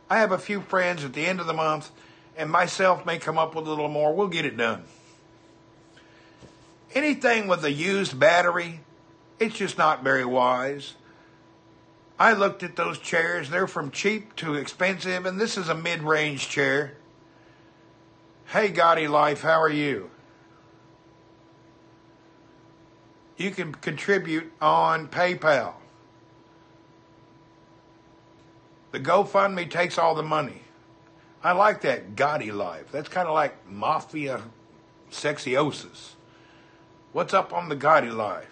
I have a few friends at the end of the month, and myself may come up with a little more. We'll get it done. Anything with a used battery, it's just not very wise. I looked at those chairs. They're from cheap to expensive, and this is a mid-range chair. Hey, Gotti Life, how are you? You can contribute on PayPal. The GoFundMe takes all the money. I like that Gotti Life. That's kind of like mafia sexiosis. What's up on the Gotti Life?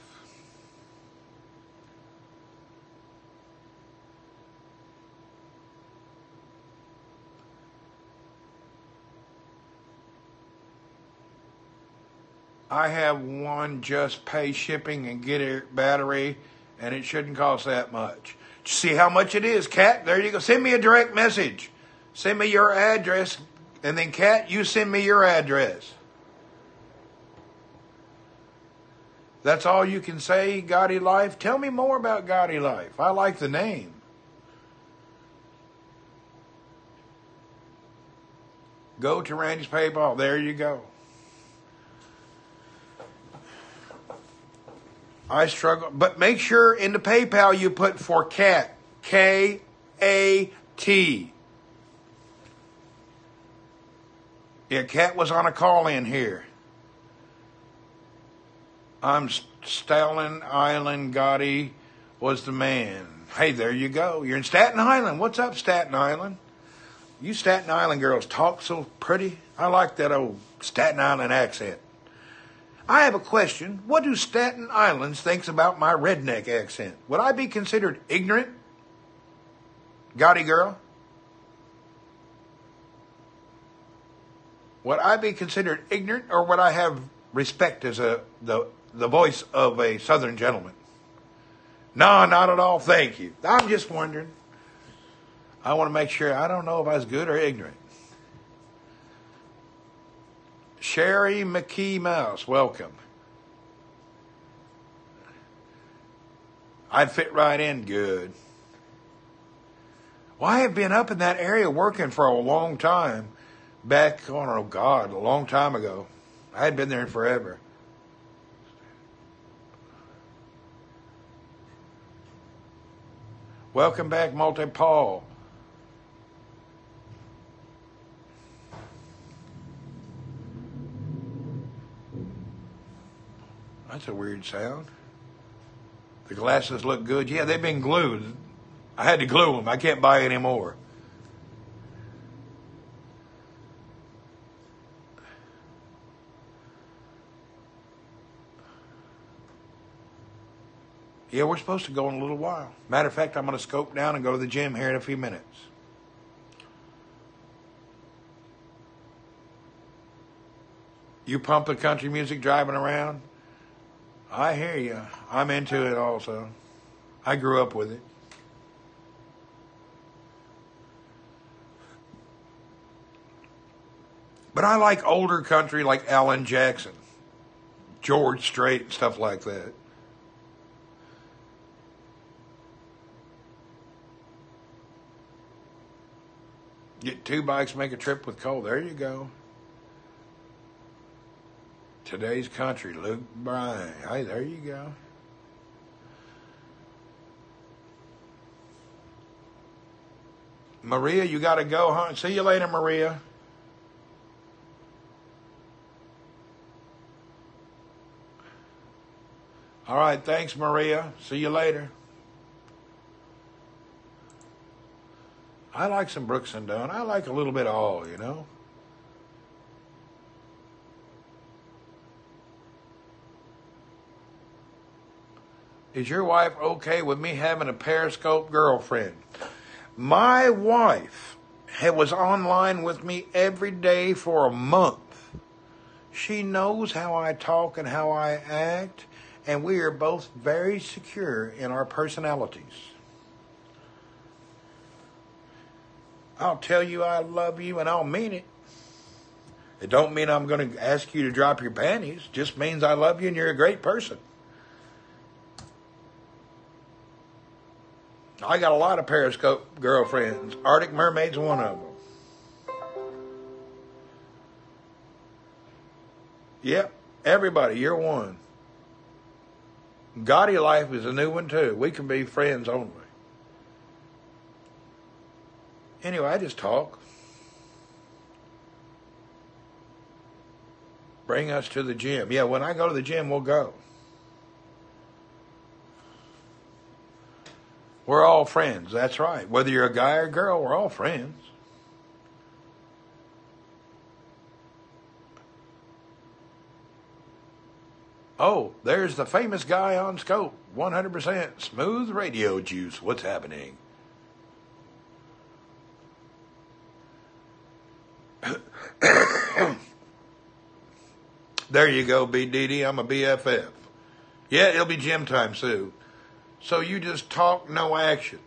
I have one, just pay shipping and get a battery, and it shouldn't cost that much. See how much it is, Kat? There you go. Send me a direct message. Send me your address, and then, Kat, you send me your address. That's all you can say, Gotti Life? Tell me more about Gotti Life. I like the name. Go to Randy's PayPal. There you go. I struggle. But make sure in the PayPal you put for Kat. K-A-T. Yeah, Kat was on a call-in here. I'm Staten Island. Gotti was the man. Hey, there you go. You're in Staten Island. What's up, Staten Island? You Staten Island girls talk so pretty. I like that old Staten Island accent. I have a question. What do Staten Islanders think about my redneck accent? Would I be considered ignorant? Gotti girl? Would I be considered ignorant, or would I have respect as the voice of a Southern gentleman? No, not at all. Thank you. I'm just wondering. I want to make sure. I don't know if I was good or ignorant. Sherry McKee Mouse, welcome. I'd fit right in good. Well, I have been up in that area working for a long time. Back, oh God, a long time ago. I had been there forever. Welcome back, Multi-Paul. That's a weird sound. The glasses look good. Yeah, they've been glued. I had to glue them. I can't buy any more. Yeah, we're supposed to go in a little while. Matter of fact, I'm going to scope down and go to the gym here in a few minutes. You pumping country music driving around? I hear you. I'm into it also. I grew up with it. But I like older country like Alan Jackson, George Strait, and stuff like that. Get 2 bikes, make a trip with Cole. There you go. Today's country, Luke Bryan. Hey, there you go. Maria, you got to go, huh? See you later, Maria. All right, thanks, Maria. See you later. I like some Brooks and Dunn. I like a little bit of all, you know. Is your wife okay with me having a Periscope girlfriend? My wife was online with me every day for a month. She knows how I talk and how I act, and we are both very secure in our personalities. I'll tell you I love you, and I'll mean it. It don't mean I'm going to ask you to drop your panties. It just means I love you and you're a great person. I got a lot of Periscope girlfriends. Arctic Mermaid's one of them. Yep, everybody, you're one. Gotti Life is a new one too. We can be friends only. Anyway, I just talk. Bring us to the gym. Yeah, when I go to the gym, we'll go. We're all friends. That's right. Whether you're a guy or a girl, we're all friends. Oh, there's the famous guy on Scope. 100% smooth radio juice. What's happening? There you go, BDD. I'm a BFF. Yeah, it'll be gym time soon. So you just talk, no action.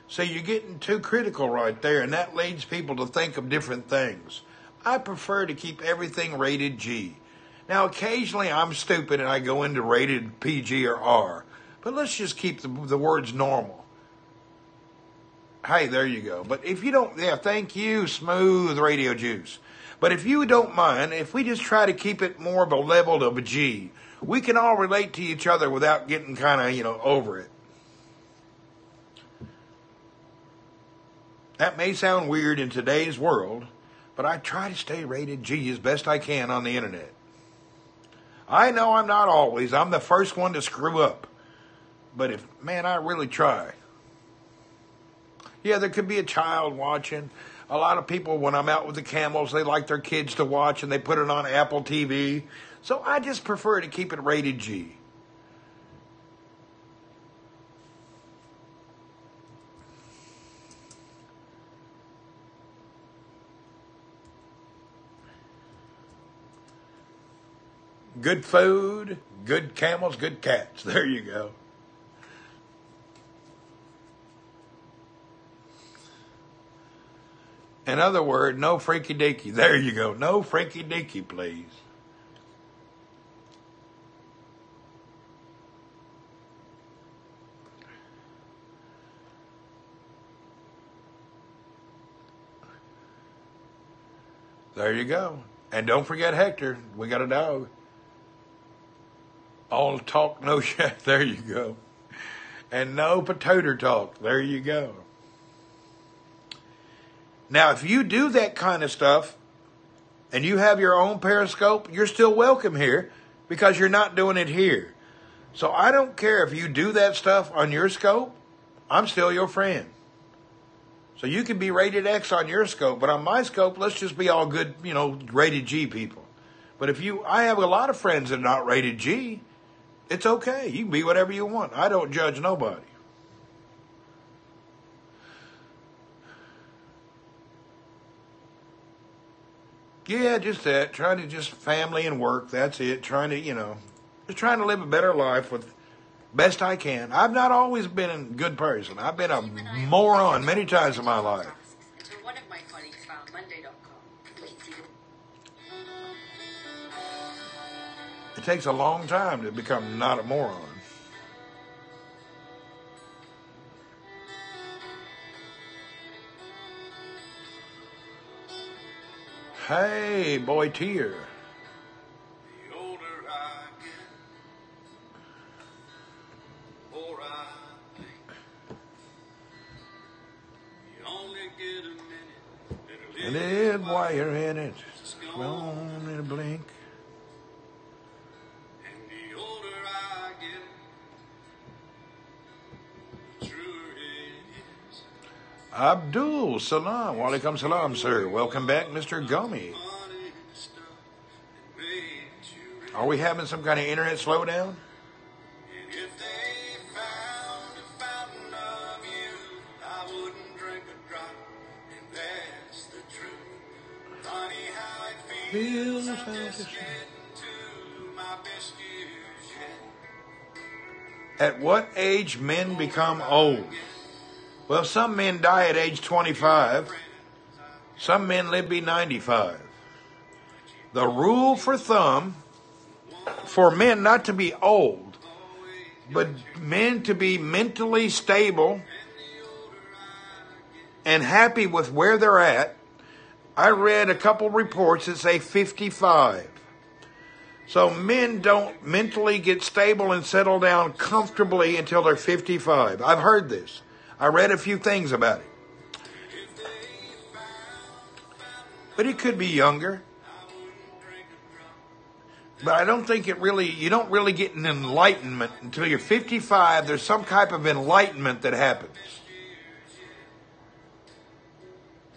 So you're getting too critical right there, and that leads people to think of different things. I prefer to keep everything rated G. Now, occasionally I'm stupid and I go into rated PG or R. But let's just keep the words normal. Hey, there you go. But if you don't, yeah, thank you, smooth radio juice. But if you don't mind, if we just try to keep it more of a level of a G, we can all relate to each other without getting kind of, over it. That may sound weird in today's world, but I try to stay rated G as best I can on the internet. I know I'm not always. I'm the first one to screw up. But I really try. Yeah, there could be a child watching. A lot of people, when I'm out with the camels, they like their kids to watch and they put it on Apple TV. So I just prefer to keep it rated G. Good food, Good camels, good cats. There you go. In other words, no freaky deaky. There you go. No freaky deaky, please. There you go. And don't forget Hector. We got a dog. All talk, no shit. There you go. And no potato talk. There you go. Now, if you do that kind of stuff and you have your own Periscope, you're still welcome here because you're not doing it here. So I don't care if you do that stuff on your scope. I'm still your friend. So you can be rated X on your scope, but on my scope, let's just be all good, rated G people. But I have a lot of friends that are not rated G. It's okay. You can be whatever you want. I don't judge nobody. Yeah, just that. Trying to just family and work. That's it. Trying to, just trying to live a better life with best I can. I've not always been a good person. I've been a moron many times in my life. One of my colleagues found Monday.com. It takes a long time to become not a moron. Hey, boy, Tier. The older I get, the more I think. You only get a minute to Live while you're in it. Gone in a blink. And the older I get, the truer it is. Abdul Salam. Walaikum salam, sir. Welcome back, Mr. Gummy. Money stuff that makes you rich. Are we having some kind of internet slowdown? And if they found a fountain of youth, I wouldn't drink a drop, and that's the truth. Funny how it feels, I'm just getting to my best years yet. At what age men become old? Well, some men die at age 25. Some men live to be 95. The rule for thumb for men not to be old, but men to be mentally stable and happy with where they're at. I read a couple reports that say 55. So men don't mentally get stable and settle down comfortably until they're 55. I've heard this. I read a few things about it. But it could be younger. But I don't think you don't really get an enlightenment until you're 55. There's some type of enlightenment that happens.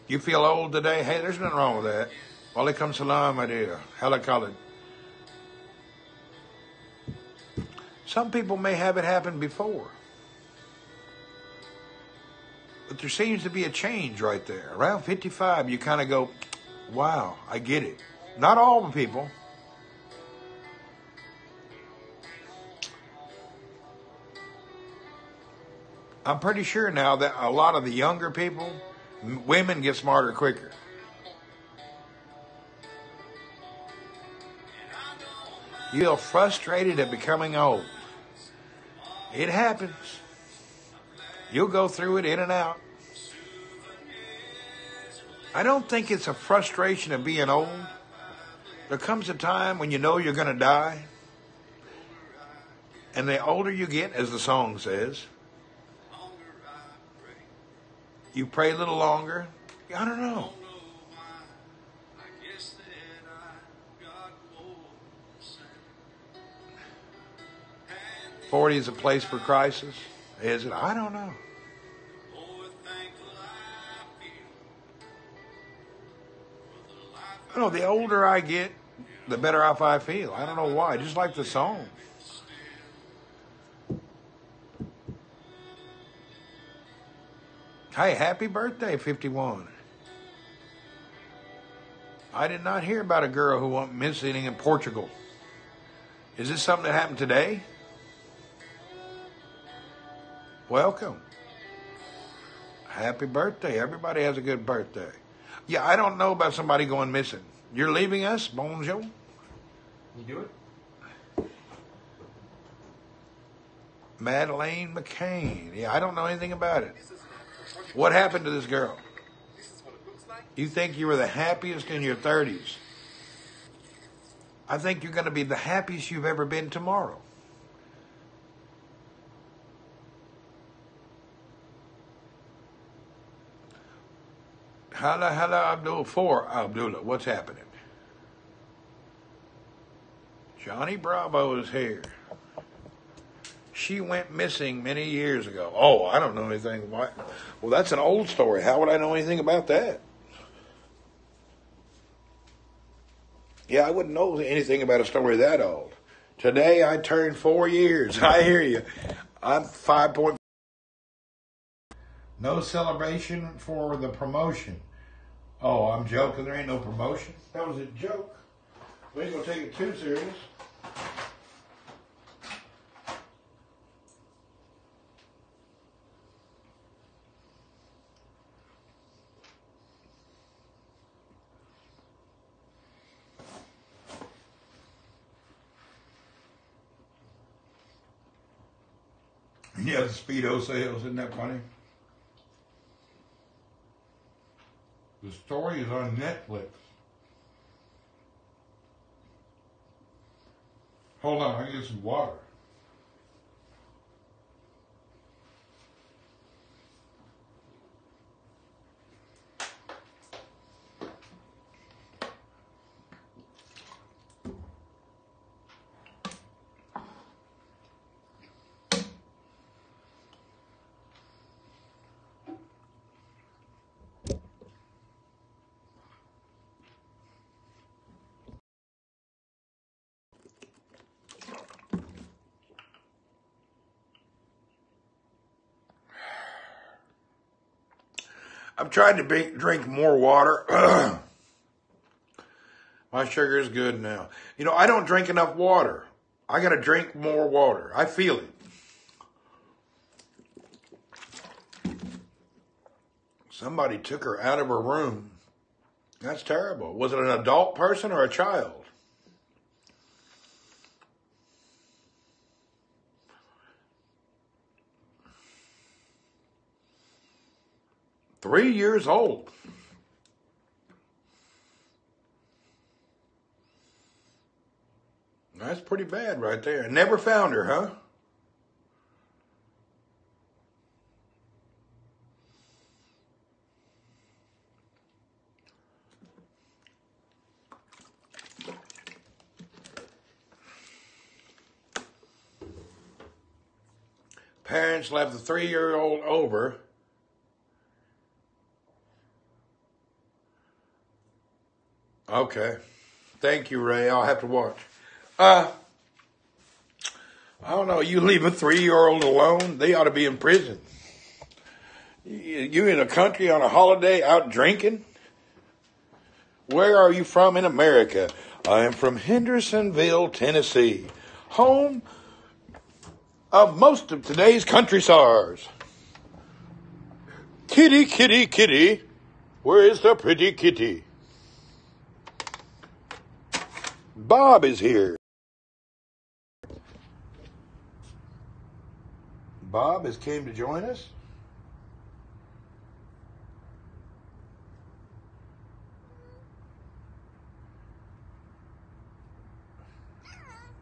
You feel old today? Hey, there's nothing wrong with that. Walaikum salam, my dear. Hella colored. Some people may have it happen before. But there seems to be a change right there. Around 55, you kind of go, wow, I get it. Not all the people. I'm pretty sure now that a lot of the younger people, women get smarter quicker. You feel frustrated at becoming old. It happens. You'll go through it in and out. I don't think it's a frustration of being old. There comes a time when you know you're going to die. And the older you get, as the song says, you pray a little longer. I don't know. 40 is a place for crisis. Is it? I don't know. I don't know, the older I get, the better off I feel. I don't know why. Just like the song. Hey, happy birthday, 51. I did not hear about a girl who went missing in Portugal. Is this something that happened today? Welcome. Happy birthday. Everybody has a good birthday. Yeah, I don't know about somebody going missing. You're leaving us? Bonjour? You do it? Madeleine McCain. Yeah, I don't know anything about it. What happened to this girl? You think you were the happiest in your 30s. I think you're going to be the happiest you've ever been tomorrow. Hala Abdul for Abdullah. What's happening? Johnny Bravo is here. She went missing many years ago. Oh, I don't know anything. Well, that's an old story. How would I know anything about that? Yeah, I wouldn't know anything about a story that old. Today I turned 4 years. I hear you. I'm 5. No celebration for the promotion. Oh, I'm joking. There ain't no promotion. That was a joke. We ain't gonna take it too serious. Yeah, the Speedo sales, isn't that funny? The story is on Netflix. Hold on, I can get some water. I'm trying to drink more water. My sugar is good now. You know, I don't drink enough water. I got to drink more water. I feel it. Somebody took her out of her room. That's terrible. Was it an adult person or a child? $3 years old. That's pretty bad right there. Never found her, huh? Parents left the 3-year-old over. Okay. Thank you, Ray. I'll have to watch. I don't know. You leave a 3-year-old alone, they ought to be in prison. You in a country on a holiday out drinking? Where are you from in America? I am from Hendersonville, Tennessee, home of most of today's country stars. Kitty, kitty, kitty, where is the pretty kitty? Bob is here. Bob has came to join us.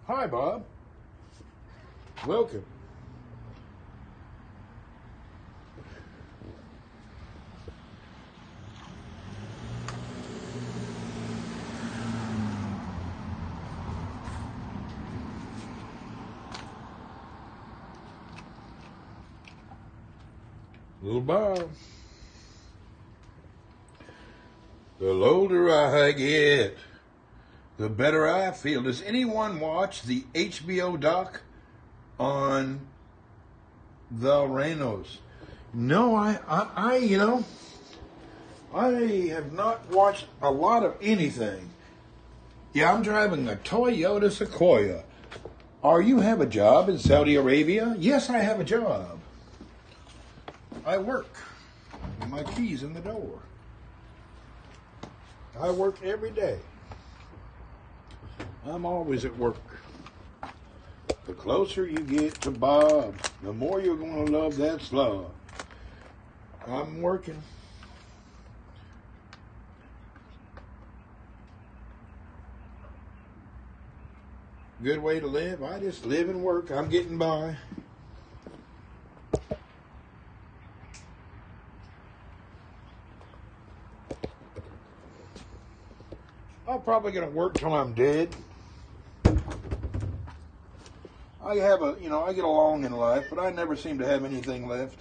Hi, Bob. Welcome. Little Bob. The older I get, the better I feel. Does anyone watch the HBO doc on the Renos? No, I have not watched a lot of anything. Yeah, I'm driving a Toyota Sequoia. Are you have a job in Saudi Arabia? Yes, I have a job. I work. My key's in the door. I work every day. I'm always at work. The closer you get to Bob, the more you're going to love that slug. I'm working. Good way to live. I just live and work. I'm getting by. I'm probably going to work till I'm dead. I have I get along in life, but I never seem to have anything left.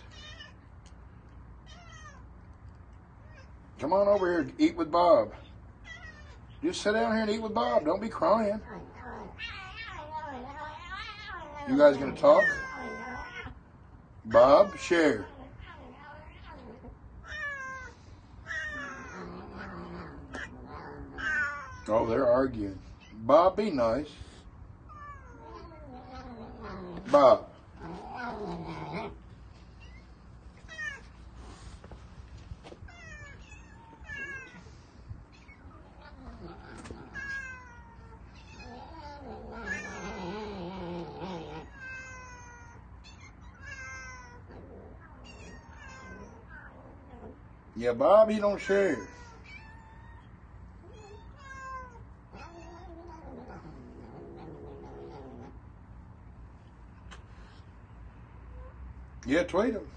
Come on over here, eat with Bob. Just sit down here and eat with Bob. Don't be crying. You guys gonna talk? Bob, share. Oh, they're arguing. Bob, be nice. Bob. Yeah, Bob, he don't share. Yeah, tweet him.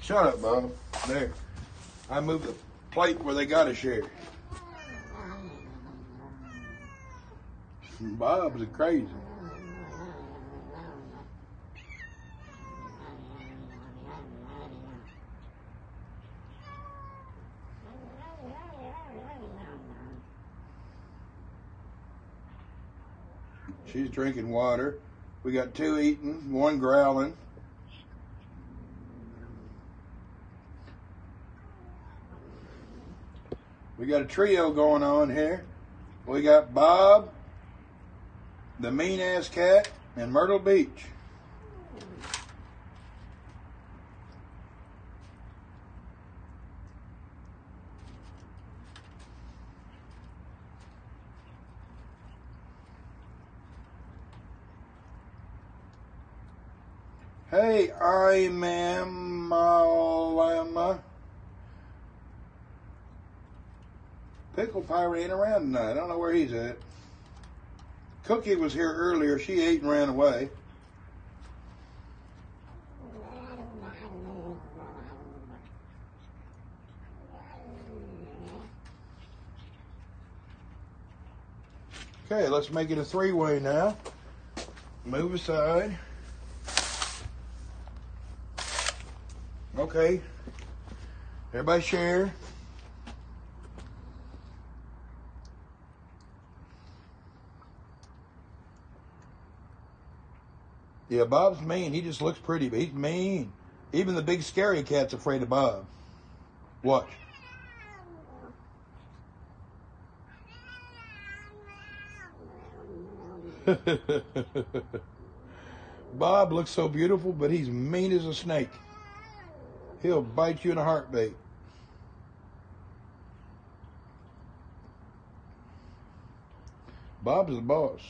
Shut up, Bob. There. I moved the plate where they gotta share. Bob's crazy. She's drinking water. We got 2 eating, 1 growling. We got a trio going on here. We got Bob, the mean-ass cat, and Myrtle Beach. Hey, I'm Alama. Pickle Pirate ain't around tonight. I don't know where he's at. Cookie was here earlier. She ate and ran away. Okay, let's make it a 3-way now. Move aside. Okay. Everybody share. Yeah, Bob's mean. He just looks pretty, but he's mean. Even the big scary cat's afraid of Bob. Watch. Bob looks so beautiful, but he's mean as a snake. He'll bite you in a heartbeat. Bob's the boss.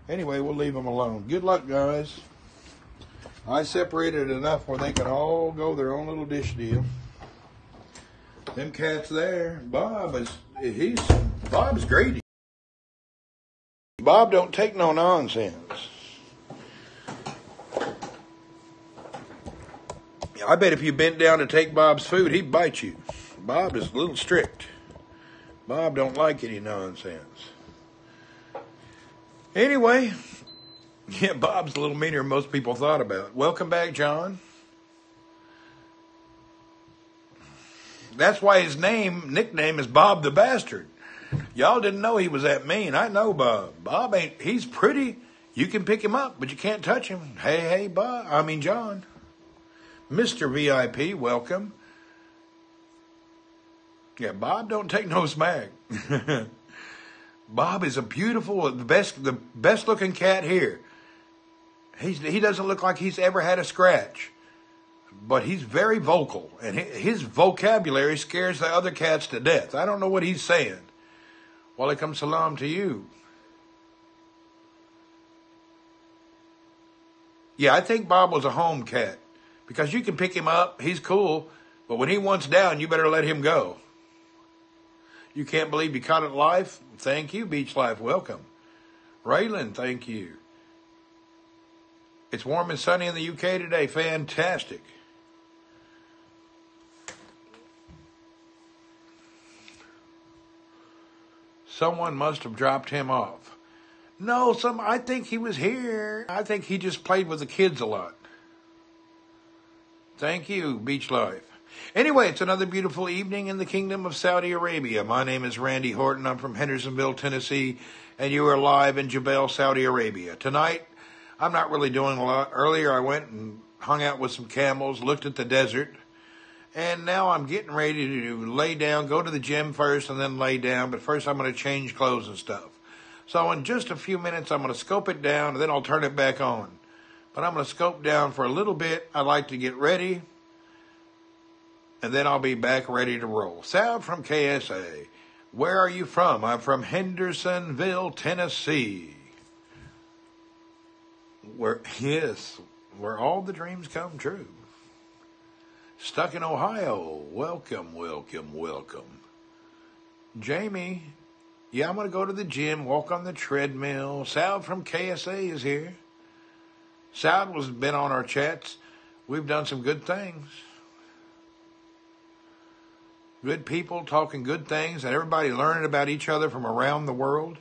Anyway, we'll leave them alone. Good luck, guys. I separated enough where they can all go their own little dish deal. Them cats there. Bob's greedy. Bob don't take no nonsense. I bet if you bent down to take Bob's food, he'd bite you. Bob is a little strict. Bob don't like any nonsense. Anyway, yeah, Bob's a little meaner than most people thought about. Welcome back, John. That's why his nickname is Bob the Bastard. Y'all didn't know he was that mean. I know Bob. Bob he's pretty. You can pick him up, but you can't touch him. Hey, John. Mr. VIP, welcome. Yeah, Bob don't take no smack. Bob is a beautiful, the best looking cat here. He doesn't look like he's ever had a scratch, but he's very vocal, and his vocabulary scares the other cats to death. I don't know what he's saying. Walaikum salam to you. Yeah, I think Bob was a home cat, because you can pick him up, he's cool, but when he wants down, you better let him go. You can't believe you caught it live? Thank you, Beach Life, welcome. Raylan, thank you. It's warm and sunny in the UK today, fantastic. Someone must have dropped him off. No, I think he was here. I think he just played with the kids a lot. Thank you, Beach Life. Anyway, it's another beautiful evening in the Kingdom of Saudi Arabia. My name is Randy Horton. I'm from Hendersonville, Tennessee, and you are live in Jebel, Saudi Arabia. Tonight, I'm not really doing a lot. Earlier, I went and hung out with some camels, looked at the desert, and now I'm getting ready to lay down, go to the gym first, and then lay down. But first, I'm going to change clothes and stuff. So in just a few minutes, I'm going to scope it down, and then I'll turn it back on. But I'm going to scope down for a little bit. I like to get ready, and then I'll be back ready to roll. Sal from KSA. Where are you from? I'm from Hendersonville, Tennessee. Where all the dreams come true. Stuck in Ohio. Welcome, welcome, welcome. Jamie, yeah, I'm going to go to the gym, walk on the treadmill. Sal from KSA is here. Sal has been on our chats. We've done some good things. Good people talking good things and everybody learning about each other from around the world.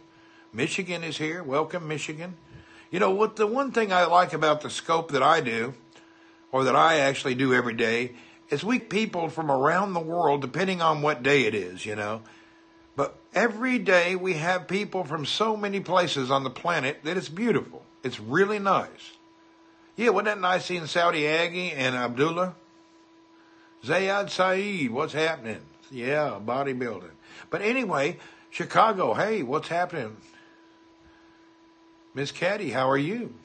Michigan is here. Welcome, Michigan. You know, what the one thing I like about the scope that I do, or that I actually do every day, is we people from around the world, depending on what day it is, you know. But every day we have people from so many places on the planet that it's beautiful. It's really nice. Yeah, wasn't that nice seeing Saudi Aggie and Abdullah? Zayad Saeed, what's happening? Yeah, bodybuilding. But anyway, Chicago, hey, what's happening? Miss Caddy, how are you?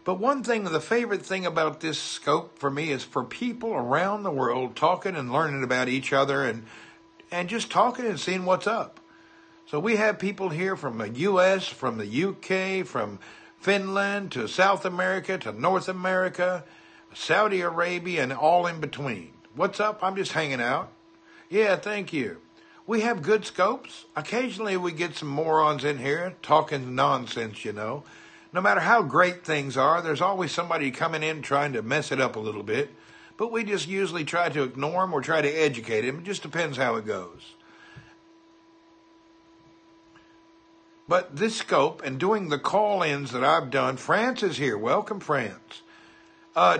But one thing, the favorite thing about this scope for me is for people around the world talking and learning about each other and just talking and seeing what's up. So we have people here from the U.S., from the UK, from Finland to South America to North America, Saudi Arabia, and all in between. What's up? I'm just hanging out. Yeah, thank you. We have good scopes. Occasionally we get some morons in here talking nonsense, you know. No matter how great things are, there's always somebody coming in trying to mess it up a little bit. But we just usually try to ignore them or try to educate them. It just depends how it goes. But this scope and doing the call-ins that I've done, France is here. Welcome, France.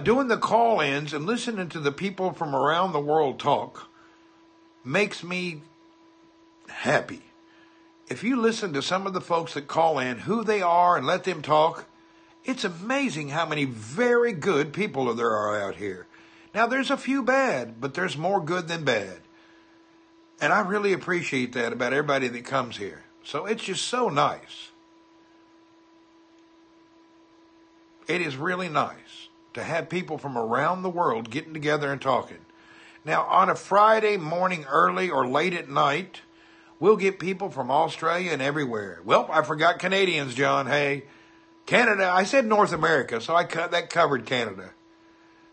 Doing the call-ins and listening to the people from around the world talk makes me happy. If you listen to some of the folks that call in, who they are, and let them talk, it's amazing how many very good people there are out here. Now, there's a few bad, but there's more good than bad. And I really appreciate that about everybody that comes here. So it's just so nice. It is really nice to have people from around the world getting together and talking. Now, on a Friday morning early or late at night, we'll get people from Australia and everywhere. Well, I forgot Canadians, John. Hey, Canada, I said North America, so that covered Canada.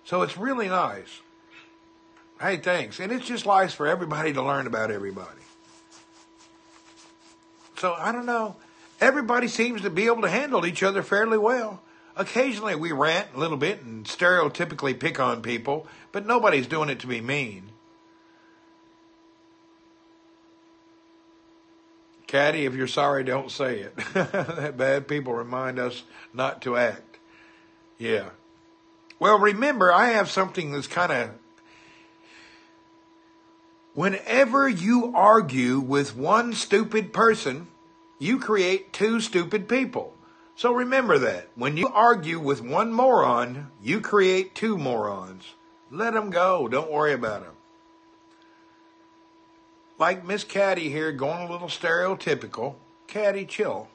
So it's really nice. Hey, thanks. And it's just nice for everybody to learn about everybody. So, I don't know. Everybody seems to be able to handle each other fairly well. Occasionally we rant a little bit and stereotypically pick on people, but nobody's doing it to be mean. Caddy, if you're sorry, don't say it. That bad people remind us not to act. Yeah. Well, remember, I have something that's kind of... Whenever you argue with one stupid person, you create two stupid people. So remember that. When you argue with one moron, you create two morons. Let them go. Don't worry about them. Like Miss Caddy here, going a little stereotypical. Caddy, chill.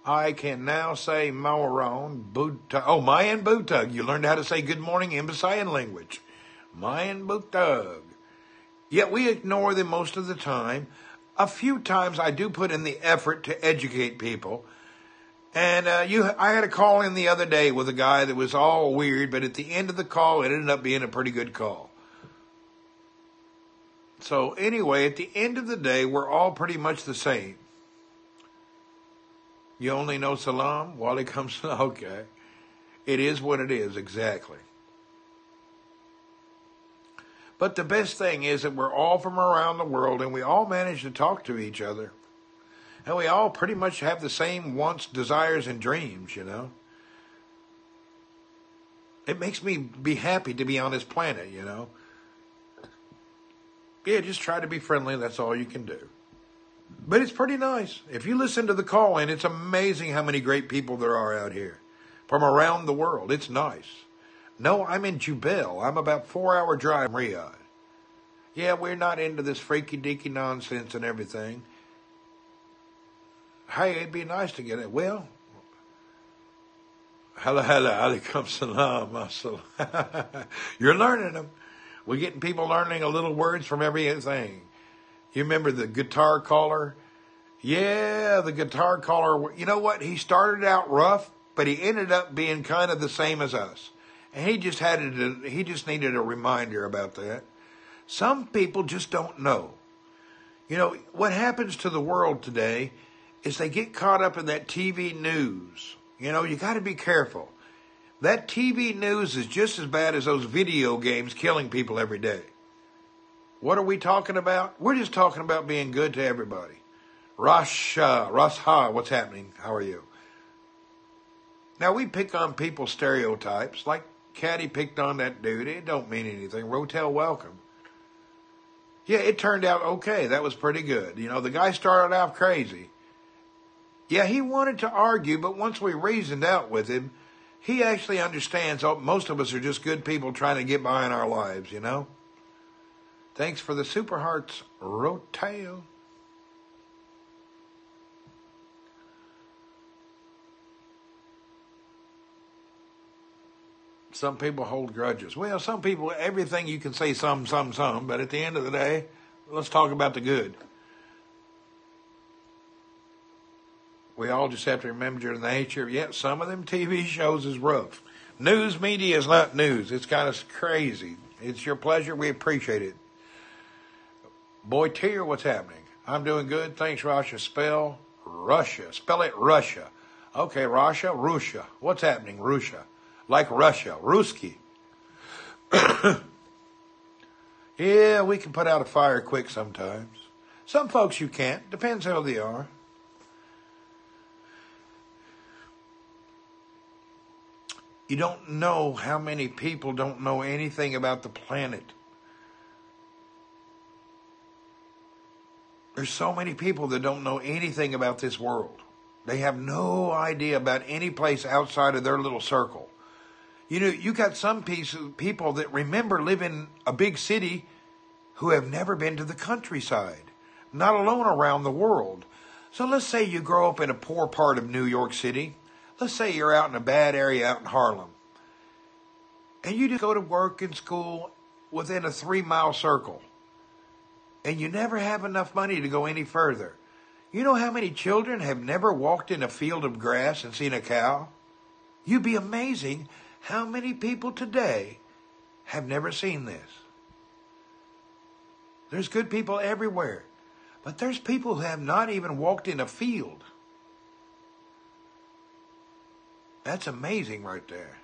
I can now say moron, Butug. Oh, Mayan Butug. You learned how to say good morning in Visayan language. Mayan Butug. Yet we ignore them most of the time. A few times I do put in the effort to educate people. And I had a call in the other day with a guy that was all weird, but at the end of the call, it ended up being a pretty good call. So anyway, at the end of the day, we're all pretty much the same. You only know salam? Walaikum salam. Okay. It is what it is, exactly. But the best thing is that we're all from around the world and we all manage to talk to each other. And we all pretty much have the same wants, desires, and dreams, you know. It makes me be happy to be on this planet, you know. Yeah, just try to be friendly. That's all you can do. But it's pretty nice. If you listen to the call-in, it's amazing how many great people there are out here from around the world. It's nice. No, I'm in Jubail. I'm about 4-hour drive from Riyadh. Yeah, we're not into this freaky-deaky nonsense and everything. Hey, it'd be nice to get it. Well, hello, alaikum salam. You're learning them. We're getting people learning a little words from everything. You remember the guitar caller? Yeah, the guitar caller. You know what? He started out rough, but he ended up being kind of the same as us. And he just needed a reminder about that. Some people just don't know. You know, what happens to the world today is they get caught up in that TV news. You know, you got to be careful. That TV news is just as bad as those video games killing people every day. What are we talking about? We're just talking about being good to everybody. Rasha, what's happening? How are you? Now, we pick on people's stereotypes, like Caddy picked on that dude. It don't mean anything. Rotel, welcome. Yeah, it turned out okay. That was pretty good. You know, the guy started out crazy. Yeah, he wanted to argue, but once we reasoned out with him, he actually understands most of us are just good people trying to get by in our lives, you know? Thanks for the super hearts, Rotel. Some people hold grudges. Well, some people, everything you can say some, but at the end of the day, let's talk about the good. We all just have to remember the nature. Yeah, some of them TV shows is rough. News media is not news. It's kind of crazy. It's your pleasure. We appreciate it. Boy, Tier, what's happening? I'm doing good. Thanks, Russia. Spell Russia. Spell it Russia. Okay, Russia, Russia. What's happening, Russia? Like Russia, Ruski. Yeah, we can put out a fire quick sometimes. Some folks you can't. Depends how they are. You don't know how many people don't know anything about the planet. There's so many people that don't know anything about this world. They have no idea about any place outside of their little circle. You know, you got some people that remember living in a big city who have never been to the countryside, not alone around the world. So let's say you grow up in a poor part of New York City. Let's say you're out in a bad area out in Harlem. And you just go to work and school within a 3-mile circle. And you never have enough money to go any further. You know how many children have never walked in a field of grass and seen a cow? You'd be amazing how many people today have never seen this. There's good people everywhere. But there's people who have not even walked in a field. That's amazing right there.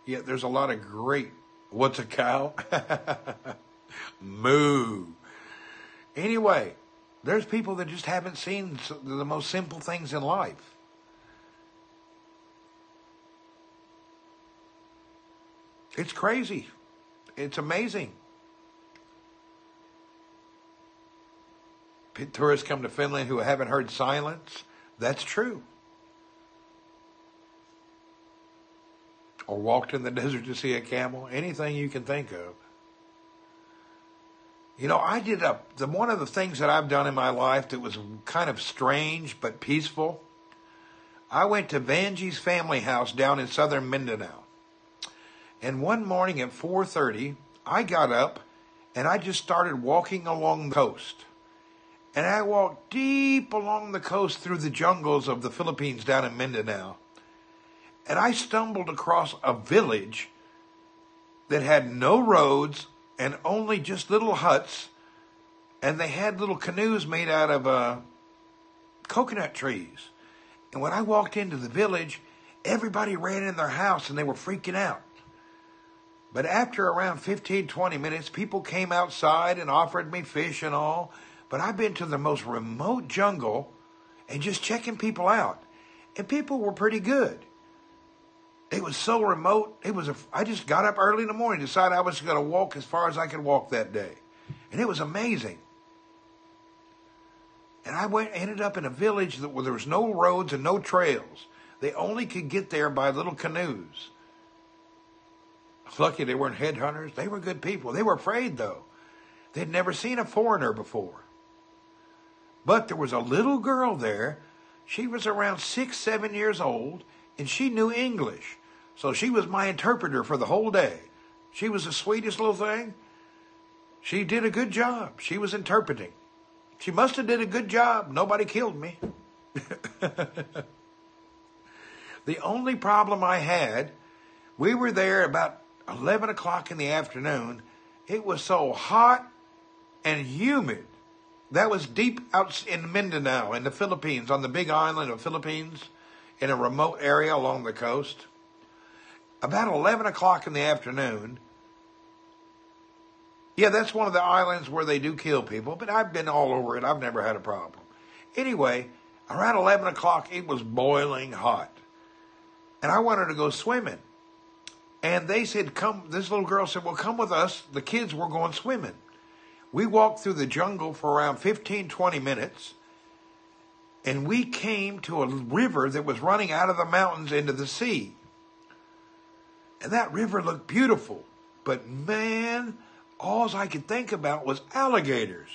Yet there's a lot of great, what's a cow? Moo. Anyway, there's people that just haven't seen the most simple things in life. It's crazy. It's amazing. Tourists come to Finland who haven't heard silence. That's true. Or walked in the desert to see a camel. Anything you can think of. You know, one of the things that I've done in my life that was kind of strange but peaceful. I went to Vanjie's family house down in southern Mindanao. And one morning at 4:30, I got up and I just started walking along the coast. And I walked deep along the coast through the jungles of the Philippines down in Mindanao. And I stumbled across a village that had no roads and only just little huts. And they had little canoes made out of coconut trees. And when I walked into the village, everybody ran in their house and they were freaking out. But after around 15, 20 minutes, people came outside and offered me fish and all. But I've been to the most remote jungle and just checking people out. And people were pretty good. It was so remote. I just got up early in the morning, decided I was going to walk as far as I could walk that day. And it was amazing. And I ended up in a village where there was no roads and no trails. They only could get there by little canoes. Lucky they weren't headhunters. They were good people. They were afraid, though. They'd never seen a foreigner before. But there was a little girl there. She was around 6, 7 years old, and she knew English. So she was my interpreter for the whole day. She was the sweetest little thing. She did a good job. She was interpreting. She must have did a good job. Nobody killed me. The only problem I had, we were there about 11 o'clock in the afternoon. It was so hot and humid. That was deep out in Mindanao, in the Philippines, on the big island of Philippines, in a remote area along the coast. About 11 o'clock in the afternoon. Yeah, that's one of the islands where they do kill people, but I've been all over it. I've never had a problem. Anyway, around 11 o'clock, it was boiling hot. And I wanted to go swimming. And they said, come, this little girl said, well, come with us. The kids were going swimming. We walked through the jungle for around 15, 20 minutes. And we came to a river that was running out of the mountains into the sea. And that river looked beautiful. But man, all I could think about was alligators.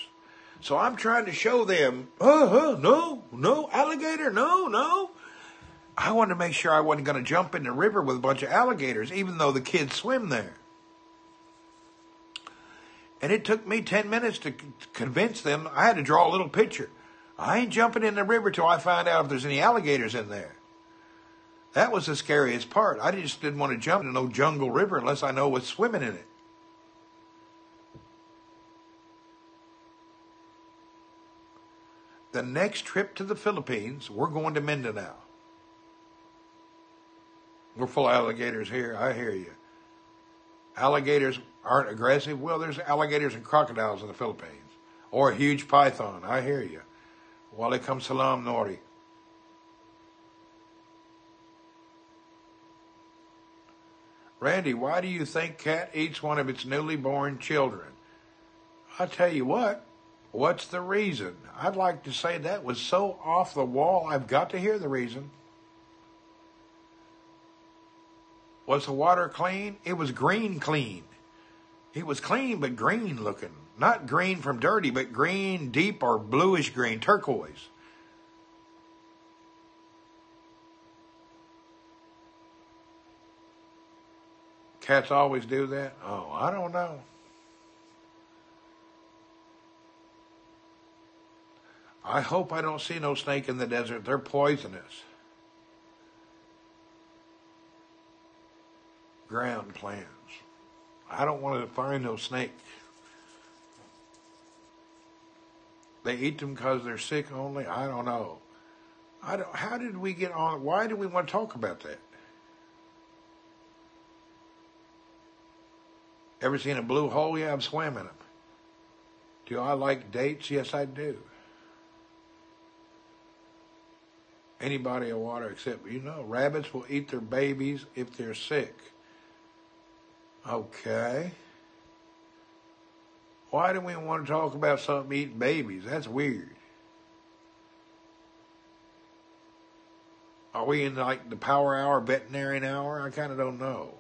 So I'm trying to show them, no, alligator, no. I wanted to make sure I wasn't going to jump in the river with a bunch of alligators, even though the kids swim there. And it took me 10 minutes to convince them. I had to draw a little picture. I ain't jumping in the river till I find out if there's any alligators in there. That was the scariest part. I just didn't want to jump in no jungle river unless I know what's swimming in it. The next trip to the Philippines, we're going to Mindanao. We're full of alligators here. I hear you. Alligators aren't aggressive. Well, there's alligators and crocodiles in the Philippines. Or a huge python. I hear you. Walaikum salam, Nori. Randy, why do you think cat eats one of its newly born children? I'll tell you what. What's the reason? I'd like to say that was so off the wall, I've got to hear the reason. Was the water clean? It was green clean. It was clean but green looking. Not green from dirty, but green, deep or bluish green, turquoise. Cats always do that? Oh, I don't know. I hope I don't see no snake in the desert. They're poisonous. Ground plants. I don't want to find no snake. They eat them because they're sick only? I don't know. How did we get on? Why do we want to talk about that? Ever seen a blue hole? Yeah, I've swam in them. Do I like dates? Yes, I do. Any body of water except, rabbits will eat their babies if they're sick. Okay. Why do we want to talk about something eating babies? That's weird. Are we in like the power hour, veterinarian hour? I kind of don't know.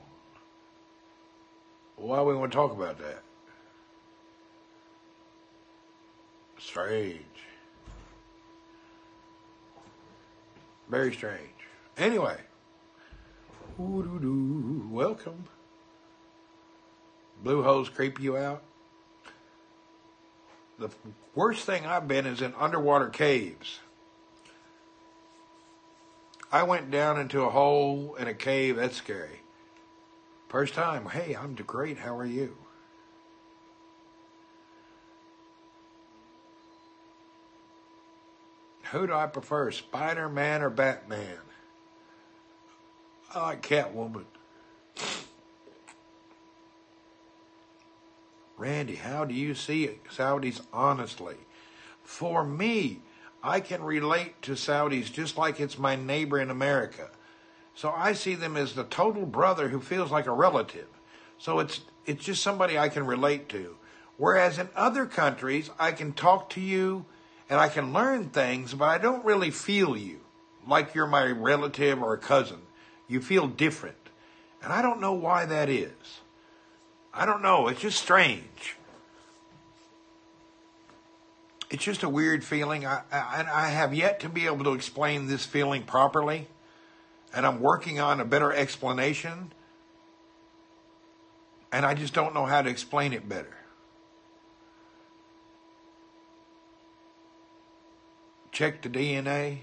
Why we want to talk about that? Strange. Very strange. Anyway. Welcome. Blue holes creep you out? The worst thing I've been is in underwater caves. I went down into a hole in a cave. That's scary. First time. Hey, I'm great. How are you? Who do I prefer, Spider-Man or Batman? I like Catwoman. Randy, how do you see it, Saudis honestly? For me, I can relate to Saudis just like it's my neighbor in America. So I see them as the total brother who feels like a relative. So it's just somebody I can relate to. Whereas in other countries, I can talk to you and I can learn things, but I don't really feel you like you're my relative or a cousin. You feel different. And I don't know why that is. I don't know. It's just strange. It's just a weird feeling. I have yet to be able to explain this feeling properly. And I'm working on a better explanation. And I just don't know how to explain it better. Check the DNA.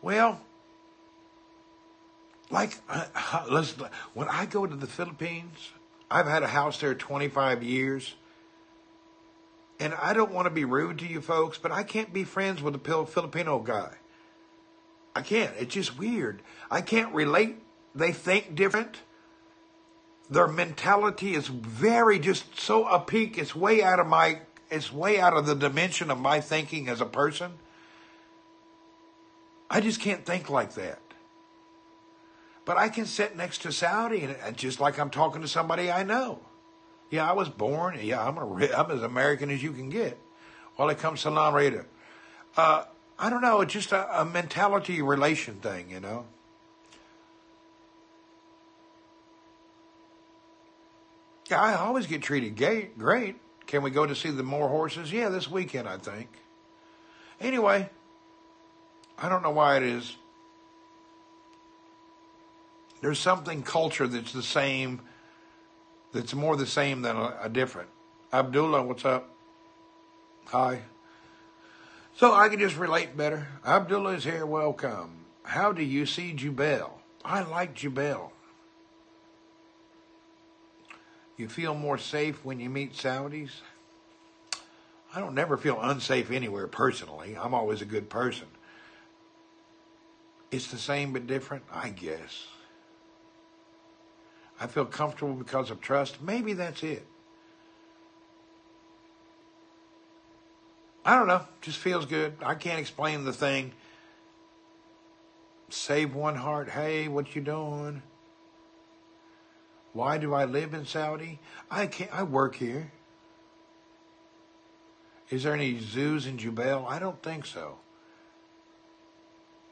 Well, like, when I go to the Philippines, I've had a house there 25 years. And I don't want to be rude to you folks, but I can't be friends with a Filipino guy. I can't. It's just weird. I can't relate. They think different. Their mentality is very just so a peak. It's way out of the dimension of my thinking as a person. I just can't think like that. But I can sit next to Saudi and just like I'm talking to somebody I know. Yeah, I was born. Yeah, I'm as American as you can get. Well, it comes Salam Rita. I don't know. It's just a mentality relation thing, you know. Yeah, I always get treated great. Can we go to see the more horses? Yeah, this weekend, I think. Anyway, I don't know why it is. There's something culture that's the same, that's more the same than a different. Abdullah, what's up? Hi. So I can just relate better. Abdullah is here, welcome. How do you see Jubel? I like Jubel. You feel more safe when you meet Saudis? I don't never feel unsafe anywhere personally. I'm always a good person. It's the same but different, I guess. I feel comfortable because of trust. Maybe that's it. I don't know. Just feels good. I can't explain the thing. Save one heart. Hey, what you doing? Why do I live in Saudi? I work here. Is there any zoos in Jubel? I don't think so.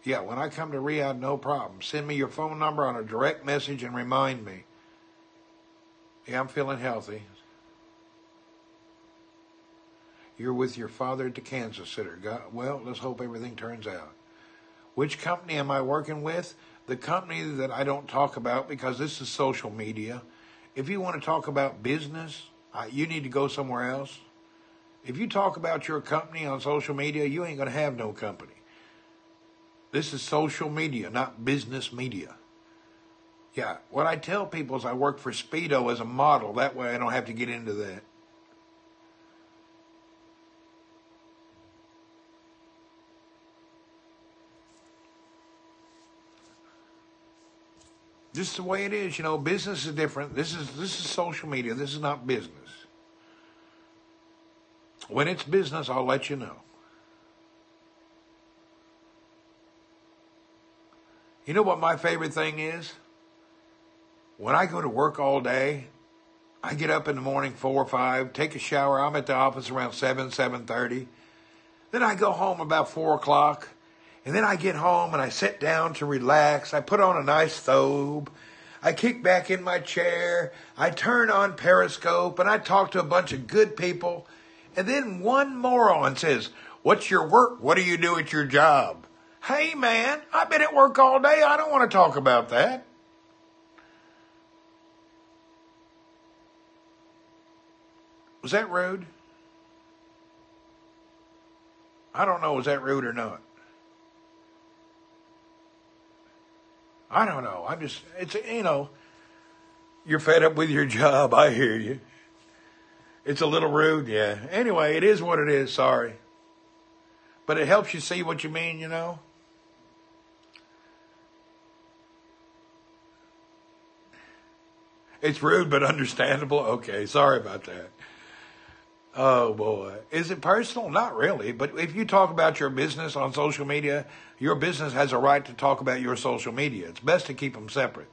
Yeah, when I come to Riyadh, no problem. Send me your phone number on a direct message and remind me. Yeah, I'm feeling healthy. You're with your father at the Kansas Center. Well, let's hope everything turns out. Which company am I working with? The company that I don't talk about because this is social media. If you want to talk about business, you need to go somewhere else. If you talk about your company on social media, you ain't going to have no company. This is social media, not business media. Yeah, what I tell people is I work for Speedo as a model. That way I don't have to get into that. Just the way it is, you know, business is different. This is social media. This is not business. When it's business, I'll let you know. You know what my favorite thing is? When I go to work all day, I get up in the morning 4 or 5, take a shower. I'm at the office around 7:30. Then I go home about 4 o'clock. And then I get home and I sit down to relax. I put on a nice thobe. I kick back in my chair. I turn on Periscope and I talk to a bunch of good people. And then one moron says, "What's your work? What do you do at your job?" Hey, man, I've been at work all day. I don't want to talk about that. Was that rude? I don't know. Was that rude or not? I don't know. You're fed up with your job. I hear you. It's a little rude, yeah. Anyway, it is what it is. Sorry. But it helps you see what you mean, It's rude but understandable. Okay, sorry about that. Oh, boy. Is it personal? Not really. But if you talk about your business on social media, your business has a right to talk about your social media. It's best to keep them separate.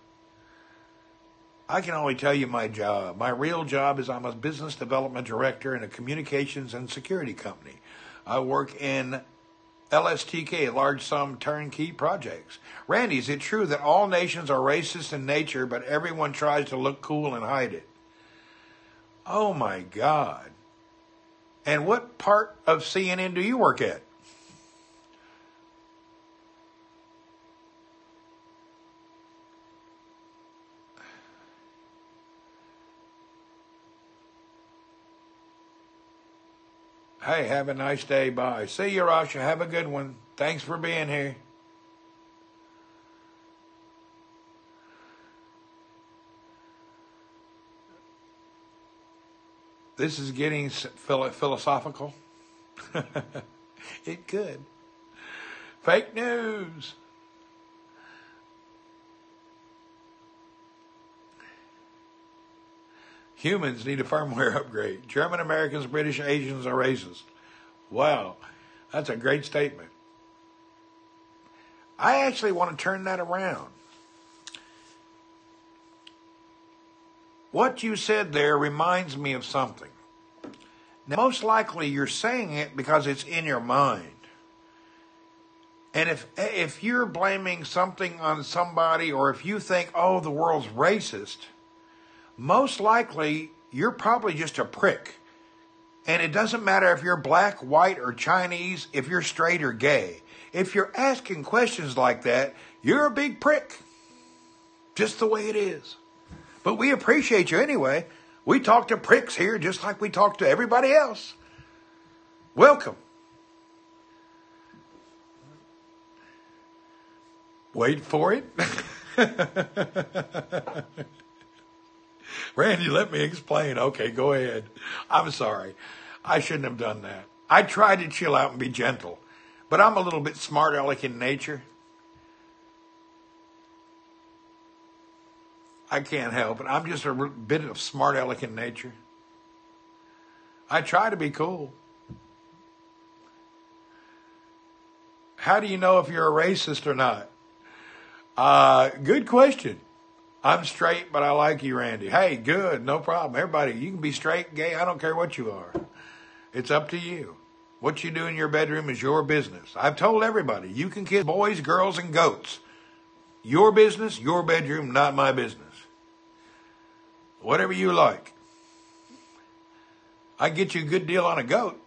I can only tell you my job. My real job is I'm a business development director in a communications and security company. I work in LSTK, large sum turnkey projects. Randy, is it true that all nations are racist in nature, but everyone tries to look cool and hide it? Oh, my God. And what part of CNN do you work at? Hey, have a nice day. Bye. See you, Rasha. Have a good one. Thanks for being here. This is getting philosophical. It could. Fake news. Humans need a firmware upgrade. German Americans, British, Asians are racist. Wow, that's a great statement. I actually want to turn that around. What you said there reminds me of something. Now, most likely you're saying it because it's in your mind. And if you're blaming something on somebody, or if you think, oh, the world's racist, most likely you're probably just a prick. And it doesn't matter if you're black, white, or Chinese, if you're straight or gay. If you're asking questions like that, you're a big prick. Just the way it is. But we appreciate you anyway. We talk to pricks here just like we talk to everybody else. Welcome. Wait for it. Randy, let me explain. Okay, go ahead. I'm sorry. I shouldn't have done that. I tried to chill out and be gentle, but I'm a little bit smart aleck in nature. I can't help it. I'm just a bit of smart aleck in nature. I try to be cool. How do you know if you're a racist or not? Good question. I'm straight, but I like you, Randy. Hey, good, no problem. Everybody, you can be straight, gay, I don't care what you are. It's up to you. What you do in your bedroom is your business. I've told everybody, you can kiss boys, girls, and goats. Your business, your bedroom, not my business. Whatever you like. I get you a good deal on a goat.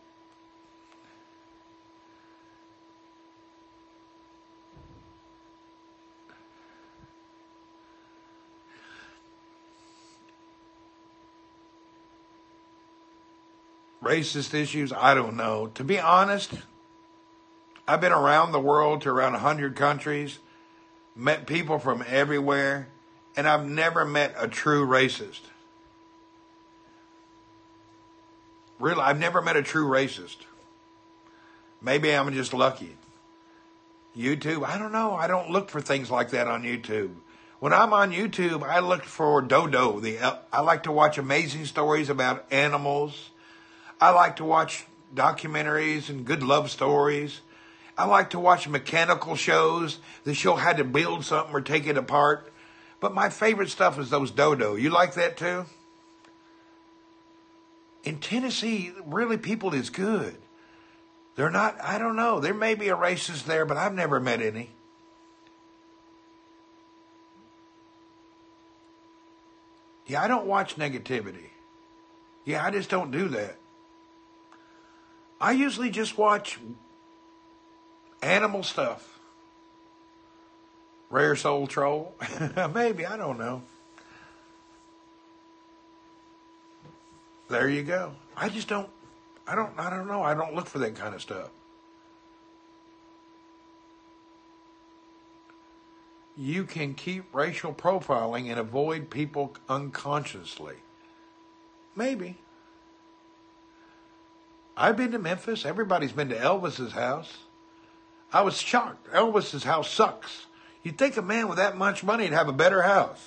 Racist issues, I don't know. To be honest, I've been around the world to around 100 countries, met people from everywhere, and I've never met a true racist. Really, I've never met a true racist. Maybe I'm just lucky. YouTube, I don't know. I don't look for things like that on YouTube. When I'm on YouTube, I look for Dodo. I like to watch amazing stories about animals. I like to watch documentaries and good love stories. I like to watch mechanical shows that show how to build something or take it apart. But my favorite stuff is those Dodo. You like that too? In Tennessee, really people is good. They're not, I don't know. There may be a racist there, but I've never met any. Yeah, I don't watch negativity. Yeah, I just don't do that. I usually just watch animal stuff. Rare Soul Troll. Maybe, I don't know. There you go. I don't know. I don't look for that kind of stuff. You can keep racial profiling and avoid people unconsciously. Maybe. I've been to Memphis. Everybody's been to Elvis's house. I was shocked. Elvis's house sucks. You'd think a man with that much money would have a better house.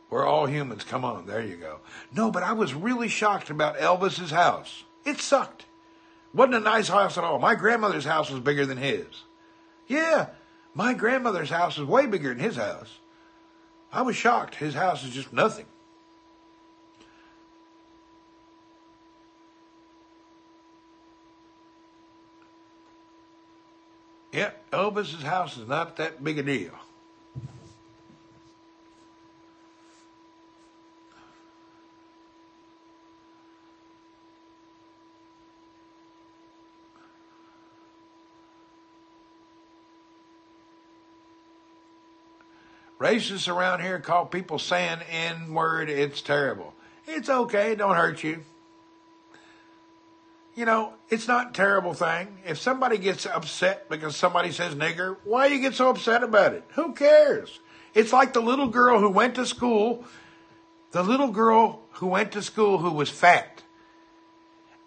We're all humans. Come on, there you go. No, but I was really shocked about Elvis's house. It sucked. Wasn't a nice house at all. My grandmother's house was bigger than his. Yeah, my grandmother's house is way bigger than his house. I was shocked. His house is just nothing. Yeah, Elvis's house is not that big a deal. Racists around here call people saying N-word. It's terrible. It's okay. Don't hurt you. You know, it's not a terrible thing. If somebody gets upset because somebody says nigger, why do you get so upset about it? Who cares? It's like the little girl who went to school. The little girl who went to school who was fat.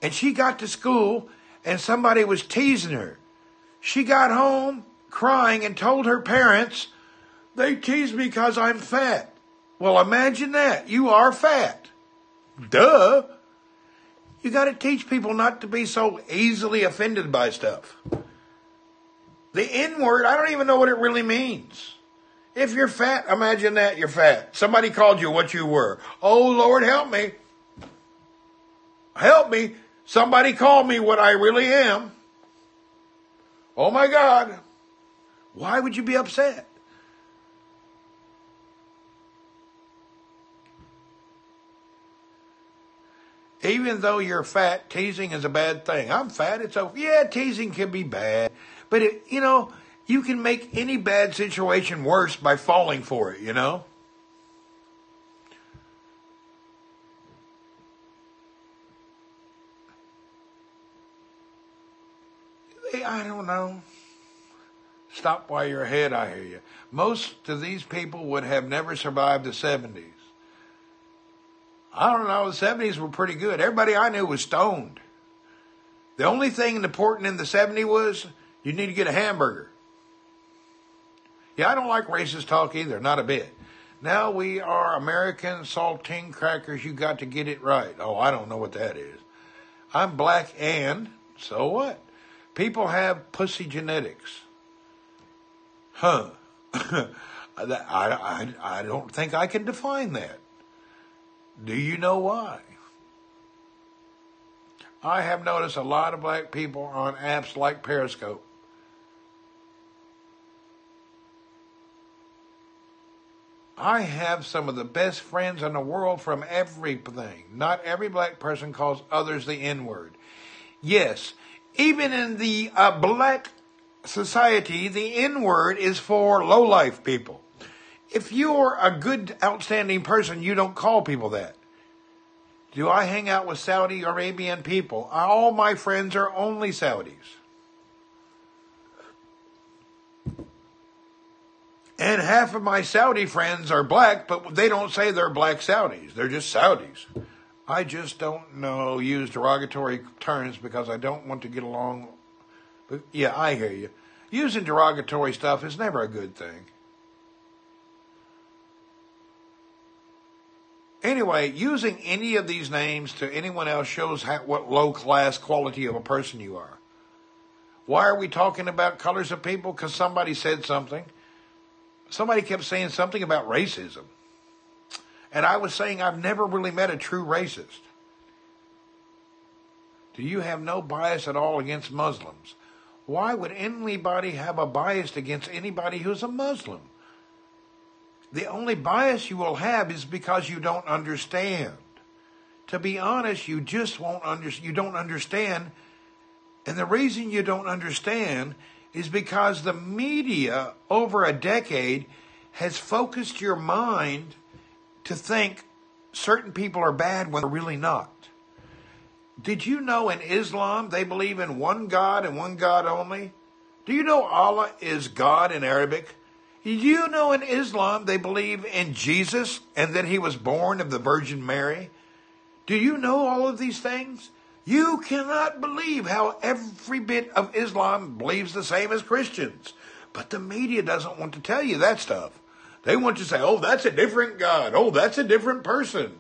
And she got to school and somebody was teasing her. She got home crying and told her parents, they tease me because I'm fat. Well, imagine that. You are fat. Duh. You got to teach people not to be so easily offended by stuff. The N-word, I don't even know what it really means. If you're fat, imagine that you're fat. Somebody called you what you were. Oh, Lord, help me. Help me. Somebody called me what I really am. Oh, my God. Why would you be upset? Even though you're fat, teasing is a bad thing. I'm fat, it's okay. Yeah, teasing can be bad. But, you can make any bad situation worse by falling for it, you know? I don't know. Stop while you're ahead, I hear you. Most of these people would have never survived the 70s. I don't know, the 70s were pretty good. Everybody I knew was stoned. The only thing important in the 70s was you need to get a hamburger. Yeah, I don't like racist talk either, not a bit. Now we are American saltine crackers, you got to get it right. Oh, I don't know what that is. I'm black and, so what? People have pussy genetics. Huh. I don't think I can define that. Do you know why? I have noticed a lot of black people on apps like Periscope. I have some of the best friends in the world from everything. Not every black person calls others the N-word. Yes, even in the black society, the N-word is for low-life people. If you're a good, outstanding person, you don't call people that. Do I hang out with Saudi Arabian people? All my friends are only Saudis. And half of my Saudi friends are black, but they don't say they're black Saudis. They're just Saudis. I just don't use derogatory terms because I don't want to get along. But yeah, I hear you. Using derogatory stuff is never a good thing. Anyway, using any of these names to anyone else shows what low-class quality of a person you are. Why are we talking about colors of people? Because somebody said something. Somebody kept saying something about racism. And I was saying I've never really met a true racist. Do you have no bias at all against Muslims? Why would anybody have a bias against anybody who's a Muslim? The only bias you will have is because you don't understand. To be honest, you just you don't understand. And the reason you don't understand is because the media over a decade has focused your mind to think certain people are bad when they're really not. Did you know in Islam they believe in one God and one God only? Do you know Allah is God in Arabic? Do you know in Islam they believe in Jesus and that he was born of the Virgin Mary? Do you know all of these things? You cannot believe how every bit of Islam believes the same as Christians. But the media doesn't want to tell you that stuff. They want you to say, oh, that's a different God. Oh, that's a different person.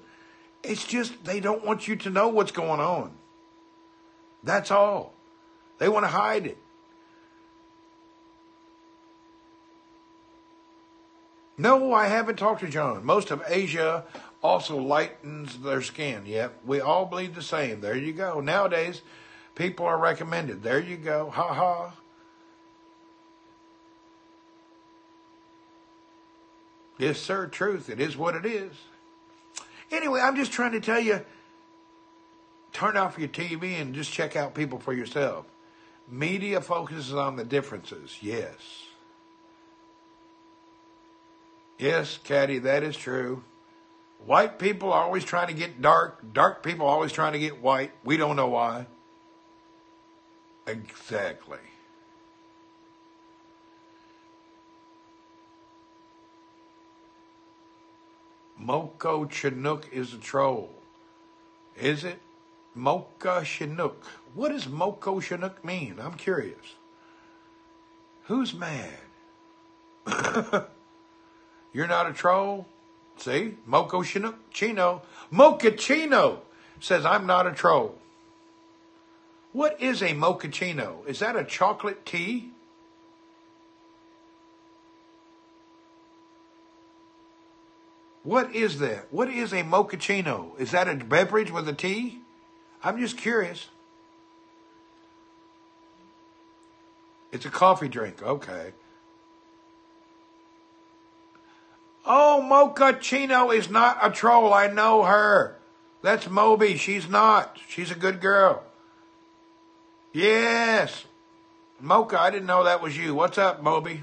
It's just they don't want you to know what's going on. That's all. They want to hide it. No, I haven't talked to John. Most of Asia also lightens their skin. Yep, we all bleed the same. There you go. Nowadays, people are recommended. There you go. Ha ha. Yes, sir, truth. It is what it is. Anyway, I'm just trying to tell you, turn off your TV and just check out people for yourself. Media focuses on the differences. Yes. Yes, Caddy, that is true. White people are always trying to get dark. Dark people are always trying to get white. We don't know why. Exactly. Moko Chinook is a troll. Is it? Mocha Chinook. What does Moko Chinook mean? I'm curious. Who's mad? You're not a troll? See? Mocha Chino. Mochaccino says, I'm not a troll. What is a mochaccino? Is that a chocolate tea? What is that? What is a mochaccino? Is that a beverage with a tea? I'm just curious. It's a coffee drink. Okay. Oh, Mochaccino is not a troll. I know her. That's Moby. She's not. She's a good girl. Yes. Mocha, I didn't know that was you. What's up, Moby?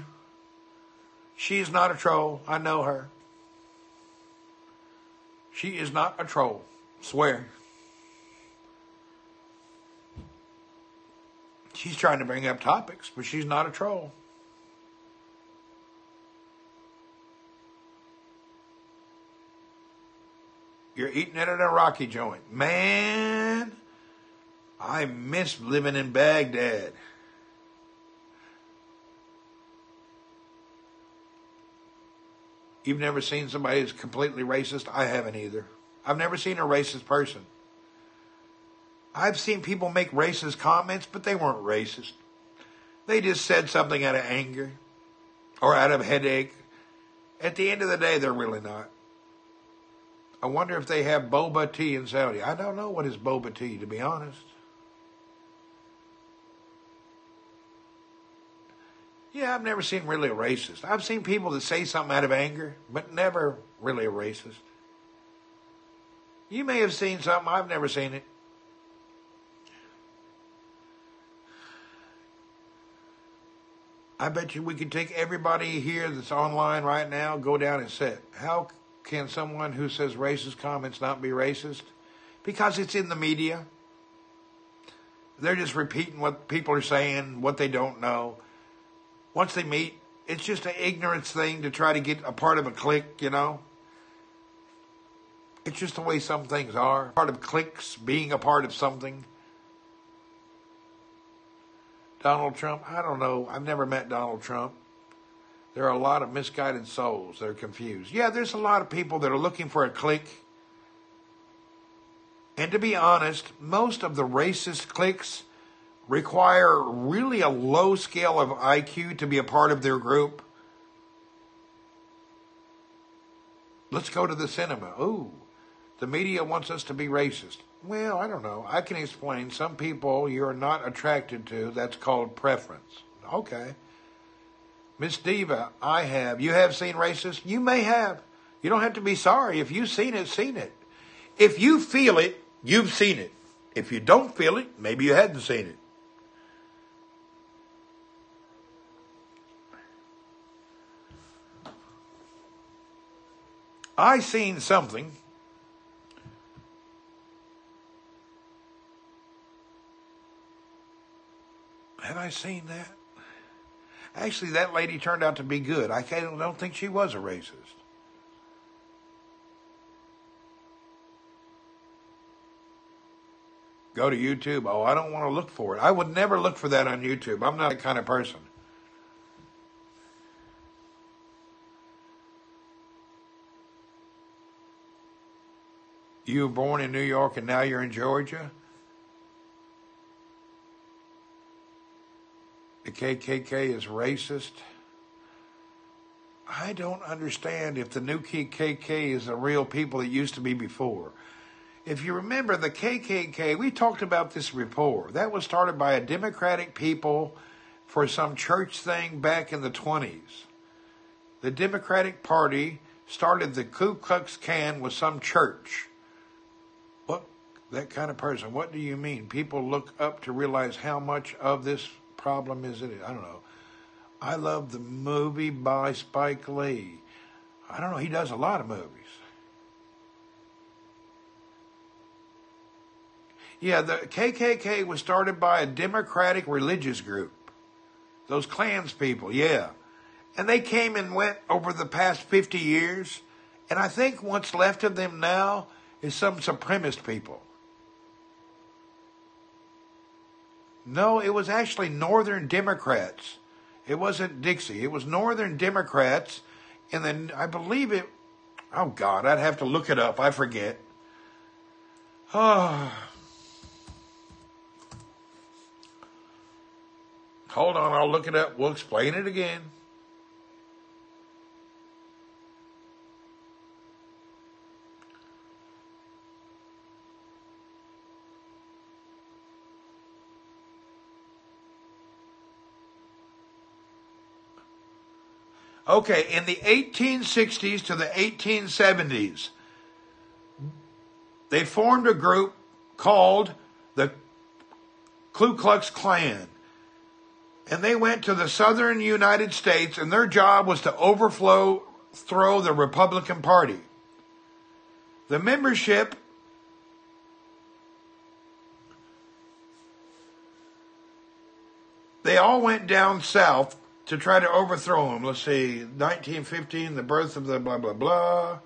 She's not a troll. I know her. She is not a troll. Swear. She's trying to bring up topics, but she's not a troll. You're eating it at a Rocky joint. Man, I miss living in Baghdad. You've never seen somebody who's completely racist? I haven't either. I've never seen a racist person. I've seen people make racist comments, but they weren't racist. They just said something out of anger or out of headache. At the end of the day, they're really not. I wonder if they have boba tea in Saudi. I don't know what is boba tea, to be honest. Yeah, I've never seen really a racist. I've seen people that say something out of anger, but never really a racist. You may have seen something. I've never seen it. I bet you we could take everybody here that's online right now, go down and sit. How can someone who says racist comments not be racist? Because it's in the media. They're just repeating what people are saying, what they don't know. Once they meet, it's just an ignorance thing to try to get a part of a clique, you know. It's just the way some things are. Part of cliques, being a part of something. Donald Trump, I don't know. I've never met Donald Trump. There are a lot of misguided souls that are confused. Yeah, there's a lot of people that are looking for a clique. And to be honest, most of the racist cliques require really a low scale of IQ to be a part of their group. Let's go to the cinema. Ooh, the media wants us to be racist. Well, I don't know. I can explain. Some people you're not attracted to. That's called preference. Okay. Miss Diva, I have. You have seen Racist? You may have. You don't have to be sorry. If you've seen it, seen it. If you feel it, you've seen it. If you don't feel it, maybe you hadn't seen it. I seen something. Have I seen that? Actually, that lady turned out to be good. I don't think she was a racist. Go to YouTube. Oh, I don't want to look for it. I would never look for that on YouTube. I'm not that kind of person. You were born in New York and now you're in Georgia? The KKK is racist? I don't understand if the new KKK is the real people it used to be before. If you remember the KKK, we talked about this before. That was started by a Democratic people for some church thing back in the 20s. The Democratic Party started the Ku Klux Klan with some church. What, that kind of person, what do you mean? People look up to realize how much of this problem is it? I don't know. I love the movie by Spike Lee. I don't know, he does a lot of movies. Yeah, the KKK was started by a Democratic religious group. Those Klans people, yeah. And they came and went over the past 50 years. And I think what's left of them now is some supremacist people. No, it was actually Northern Democrats. It wasn't Dixie. It was Northern Democrats. And then I believe it... Oh, God, I'd have to look it up. I forget. Oh... Hold on, I'll look it up. We'll explain it again. Okay, in the 1860s to the 1870s, they formed a group called the Ku Klux Klan. And they went to the southern United States, and their job was to throw the Republican Party. The membership they all went down south to try to overthrow him. Let's see, 1915, the birth of the blah, blah, blah.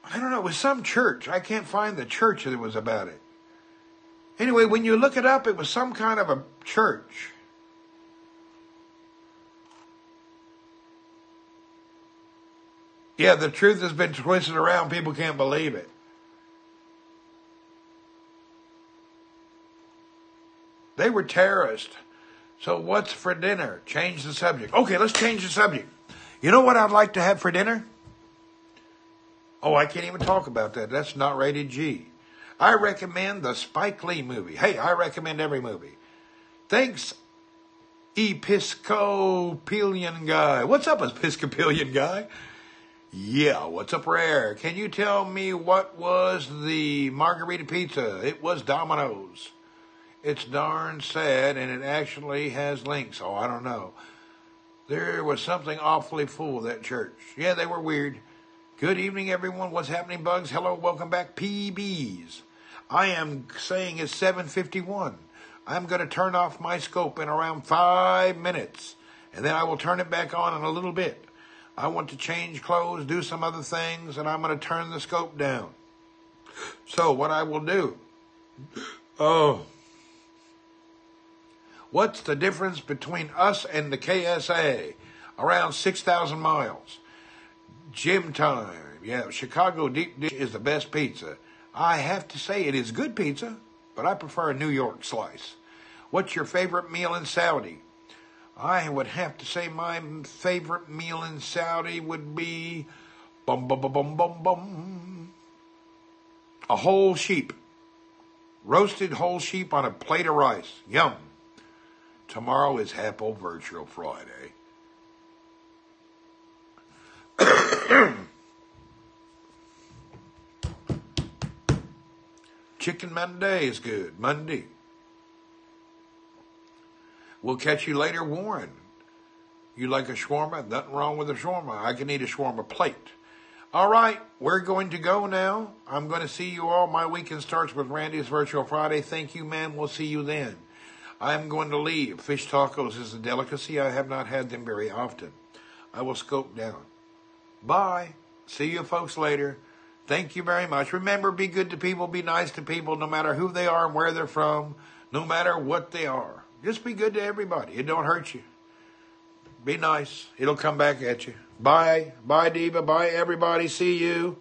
I don't know, it was some church. I can't find the church that was about it. Anyway, when you look it up, it was some kind of a church. Yeah, the truth has been twisted around. People can't believe it. They were terrorists. So what's for dinner? Change the subject. Okay, let's change the subject. You know what I'd like to have for dinner? Oh, I can't even talk about that. That's not rated G. I recommend the Spike Lee movie. Hey, I recommend every movie. Thanks, Episcopalian guy. What's up, Episcopalian guy? Yeah, what's up, Rare? Can you tell me what was the margarita pizza? It was Domino's. It's darn sad, and it actually has links. Oh, I don't know. There was something awfully full of that church. Yeah, they were weird. Good evening, everyone. What's happening, Bugs? Hello, welcome back, PBs. I am saying it's 7:51. I'm going to turn off my scope in around 5 minutes, and then I will turn it back on in a little bit. I want to change clothes, do some other things, and I'm going to turn the scope down. So what I will do... What's the difference between us and the KSA? Around 6,000 miles. Gym time. Yeah, Chicago deep dish is the best pizza. I have to say it is good pizza, but I prefer a New York slice. What's your favorite meal in Saudi? I would have to say my favorite meal in Saudi would be bum bum bum bum bum bum. A whole sheep. Roasted whole sheep on a plate of rice. Yum. Tomorrow is Apple Virtual Friday. Chicken Monday is good. Monday. We'll catch you later, Warren. You like a shawarma? Nothing wrong with a shawarma. I can eat a shawarma plate. All right, we're going to go now. I'm going to see you all. My weekend starts with Randy's Virtual Friday. Thank you, man. We'll see you then. I'm going to leave. Fish tacos is a delicacy. I have not had them very often. I will scope down. Bye. See you folks later. Thank you very much. Remember, be good to people, be nice to people, no matter who they are and where they're from, no matter what they are. Just be good to everybody. It don't hurt you. Be nice. It'll come back at you. Bye. Bye, Diva. Bye, everybody. See you.